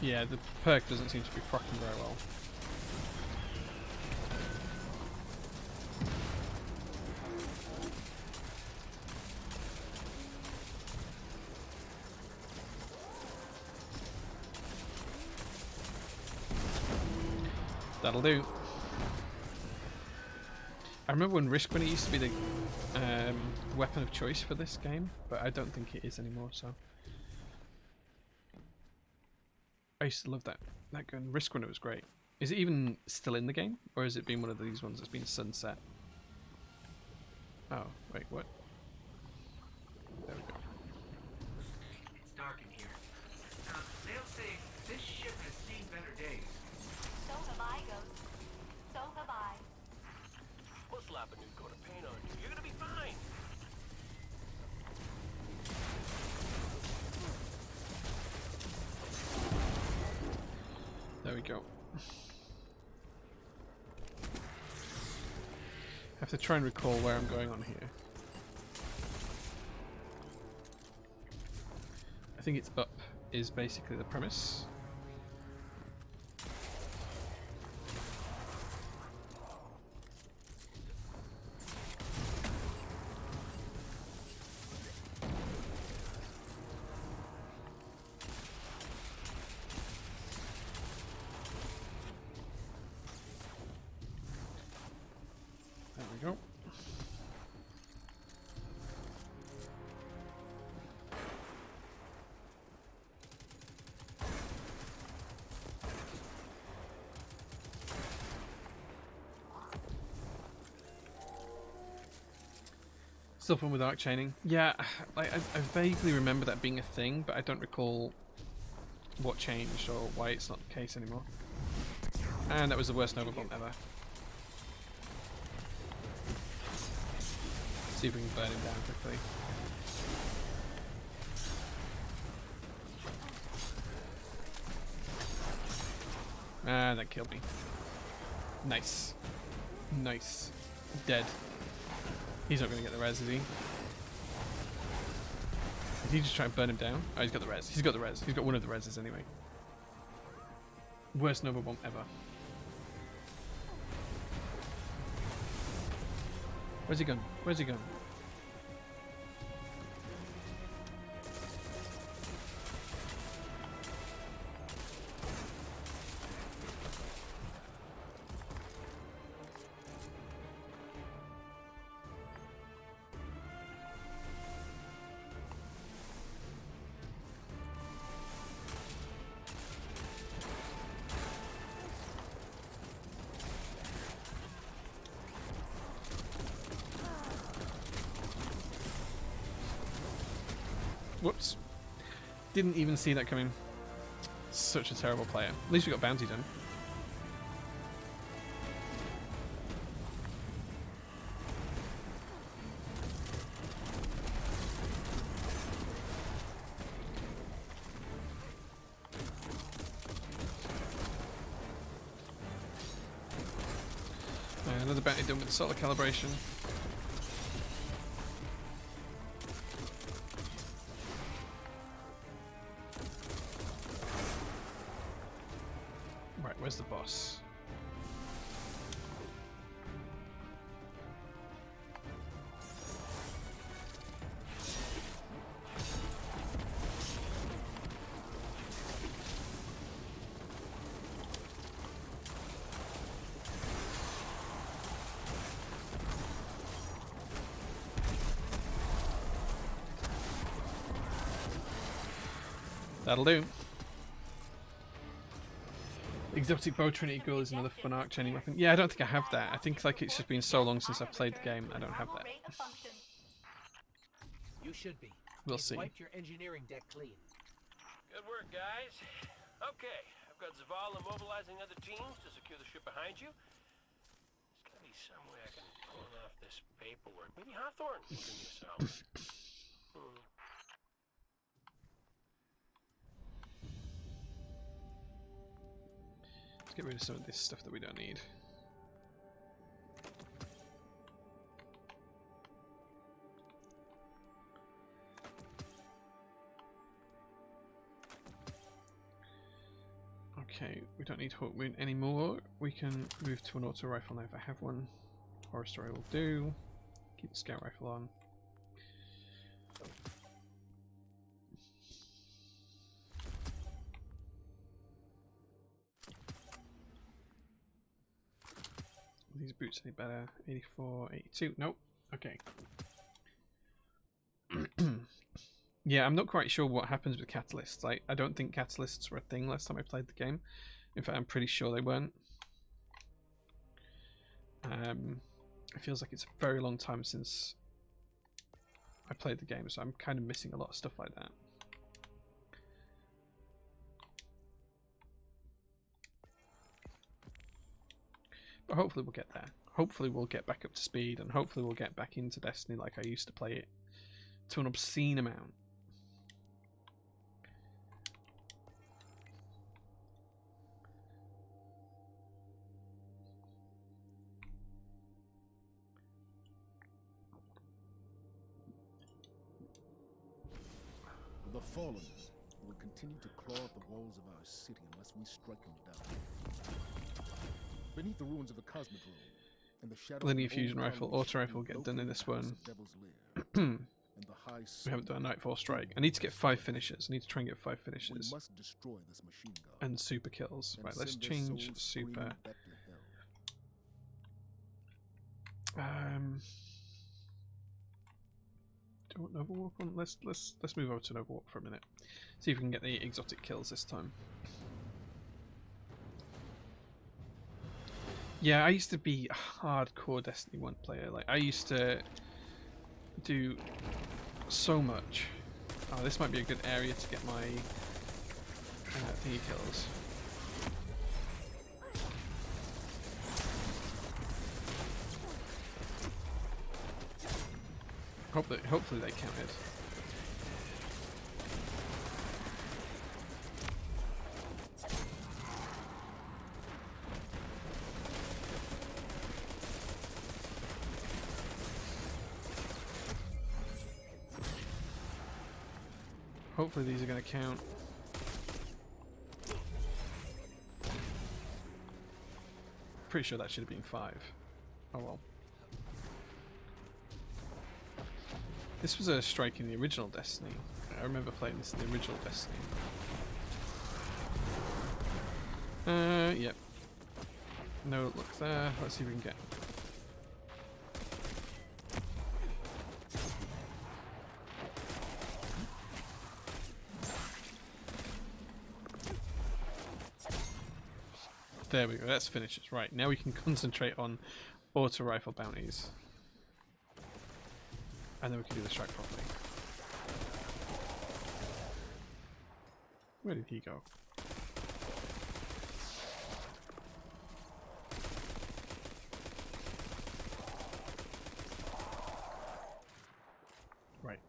Yeah, the perk doesn't seem to be proccing very well. That'll do. I remember when Risk when it used to be the weapon of choice for this game, but I don't think it is anymore, so. I used to love that gun. Risk when it was great. Is it even still in the game? Or has it been one of these ones that's been sunset? Oh, wait, what? There we go. It's dark in here. They'll say this ship has seen better days. So have I, Ghost. So have I. We'll slap a new coat of paint on you. You're gonna be fine. There we go. I have to try and recall where I'm going on here. I think it's up is basically the premise. There we go. Still fun with arc chaining. Yeah, like I vaguely remember that being a thing, but I don't recall what changed or why it's not the case anymore. And that was the worst Nova bomb ever. See if we can burn him down quickly. Ah, that killed me. Nice. Nice. Dead. He's not going to get the res, is he? Did he just try and burn him down? Oh, he's got the res. He's got the res. He's got one of the reses anyway. Worst Nova bomb ever. Where's he gone? Where's he gone? Whoops. Didn't even see that coming. Such a terrible player. At least we got bounty done. Another bounty done with solar calibration. Where's the boss? That'll do. Exotic Bow Trinity Girl is another fun arc chaining weapon. Yeah, I don't think I have that. I think like it's just been so long since I've played the game, I don't have that. You should be. We'll You've see. wiped your engineering deck clean. Good work, guys. Okay, I've got Zavala mobilizing other teams to secure the ship behind you. There's gotta be some way I can pull off this paperwork. Maybe Hawthorne can bring you some. Let's get rid of some of this stuff that we don't need. Okay, we don't need Hawk Moon anymore. We can move to an auto rifle now if I have one. Horror Story will do. Keep the scout rifle on. Are these boots any better? 84, 82. Nope. Okay. Yeah, I'm not quite sure what happens with catalysts. I don't think catalysts were a thing last time I played the game. In fact, I'm pretty sure they weren't. It feels like it's a very long time since I played the game, so I'm kind of missing a lot of stuff like that. But hopefully we'll get there. Hopefully we'll get back up to speed, and hopefully we'll get back into Destiny like I used to play it to an obscene amount. The Fallen will continue to claw at the walls of our city unless we strike them down. Beneath the ruins of the Cosmodrome and the shadow Linear of the fusion old rifle, Valley auto rifle will shall get done in this locate the one. House of Devil's Lair and the high We haven't done a Sun Nightfall Strike. I need to get 5 finishes. I need to try and get 5 We finishes. must destroy this machine gun And super kills. and Right, let's send their change souls super. screaming back to hell. Do you want Overwalk on? Let's move over to an Overwalk for a minute. See if we can get the exotic kills this time. Yeah, I used to be a hardcore Destiny 1 player. Like, I used to do so much. Oh, this might be a good area to get my thingy kills. Hopefully they counted. Hopefully these are going to count. Pretty sure that should have been 5. Oh well. This was a strike in the original Destiny. I remember playing this in the original Destiny. Yep. No look there. Let's see if we can get. There we go, that's finishes. Right, now we can concentrate on auto rifle bounties. And then we can do the strike properly. Where did he go? Right.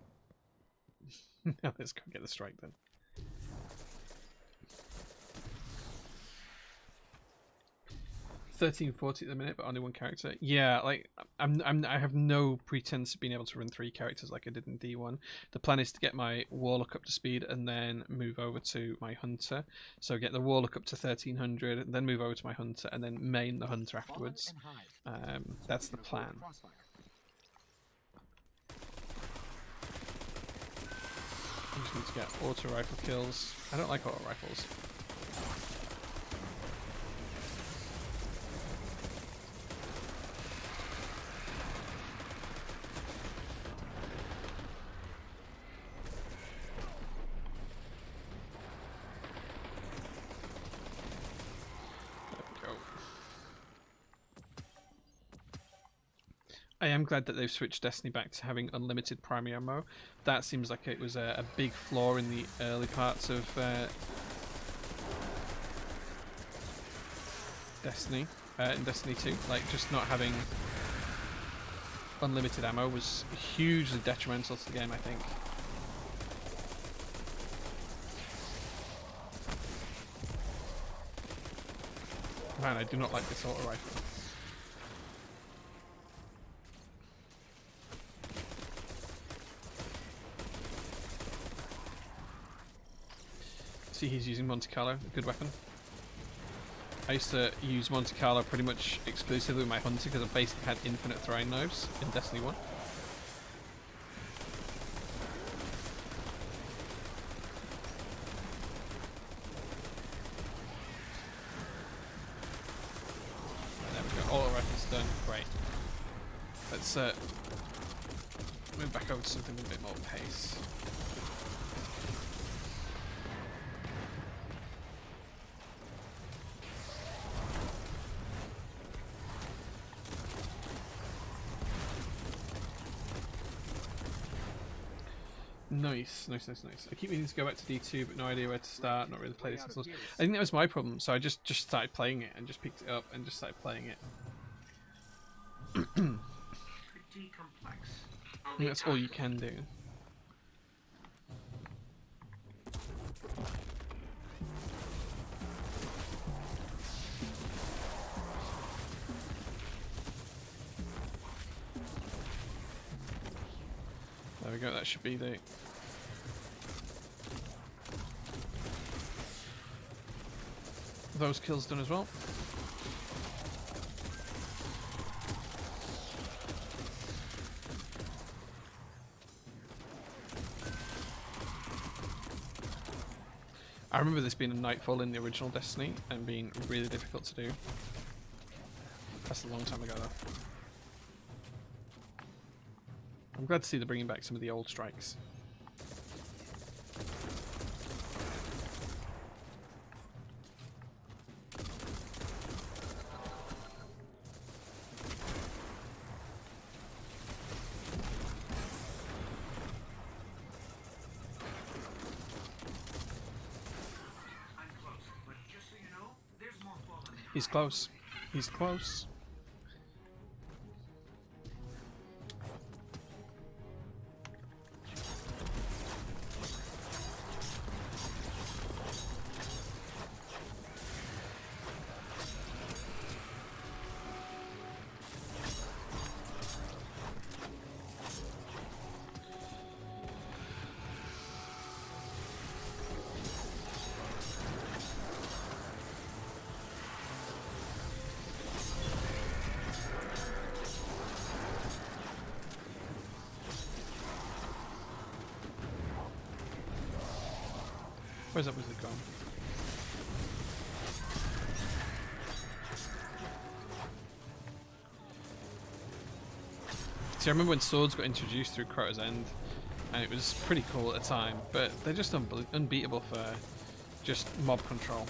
Now let's go get the strike then. $13.40 at the minute, but only 1 character. Yeah, like I have no pretense of being able to run 3 characters like I did in D1. The plan is to get my Warlock up to speed and then move over to my Hunter. So get the Warlock up to 1300, and then move over to my Hunter, and then main the Hunter afterwards. That's the plan. I just need to get auto rifle kills. I don't like auto rifles. I am glad that they've switched Destiny back to having unlimited primary ammo. That seems like it was a big flaw in the early parts of Destiny, in Destiny 2. Like, just not having unlimited ammo was hugely detrimental to the game, I think. Man, I do not like this auto rifle. See, he's using Monte Carlo, a good weapon. I used to use Monte Carlo pretty much exclusively with my hunter because I basically had infinite throwing knives in Destiny 1. There we go, auto rifle's done, great. Let's move back over to something with a bit more pace. Nice. I keep meaning to go back to D2, but no idea where to start. Not really played it since. I think that was my problem. So I just started playing it and just picked it up and just started playing it. Pretty complex. I think that's all you can do. There we go. That should be the. Those kills done as well. I remember this being a nightfall in the original Destiny and being really difficult to do. That's a long time ago though. I'm glad to see they're bringing back some of the old strikes. He's close. He's close. Where's that wizard gone? See, I remember when swords got introduced through Crota's End, and it was pretty cool at the time, but they're just unbeatable for just mob control.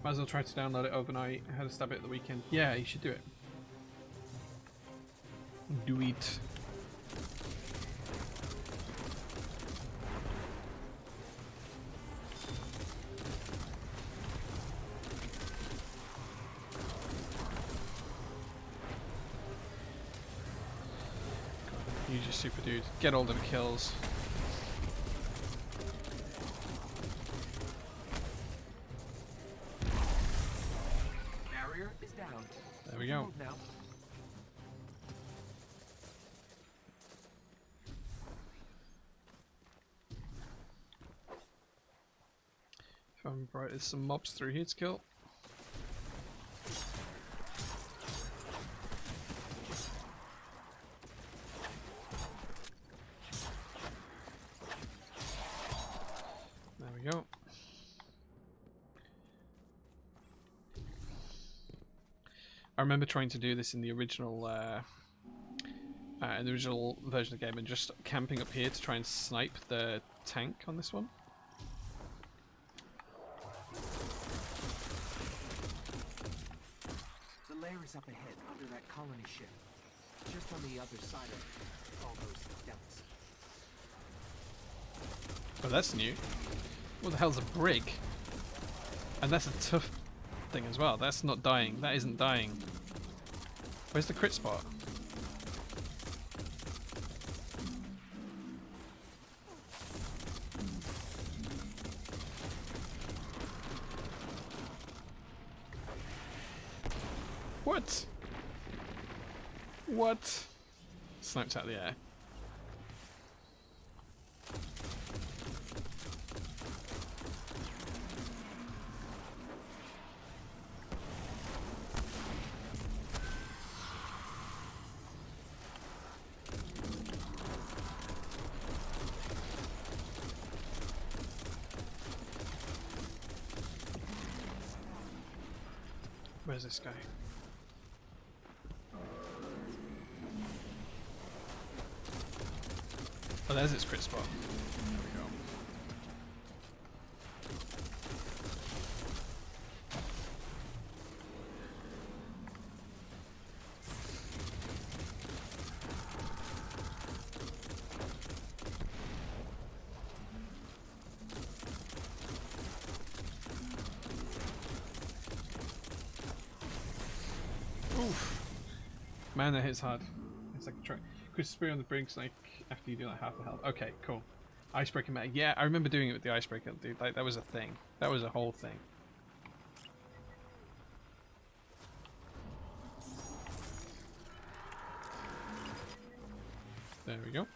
Might as well try to download it overnight. I had a stab at it the weekend. Yeah, you should do it. Do it. Use your super dude. Get all them kills. There we go. If I'm right, there's some mobs through here to kill. There we go. I remember trying to do this in the original in the original version of the game, and just camping up here to try and snipe the tank on this one. The lair is up ahead, under that colony ship. Just on the other side of all those depths. Oh, that's new. What the hell's a brig? And that's a tough thing as well. That's not dying. That isn't dying. Where's the crit spot? What? What? Sniped out of the air. Where's this guy? Oh, there's its crit spot. There we go. Oof. Man, that hits hard. It's like a truck. Quick spray on the brinks like after you do like half the health. Okay, cool. Icebreaker meta. Yeah, I remember doing it with the icebreaker, dude. Like that was a thing. That was a whole thing. There we go.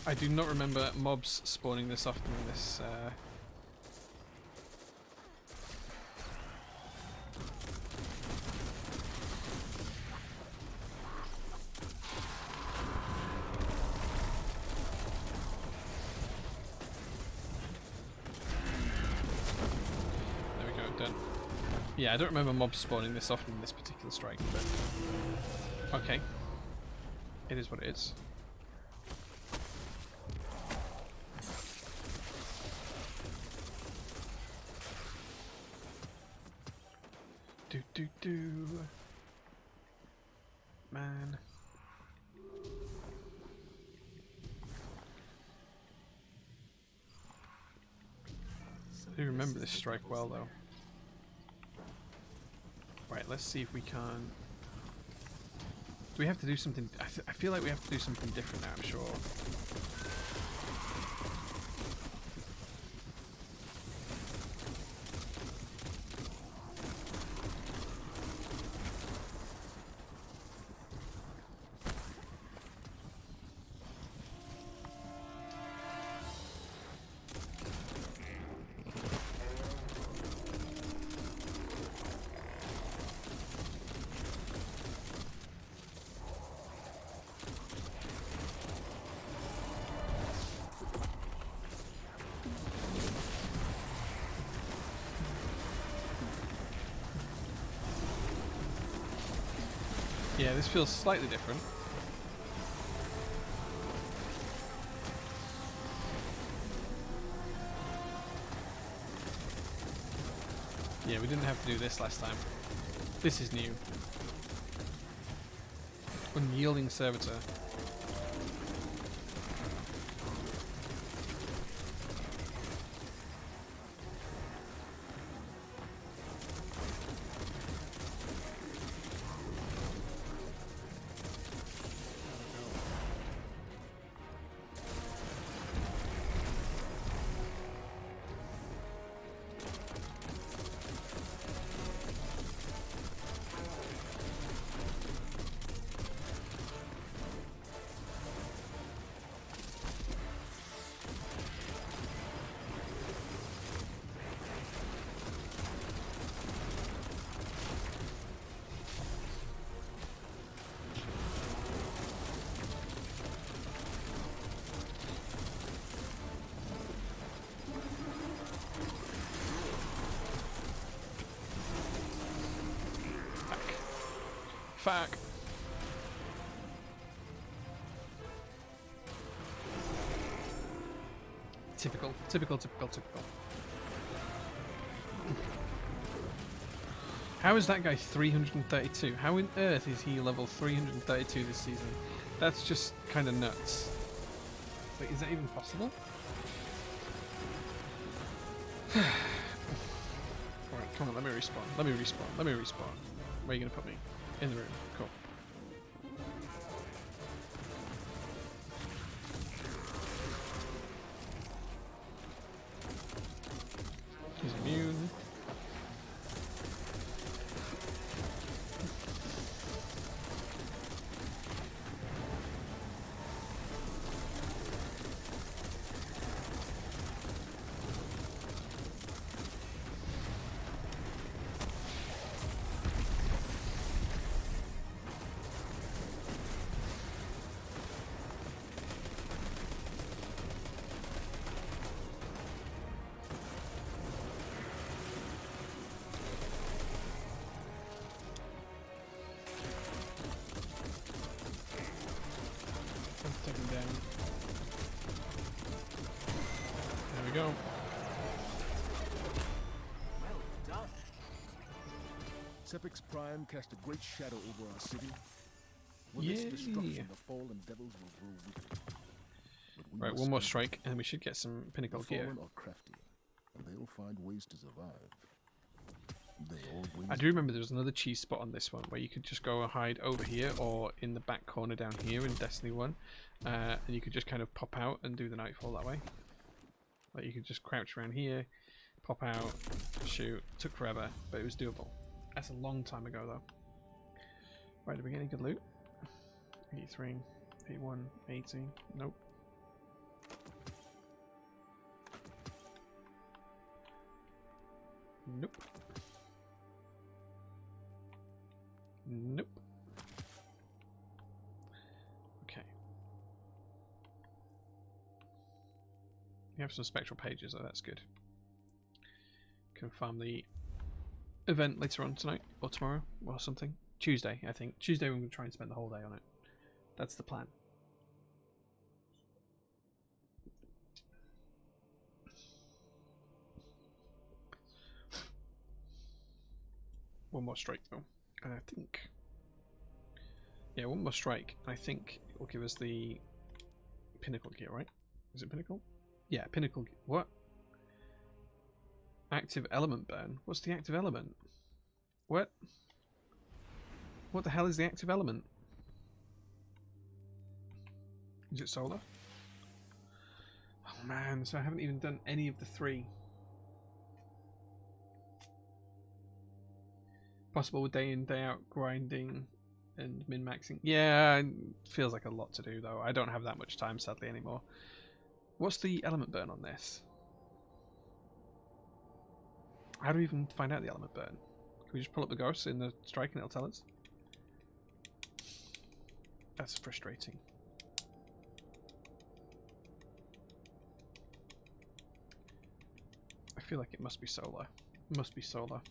I do not remember mobs spawning this often in this. There we go, done. Yeah, I don't remember mobs spawning this often in this particular strike, but okay. It is what it is. Do man. I do remember this strike well though. Right, let's see if we can. Do we have to do something? I feel like we have to do something different now, I'm sure. Yeah, this feels slightly different. Yeah, we didn't have to do this last time. This is new. Unyielding servitor. Fuck. Typical. How is that guy 332? How on earth is he level 332 this season? That's just kind of nuts. Wait, is that even possible? Alright, come on, let me respawn. Where are you gonna put me? In the room. Cool. He's immune. Take him down. There we go. Well done. Sepix Prime cast a great shadow over our city. With its Yay. destruction, the fallen devils will grow weaker. But we Right, must one more stand strike, and we should get some pinnacle The gear. fallen are crafty, and they'll find ways to survive. They always I do remember there was another cheese spot on this one where you could just go and hide over here or in the back corner down here in Destiny 1, and you could just kind of pop out and do the nightfall that way. Like you could just crouch around here, pop out, shoot. Took forever, but it was doable. That's a long time ago though. Right, did we get any good loot? 83, 81, 80. Nope. Nope. Nope. Okay. You have some spectral pages, though, that's good. Can farm the event later on tonight, or tomorrow, or something. Tuesday, I think. Tuesday, we're going to try and spend the whole day on it. That's the plan. One more strike, though. And I think... Yeah, one more strike. I think it will give us the pinnacle gear, right? Is it pinnacle? Yeah, pinnacle. What? Active element burn. What's the active element? What? What the hell is the active element? Is it solar? Oh man, so I haven't even done any of the three. Possible day in, day out grinding and min-maxing. Yeah, it feels like a lot to do though. I don't have that much time sadly anymore. What's the element burn on this? How do we even find out the element burn? Can we just pull up the ghosts in the strike and it'll tell us? That's frustrating. I feel like it must be solar. It must be solar.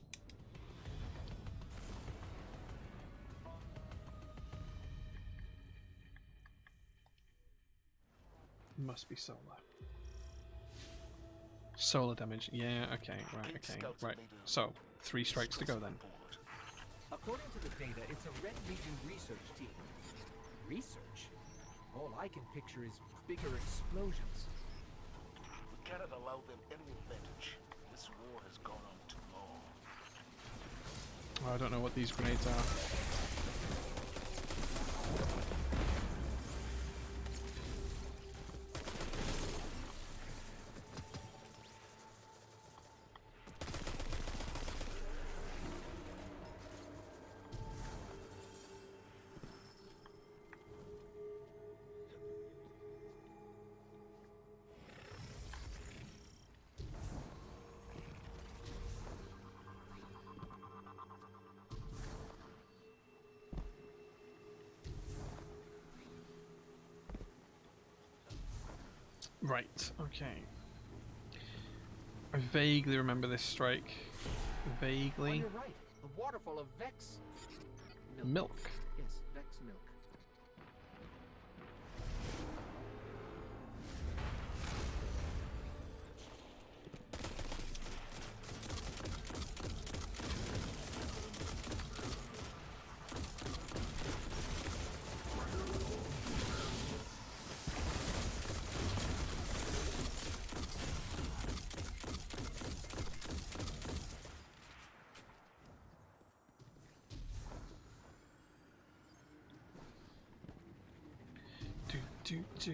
Must be solar. Solar damage. Yeah, okay, right, okay, right. So, 3 strikes to go then. According to the data, it's a Red Legion research team. Research? All I can picture is bigger explosions. We cannot allow them any advantage. This war has gone on too long. Oh, I don't know what these grenades are. Right, okay. I vaguely remember this strike. Oh, Vaguely. you're right. The waterfall of Vex Milk. Yes, Vex milk. Do.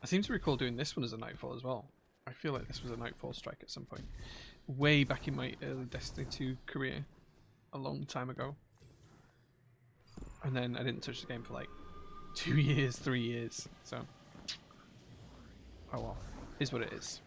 I seem to recall doing this one as a Nightfall as well. I feel like this was a Nightfall strike at some point. Way back in my early Destiny 2 career. A long time ago. And then I didn't touch the game for like 2 years, 3 years. So. Oh well. Is what it is.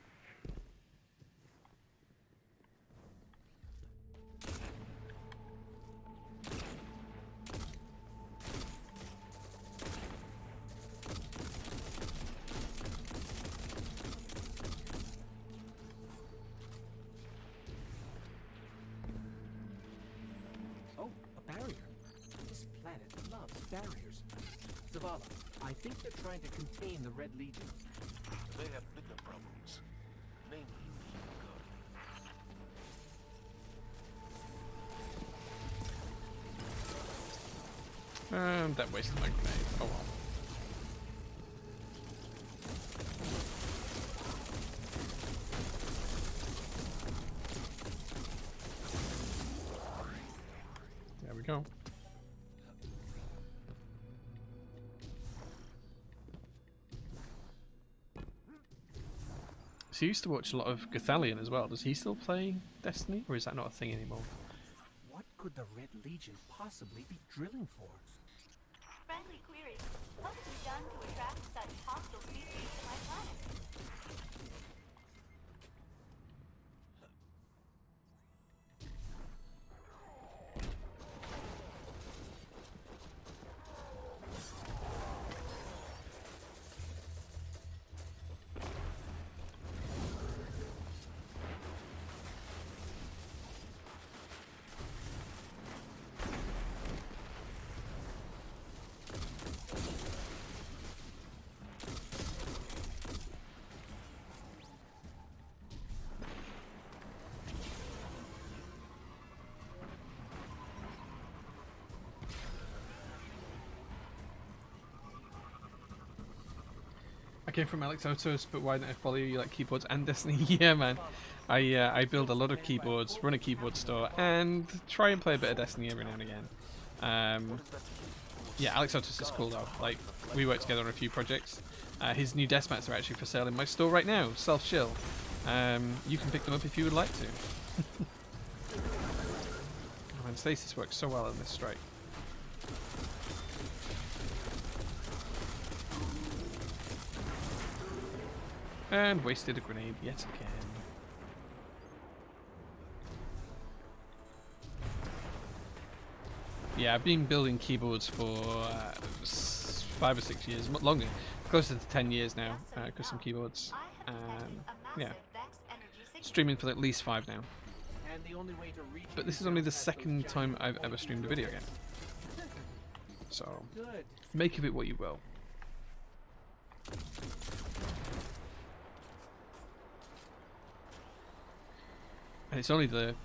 I think they're trying to contain the Red Legion. They have bigger problems, namely the Guardian. That wasted my grenade. Oh well. There we go. So you used to watch a lot of Gathalion as well. Does he still play Destiny, or is that not a thing anymore? What could the Red Legion possibly be drilling for? Friendly query. What have you done to attract such hostile species to my planet? I came from Alex Autos, but why didn't I follow you? You like keyboards and Destiny? Yeah, man. I build a lot of keyboards, run a keyboard store, and try and play a bit of Destiny every now and again. Yeah, Alex Autos is cool though. Like, we work together on a few projects. His new desk mats are actually for sale in my store right now. Self-chill. You can pick them up if you would like to. Oh man, stasis works so well in this strike. And wasted a grenade yet again. Yeah, I've been building keyboards for 5 or 6 years, longer, closer to 10 years now. Custom keyboards. Yeah, streaming for at least 5 now. And the only way to reach But this is only the second time I've ever streamed a video game. So, make of it what you will. And it's only the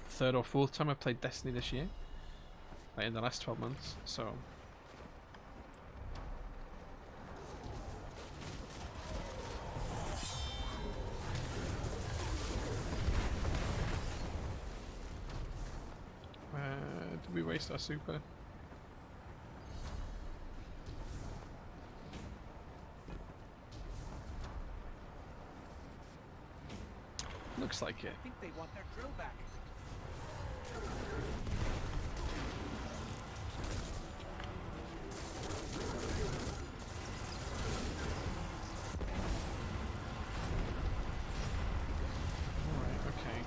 third or fourth time I've played Destiny this year. Like in the last 12 months, so... did we waste our super? Looks like it. I think they want their drill back. Alright, okay.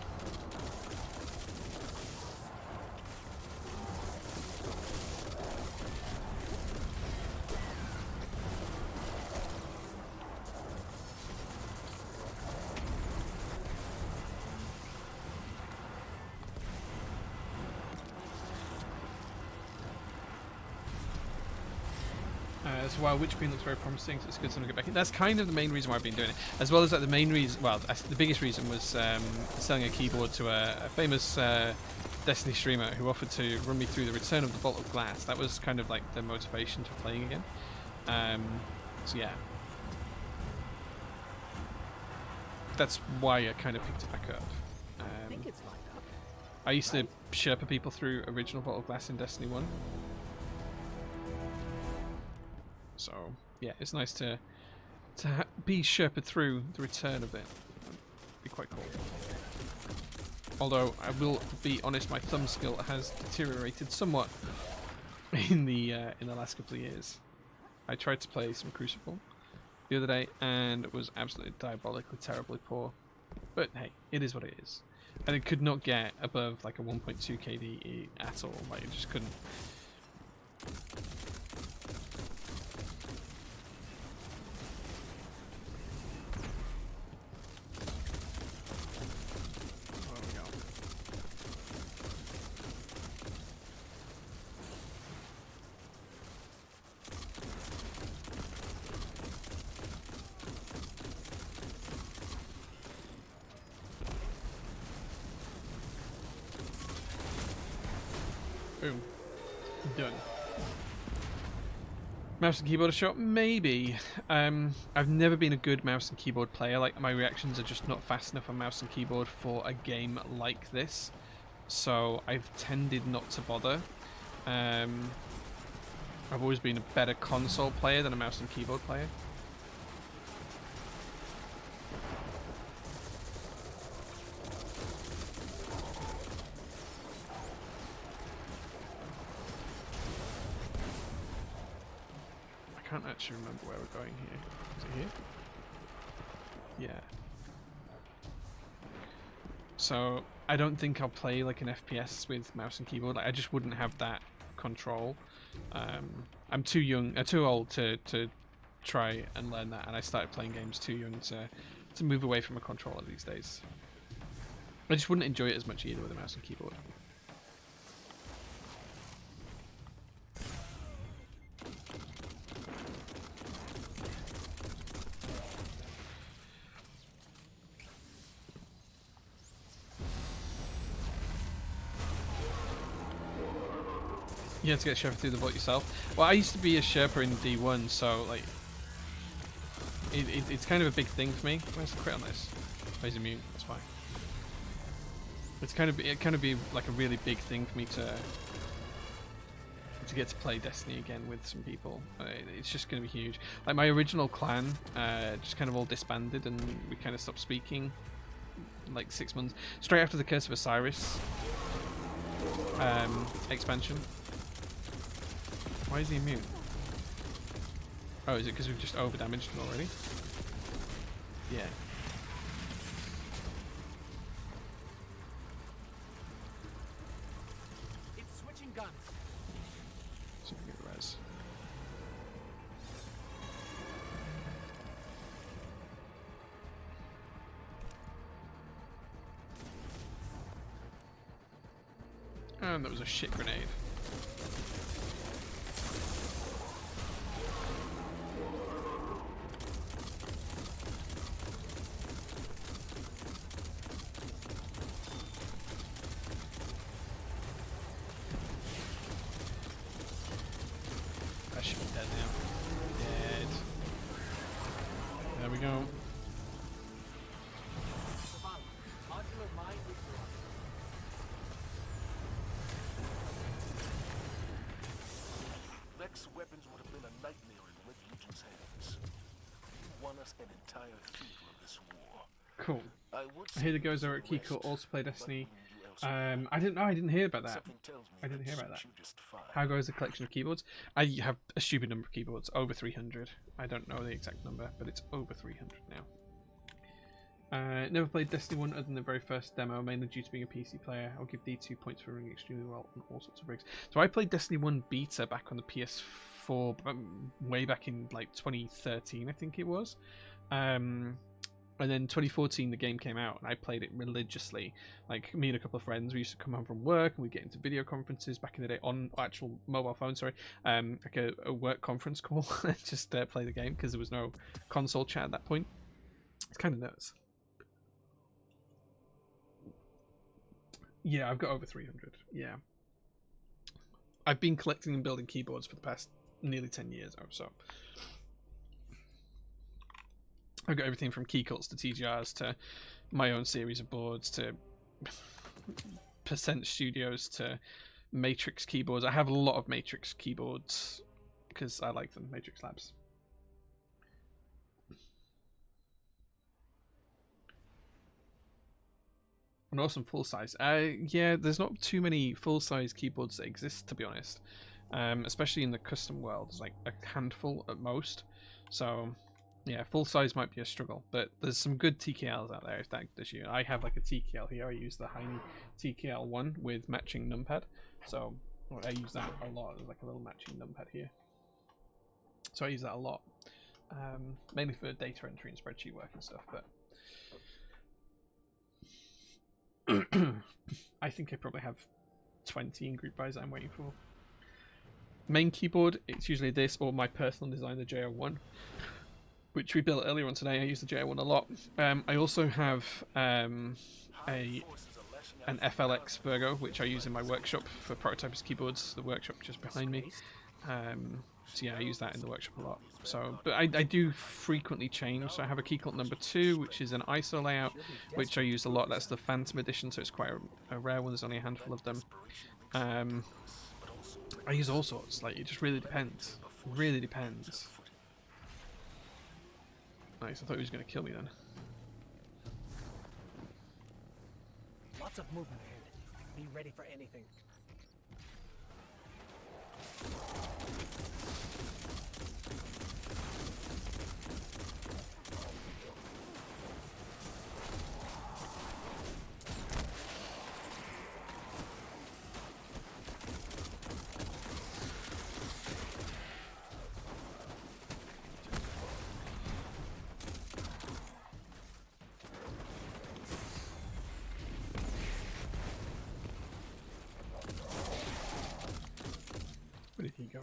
So while Witch Queen looks very promising, so it's good to get back in. That's kind of the main reason why I've been doing it. As well as that, the main reason, well, the biggest reason was selling a keyboard to a famous Destiny streamer who offered to run me through the Return of the Vault of Glass. That was kind of like the motivation for playing again. So yeah. That's why I kind of picked it back up. I think it's lined up. I used to Sherpa people through original Vault of Glass in Destiny 1. So yeah, it's nice to be Sherped through the return of it. That'd be quite cool. Although I will be honest, my thumb skill has deteriorated somewhat in the last couple of years. I tried to play some Crucible the other day and it was absolutely diabolically terribly poor. But hey, it is what it is. And it could not get above like a 1.2 KDE at all. Like it just couldn't. Boom. Done. Mouse and keyboard shot? Maybe. I've never been a good mouse and keyboard player. Like, my reactions are just not fast enough on mouse and keyboard for a game like this. So I've tended not to bother. I've always been a better console player than a mouse and keyboard player. I can't actually remember where we're going here. Is it here? Yeah. So I don't think I'll play like an FPS with mouse and keyboard. Like, I just wouldn't have that control. I'm too young, too old to try and learn that, and I started playing games too young to move away from a controller these days. I just wouldn't enjoy it as much either with a mouse and keyboard. You had to get Sherpa through the vault yourself. Well, I used to be a Sherpa in D1, so like, it's kind of a big thing for me. Where's the crit on this? Oh, he's immune. That's fine. It kind of be like a really big thing for me to get to play Destiny again with some people. It's just going to be huge. Like my original clan just kind of all disbanded and we kind of stopped speaking. Like 6 months straight after the Curse of Osiris expansion. Why is he immune? Oh, is it because we've just over-damaged him already? Yeah. It's switching guns. See if we get res. And that was a shit grenade. These weapons would have been a nightmare in Red Legion's hands. You won us an entire theater of this war. Cool. I would I hear the say guys over at rest, Keycaps also play Destiny. but we knew elsewhere. I didn't know. I didn't hear about that. Something tells me I didn't that hear about suits that. you just fine. How goes the collection of keyboards? I have a stupid number of keyboards, over 300. I don't know the exact number, but it's over 300 now. Never played Destiny 1 other than the very first demo, mainly due to being a PC player. I'll give D 2 points for running extremely well on all sorts of rigs. So I played Destiny 1 beta back on the PS4, way back in like 2013, I think it was. And then 2014 the game came out and I played it religiously. Like me and a couple of friends, we used to come home from work and we'd get into video conferences back in the day on actual mobile phone, sorry, like a work conference call and just play the game because there was no console chat at that point. It's kind of nuts. Yeah, I've got over 300. Yeah. I've been collecting and building keyboards for the past nearly 10 years or so. I've got everything from Keycaps to TGRs to my own series of boards to Percent Studios to Matrix keyboards. I have a lot of Matrix keyboards because I like them, Matrix Labs. An awesome full size. Yeah, there's not too many full size keyboards that exist, to be honest. Especially in the custom world, there's like a handful at most. So yeah, full size might be a struggle, but there's some good TKLs out there if that does you. I have like a TKL here. I use the Heine TKL1 with matching numpad, so I use that a lot. There's like a little matching numpad here, so I use that a lot, mainly for data entry and spreadsheet work and stuff. But I think I probably have 20 in group buys that I'm waiting for. Main keyboard, it's usually this or my personal design, the J-01. Which we built earlier on today. I use the J-01 a lot. I also have an FLX Virgo, which I use in my workshop for prototypist keyboards. The workshop just behind me. So yeah, I use that in the workshop a lot. So, but I do frequently change. So I have a Keycap number 2, which is an ISO layout, which I use a lot. That's the Phantom edition, so it's quite a rare one. There's only a handful of them. I use all sorts. Like, it just really depends. Really depends. Nice, I thought he was going to kill me then. Lots of movement ahead. Be ready for anything. Where did he go?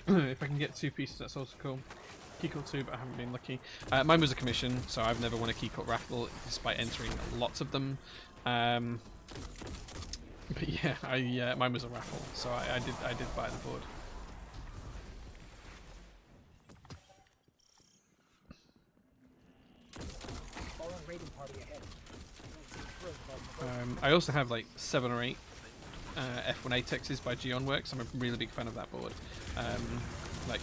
If I can get 2 pieces, that's also cool. Keycap 2, but I haven't been lucky. Mine was a commission, so I've never won a Keycap raffle, despite entering lots of them. But yeah, mine was a raffle, so I did buy the board. I also have like 7 or 8 F1 Atexes by Geonworks. I'm a really big fan of that board. Like,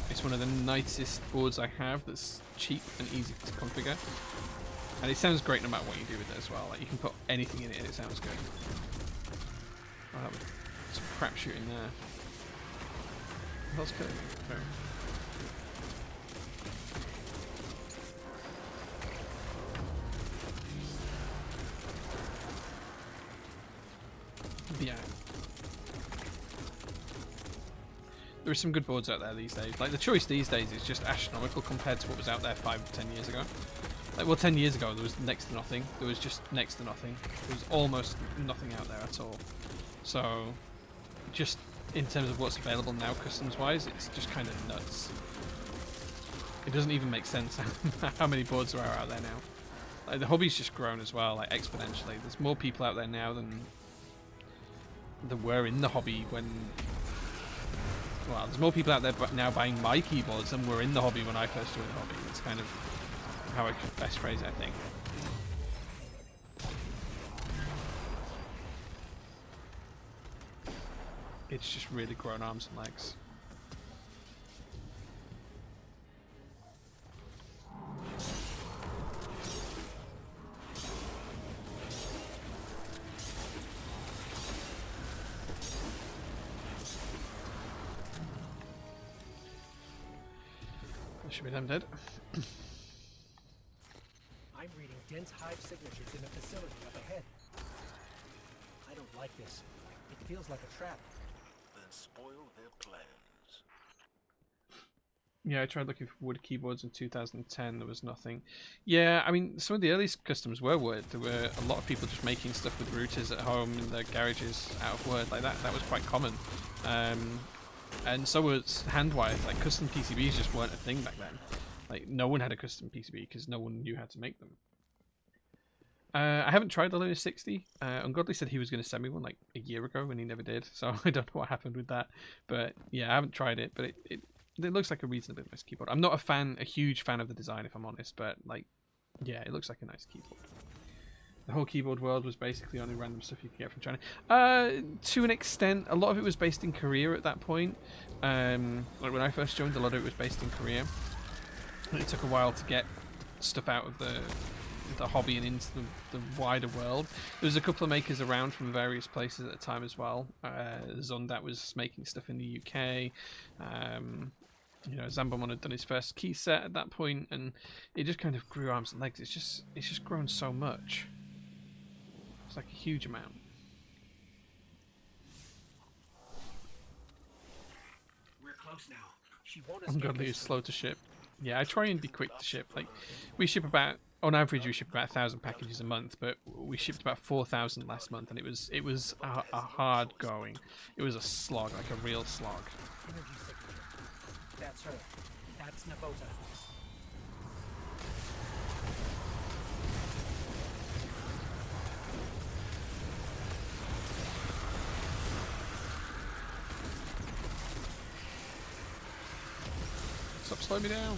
it's one of the nicest boards I have that's cheap and easy to configure. And it sounds great no matter what you do with it as well. Like, you can put anything in it and it sounds good. Oh, that was some crap shooting there. What else killing me? Okay. Yeah. There are some good boards out there these days. Like, the choice these days is just astronomical compared to what was out there 5 or 10 years ago. Like, well, 10 years ago there was next to nothing. There was just next to nothing. There was almost nothing out there at all. So, just in terms of what's available now customs wise, it's just kind of nuts. It doesn't even make sense how many boards there are out there now. Like, the hobby's just grown as well, like exponentially. There's more people out there now than there were in the hobby when. Well, there's more people out there now buying my keyboards than were in the hobby when I first joined the hobby. It's kind of how I could best phrase it, I think. It's just really grown arms and legs. That should be them dead. I'm reading dense hive signatures in a facility up ahead. I don't like this. It feels like a trap. Then spoil their plans. Yeah, I tried looking for wood keyboards in 2010. There was nothing. Yeah, I mean, some of the earliest customs were wood. There were a lot of people just making stuff with routers at home in their garages out of wood. Like that was quite common. And so was hand wired. Like custom PCBs just weren't a thing back then. Like no one had a custom PCB because no one knew how to make them. I haven't tried the Limo 60. Ungodly said he was going to send me one like a year ago and he never did. So I don't know what happened with that. But yeah, I haven't tried it. But it looks like a reasonably nice keyboard. I'm not a huge fan of the design if I'm honest. But like, yeah, it looks like a nice keyboard. The whole keyboard world was basically only random stuff you could get from China. To an extent, a lot of it was based in Korea at that point. Like when I first joined, a lot of it was based in Korea. It took a while to get stuff out of the hobby and into the wider world. There was a couple of makers around from various places at the time as well. Zondat was making stuff in the UK. You know, Zambomon had done his first key set at that point, and it just kind of grew arms and legs. It's just grown so much. It's like a huge amount. We're close now. She won't Ungodly is slow to ship. Yeah, I try and be quick to ship. Like, we ship about, on average, we ship about 1,000 packages a month, but we shipped about 4,000 last month, and it was a hard going. It was a slog, like a real slog. Energy signature. That's her. That's Navota. Stop slowing me down.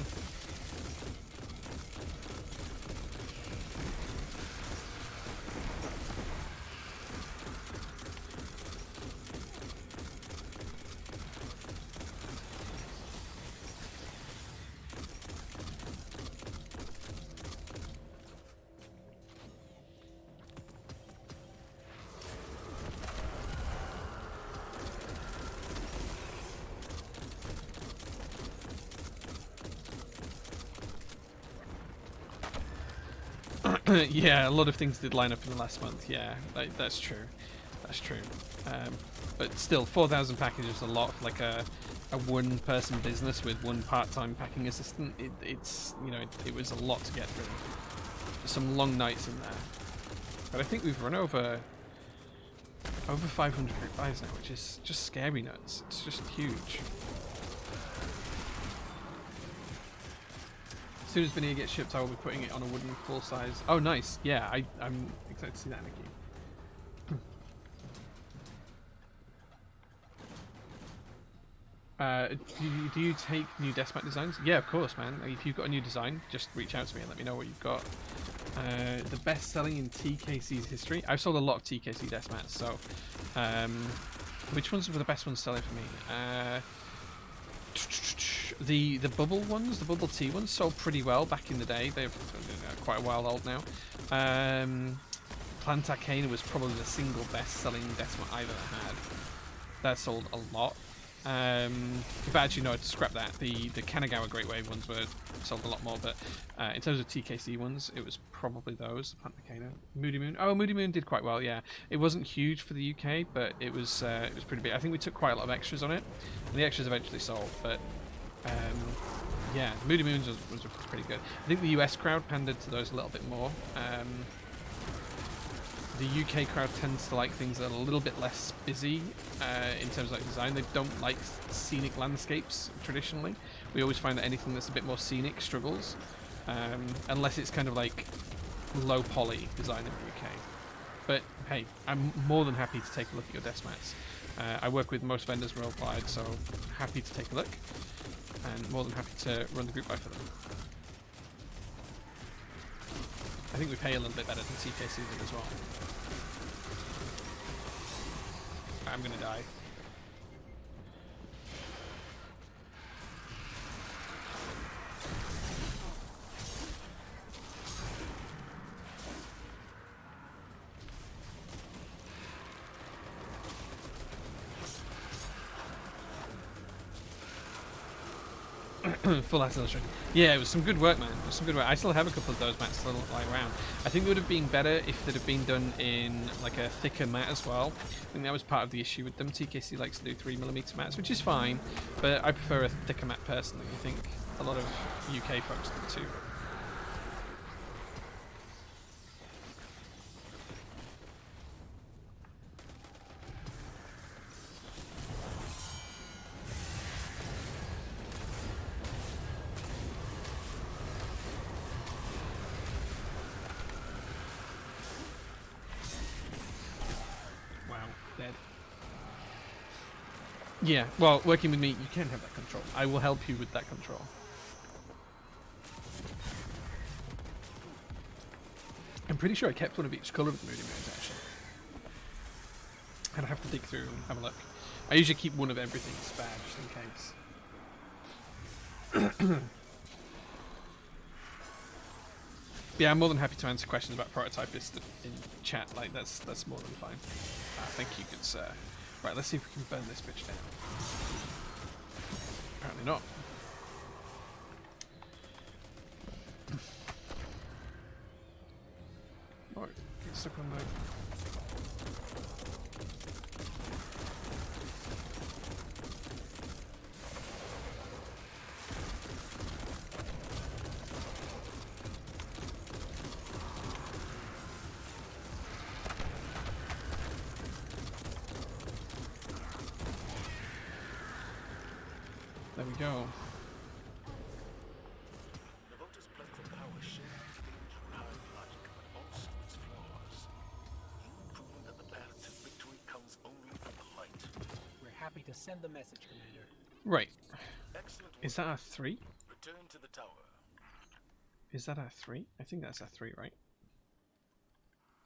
Yeah, a lot of things did line up in the last month. Yeah, that's true. That's true. But still, 4,000 packages is a lot for like a one-person business with one part-time packing assistant. It's you know it was a lot to get through. There's some long nights in there. But I think we've run over 500 group buys now, which is just scary nuts. It's just huge. As soon as Vinny gets shipped, I will be putting it on a wooden full size. Oh, nice. Yeah, I'm excited to see that, Nikki. Do you take new desk mat designs? Yeah, of course, man. If you've got a new design, just reach out to me and let me know what you've got. The best selling in TKC's history. I've sold a lot of TKC desk mats, so which ones were the best ones selling for me? The bubble ones, the bubble tea ones, sold pretty well back in the day. They're quite a while old now. Plantarcana was probably the single best-selling desk mat I've ever had. That sold a lot. In fact, actually, no, to scrap that. The Kanagawa Great Wave ones were sold a lot more, but in terms of TKC ones, it was probably those. Plantarcana, Moody Moon. Oh, Moody Moon did quite well. Yeah, it wasn't huge for the UK, but it was pretty big. I think we took quite a lot of extras on it, and the extras eventually sold. But yeah, Moody Moons was pretty good. I think the US crowd pandered to those a little bit more. the UK crowd tends to like things that are a little bit less busy in terms of like design. They don't like scenic landscapes traditionally. We always find that anything that's a bit more scenic struggles, unless it's kind of like low poly design in the UK. But hey, I'm more than happy to take a look at your desk mats. I work with most vendors worldwide, so happy to take a look, and more than happy to run the group buy for them. I think we pay a little bit better than CKC did as well. I'm gonna die. Full ass illustration. Yeah, it was some good work, man. It was some good work. I still have a couple of those mats still lying around. I think it would have been better if they'd have been done in like a thicker mat as well. I think that was part of the issue with them. TKC likes to do 3mm mats, which is fine, but I prefer a thicker mat personally. I think a lot of UK folks do too. Yeah, well, working with me, you can have that control. I will help you with that control. I'm pretty sure I kept one of each colour of the Moody Moons, actually. I'd have to dig through and have a look. I usually keep one of everything spare, just in case. Yeah, I'm more than happy to answer questions about prototypists in chat. Like, that's more than fine. Thank you, good sir. Right, let's see if we can burn this bitch down. Apparently not. Oh, get stuck on the... There we go. Novelties platform power shaped high logic, but also its flaws. You've proven that the path to victory comes only from the light. We're happy to send the message, Commander. Right. Excellent work. Is that our 3? Return to the tower. Is that our 3? I think that's our 3, right?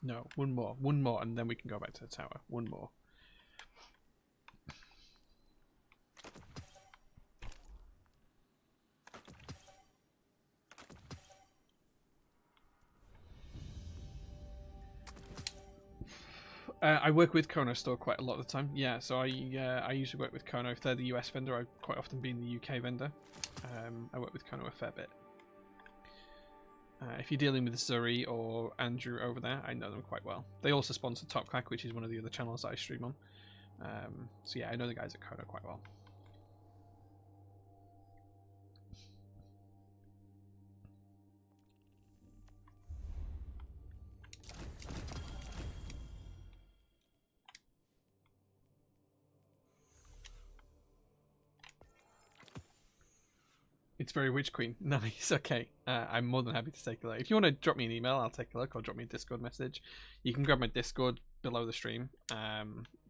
No, one more. One more, and then we can go back to the tower. One more. I work with Kono Store quite a lot of the time. Yeah, so I usually work with Kono. If they're the US vendor, I quite often be in the UK vendor. I work with Kono a fair bit. If you're dealing with Zuri or Andrew over there, I know them quite well. They also sponsor Top Crack, which is one of the other channels that I stream on. So yeah, I know the guys at Kono quite well. It's very Witch Queen. Nice, okay. I'm more than happy to take a look. If you want to drop me an email, I'll take a look, or drop me a Discord message. You can grab my Discord below the stream.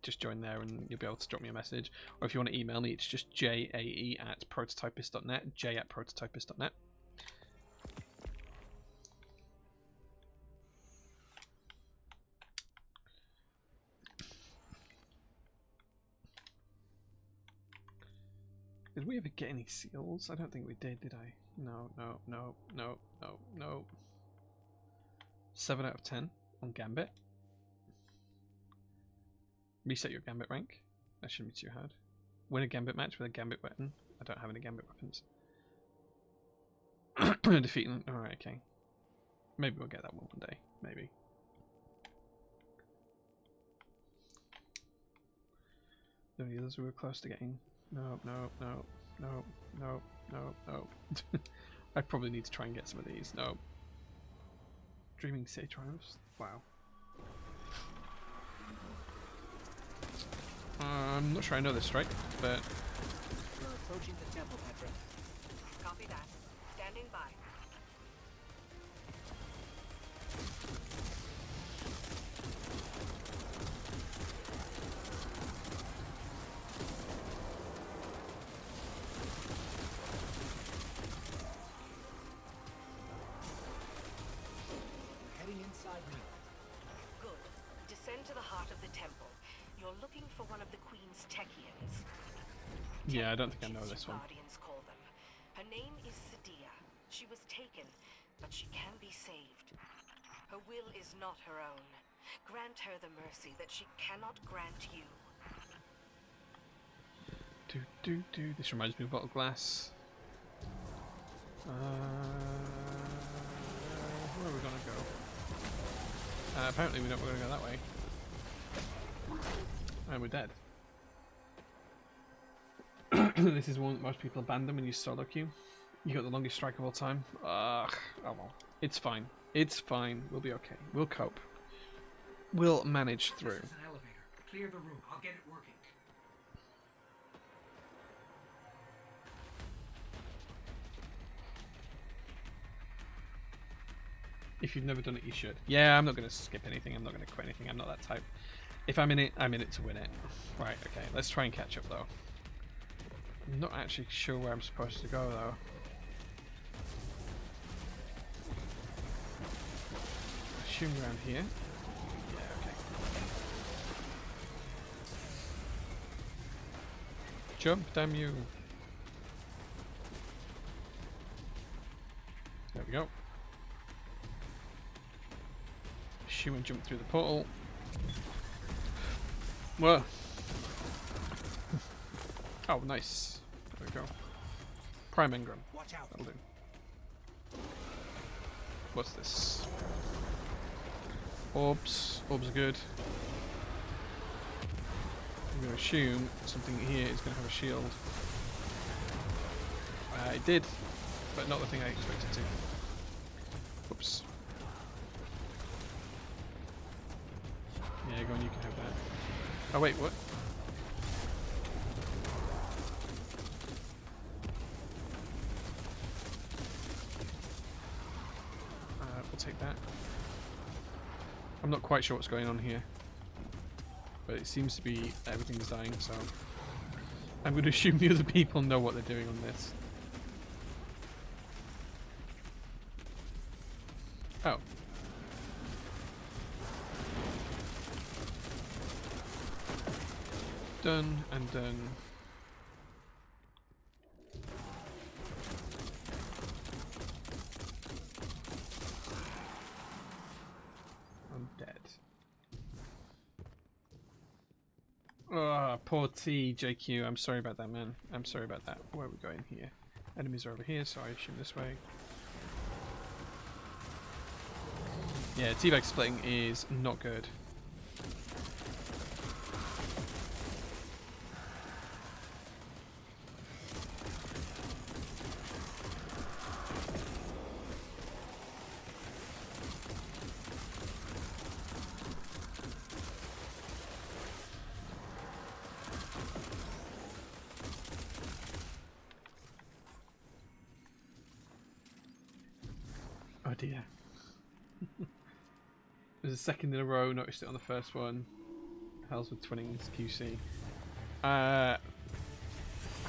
Just join there and you'll be able to drop me a message. Or if you want to email me, it's just jae@prototypist.net, j@prototypist.net. Did we ever get any seals? I don't think we did I? No. 7 out of 10 on Gambit. Reset your Gambit rank. That shouldn't be too hard. Win a Gambit match with a Gambit weapon. I don't have any Gambit weapons. Defeating... Alright, okay. Maybe we'll get that one day. Maybe. The only others we were close to getting... No. I probably need to try and get some of these. No. Dreaming City Triumphs? Wow. I'm not sure I know this strike, but We're approaching the temple, Petra. Copy that. Standing by. Heading inside me. Good. Descend to the heart of the temple. You're looking for one of the Queen's Techians. yeah, I don't think I know Techians, this you one. Guardians call them. Her name is Sadia. She was taken, but she can be saved. Her will is not her own. Grant her the mercy that she cannot grant you. This reminds me of Bottle Glass. Where are we gonna go? Apparently we're gonna go that way. And we're dead. This is one that most people abandon when you solo queue. You got the longest strike of all time. Ugh. Oh well. It's fine. It's fine. We'll be okay. We'll cope. We'll manage through. This is an elevator. Clear the room. I'll get it working. If you've never done it, you should. Yeah, I'm not going to skip anything. I'm not going to quit anything. I'm not that type. If I'm in it to win it. Right, okay. Let's try and catch up, though. I'm not actually sure where I'm supposed to go, though. I assume around here. Yeah, okay. Jump, damn you. There we go. Shoot and jump through the portal. Whoa. Oh, nice. There we go. Prime engram. Watch out. That'll do. What's this? Orbs. Orbs are good. I'm going to assume something here is going to have a shield. It did, but not the thing I expected to. Oops. Yeah, go on, you can have that. Oh wait, what? We'll take that. I'm not quite sure what's going on here. But it seems to be everything's dying, so I'm going to assume the other people know what they're doing on this. Oh. Done and done. I'm dead. Oh, poor T, JQ. I'm sorry about that, man. I'm sorry about that. Where are we going here? Enemies are over here, so I assume this way. Yeah, teabag splitting is not good. Oh dear. There's a second in a row, noticed it on the first one. Hells with Twinnings QC. I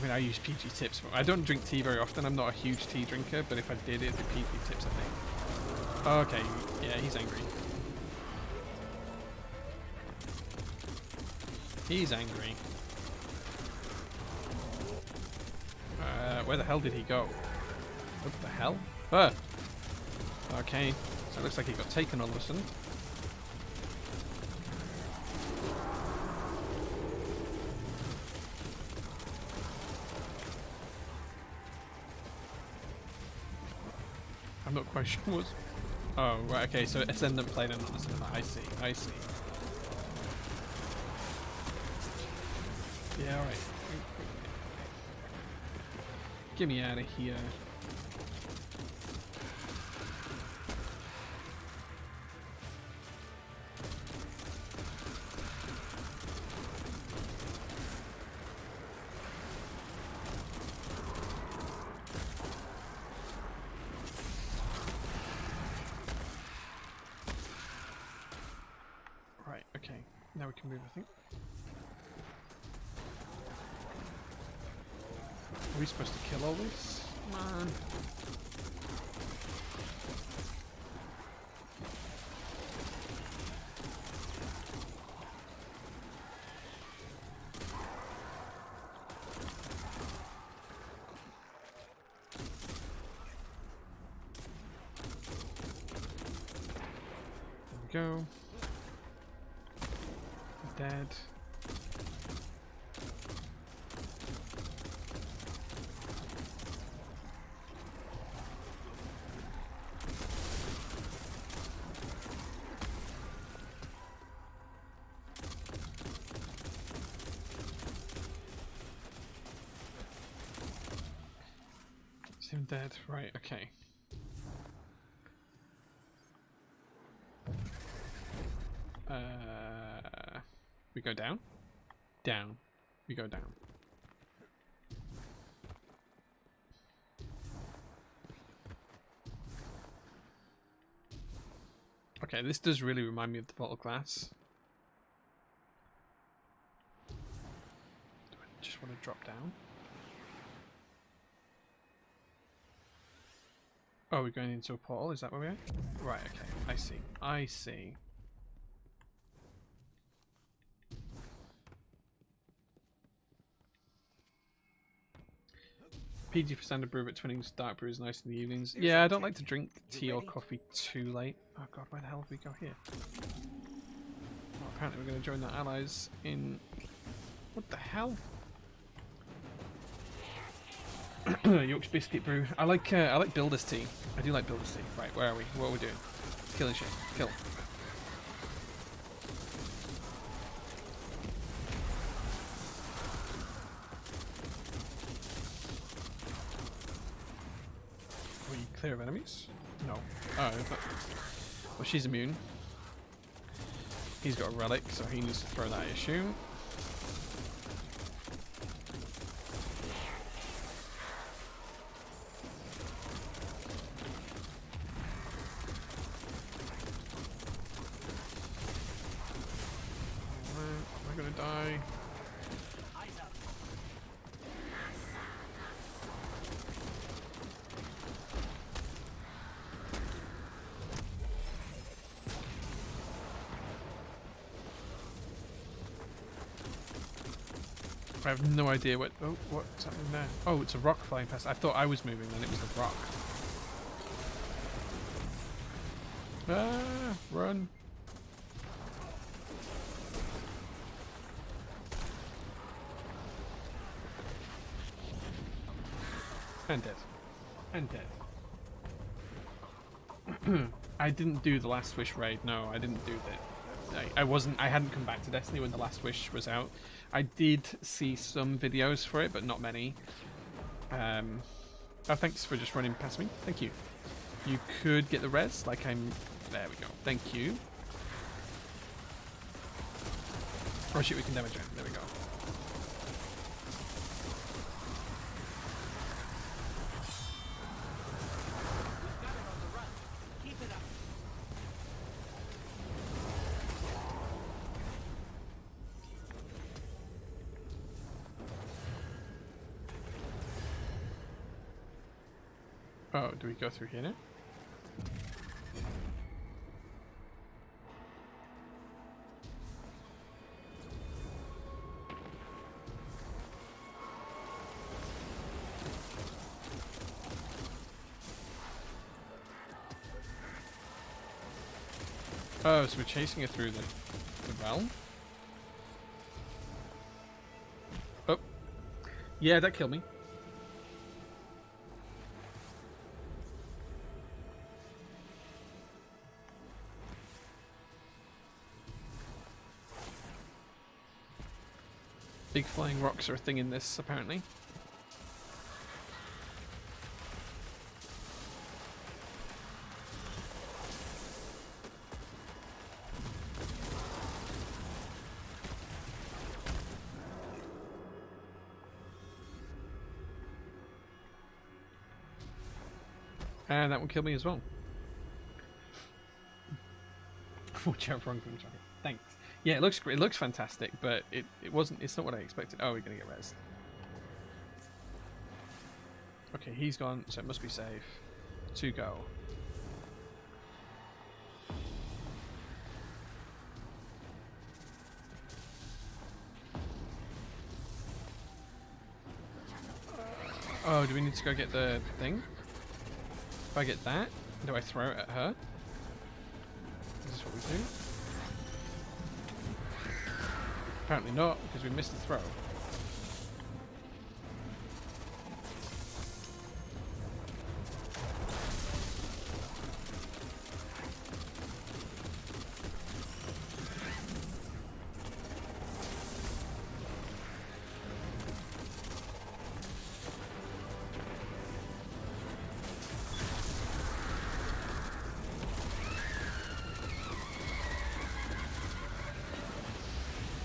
mean, I use PG tips. I don't drink tea very often. I'm not a huge tea drinker, but if I did, it'd be PG tips, I think. Okay, yeah, he's angry. He's angry. Where the hell did he go? What the hell? Okay, so it looks like he got taken all of a sudden. I'm not quite sure what's... Oh, right, okay, so Ascendant played on the cinema. I see, I see. Yeah, alright. Get me out of here. Right, okay. Now we can move, I think. Are we supposed to kill all this? Come on. There we go. Dead. Seem dead. Right, okay. We go down? Down. We go down. Okay, this does really remind me of the Vault of Glass. Do I just want to drop down? Oh, we're going into a portal? Is that where we are? Right, okay. I see. I see. PG for standard brew, but Twinnings dark brew is nice in the evenings. Yeah, I don't like to drink tea or coffee too late. Oh god, where the hell did we go here? Well, apparently we're going to join the allies in... What the hell? Yorkshire biscuit brew. I like Builder's tea. I do like Builder's tea. Right, where are we? What are we doing? Killing shit. Kill. Are we clear of enemies? No. Oh, well, she's immune. He's got a relic, so he needs to throw that issue. Die. I have no idea what. Oh, what's happening there? Oh, it's a rock flying past. I thought I was moving, then it was the rock. Ah, run. And dead. And dead. I didn't do the Last Wish raid. No, I didn't do that. I hadn't come back to Destiny when the Last Wish was out. I did see some videos for it, but not many. Oh, thanks for just running past me. Thank you. You could get the res, like I'm... There we go. Thank you. Oh shit, we can damage her. There we go. Oh, do we go through here now? Oh, so we're chasing her through the realm? Oh. Yeah, that killed me. Big flying rocks are a thing in this, apparently. And that one killed me as well. Watch out for oncoming target. Thanks. Yeah, it looks great. It looks fantastic, but it wasn't. It's not what I expected. Oh, we're gonna get rezzed. Okay, he's gone, so it must be safe. To go. Oh, do we need to go get the thing? If I get that, do I throw it at her? Is this what we do? Apparently not, because we missed the throw.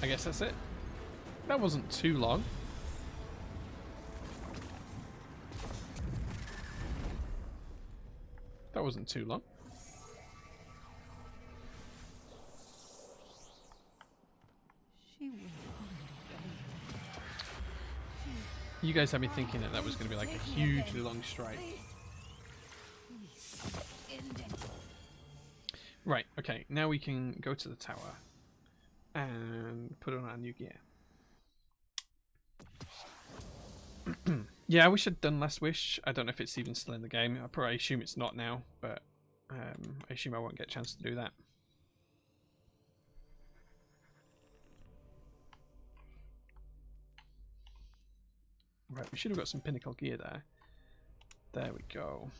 I guess that's it. That wasn't too long. That wasn't too long. You guys had me thinking that that was going to be like a hugely long strike. Right, okay, now we can go to the tower and put on our new gear. Yeah, I wish I'd done Last Wish. I don't know if it's even still in the game. I probably assume it's not now, but I assume I won't get a chance to do that. Right, we should have got some pinnacle gear there. There we go.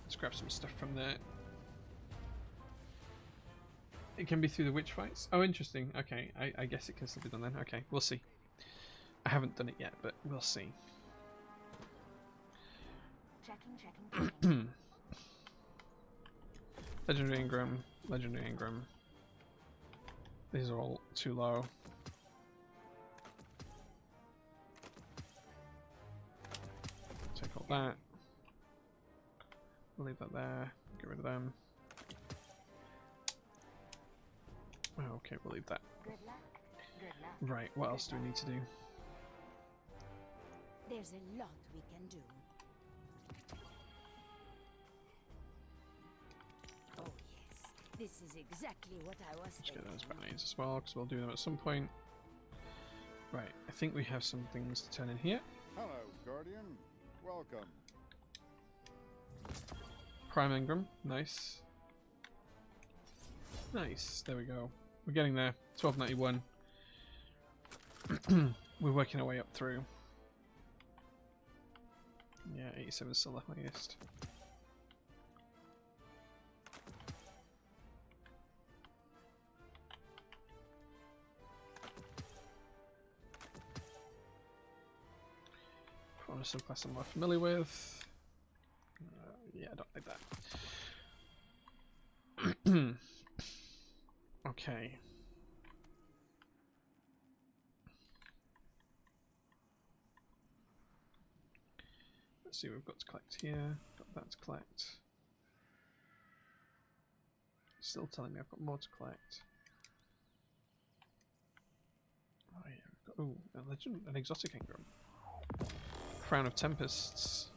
Let's grab some stuff from there. It can be through the witch fights. Oh, interesting. Okay, I guess it can still be done then. Okay, we'll see. I haven't done it yet, but we'll see. Checking. Legendary Ingram, Legendary Ingram. These are all too low. Take all that. We'll leave that there. Get rid of them. Oh, okay, we'll leave that. Good luck. Good luck. Right, what else do we need to do? There's a lot we can do. Oh yes, this is exactly what I was Let's thinking. get those batteries as well, because we'll do them at some point. Right, I think we have some things to turn in here. Hello, Guardian. Welcome. Prime Ingram, nice. Nice, there we go. We're getting there. 1291. We're working our way up through. Yeah, 87 is still the highest. Put on a subclass I'm more familiar with. Yeah, I don't like that. Okay. Let's see what we've got to collect here. Got that to collect. Still telling me I've got more to collect. Oh yeah, we've got a legend, an exotic Ingram. Crown of Tempests.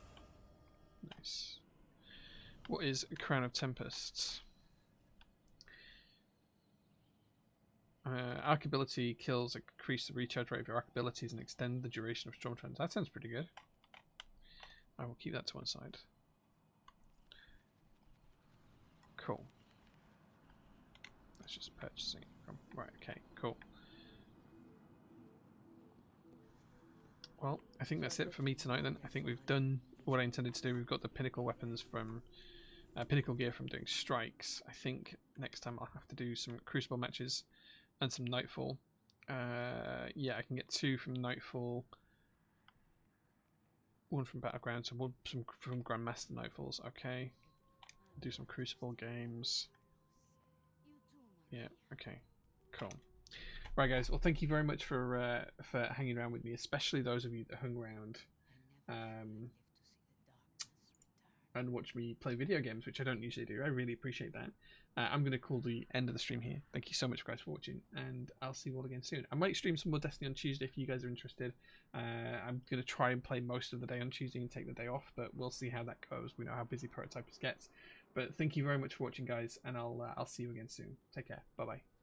Nice. What is Crown of Tempests? Arc ability kills increase the recharge rate of your arc abilities and extend the duration of storm trends. That sounds pretty good. I will keep that to one side. Cool. That's just purchasing. Right, okay, cool. Well, I think that's it for me tonight then. I think we've done what I intended to do. We've got the pinnacle weapons from pinnacle gear from doing strikes. I think next time I'll have to do some crucible matches and some nightfall. Yeah, I can get 2 from nightfall, 1 from battleground, so 1 from grandmaster nightfalls. Okay, do some crucible games. Yeah. Okay. Cool. Right, guys. Well, thank you very much for hanging around with me, especially those of you that hung around and watch me play video games, which I don't usually do. I really appreciate that. I'm going to call the end of the stream here. Thank you so much, guys, for watching, and I'll see you all again soon. I might stream some more Destiny on Tuesday if you guys are interested. I'm going to try and play most of the day on Tuesday and take the day off, but we'll see how that goes. We know how busy Prototypers gets. But thank you very much for watching, guys, and I'll see you again soon. Take care. Bye-bye.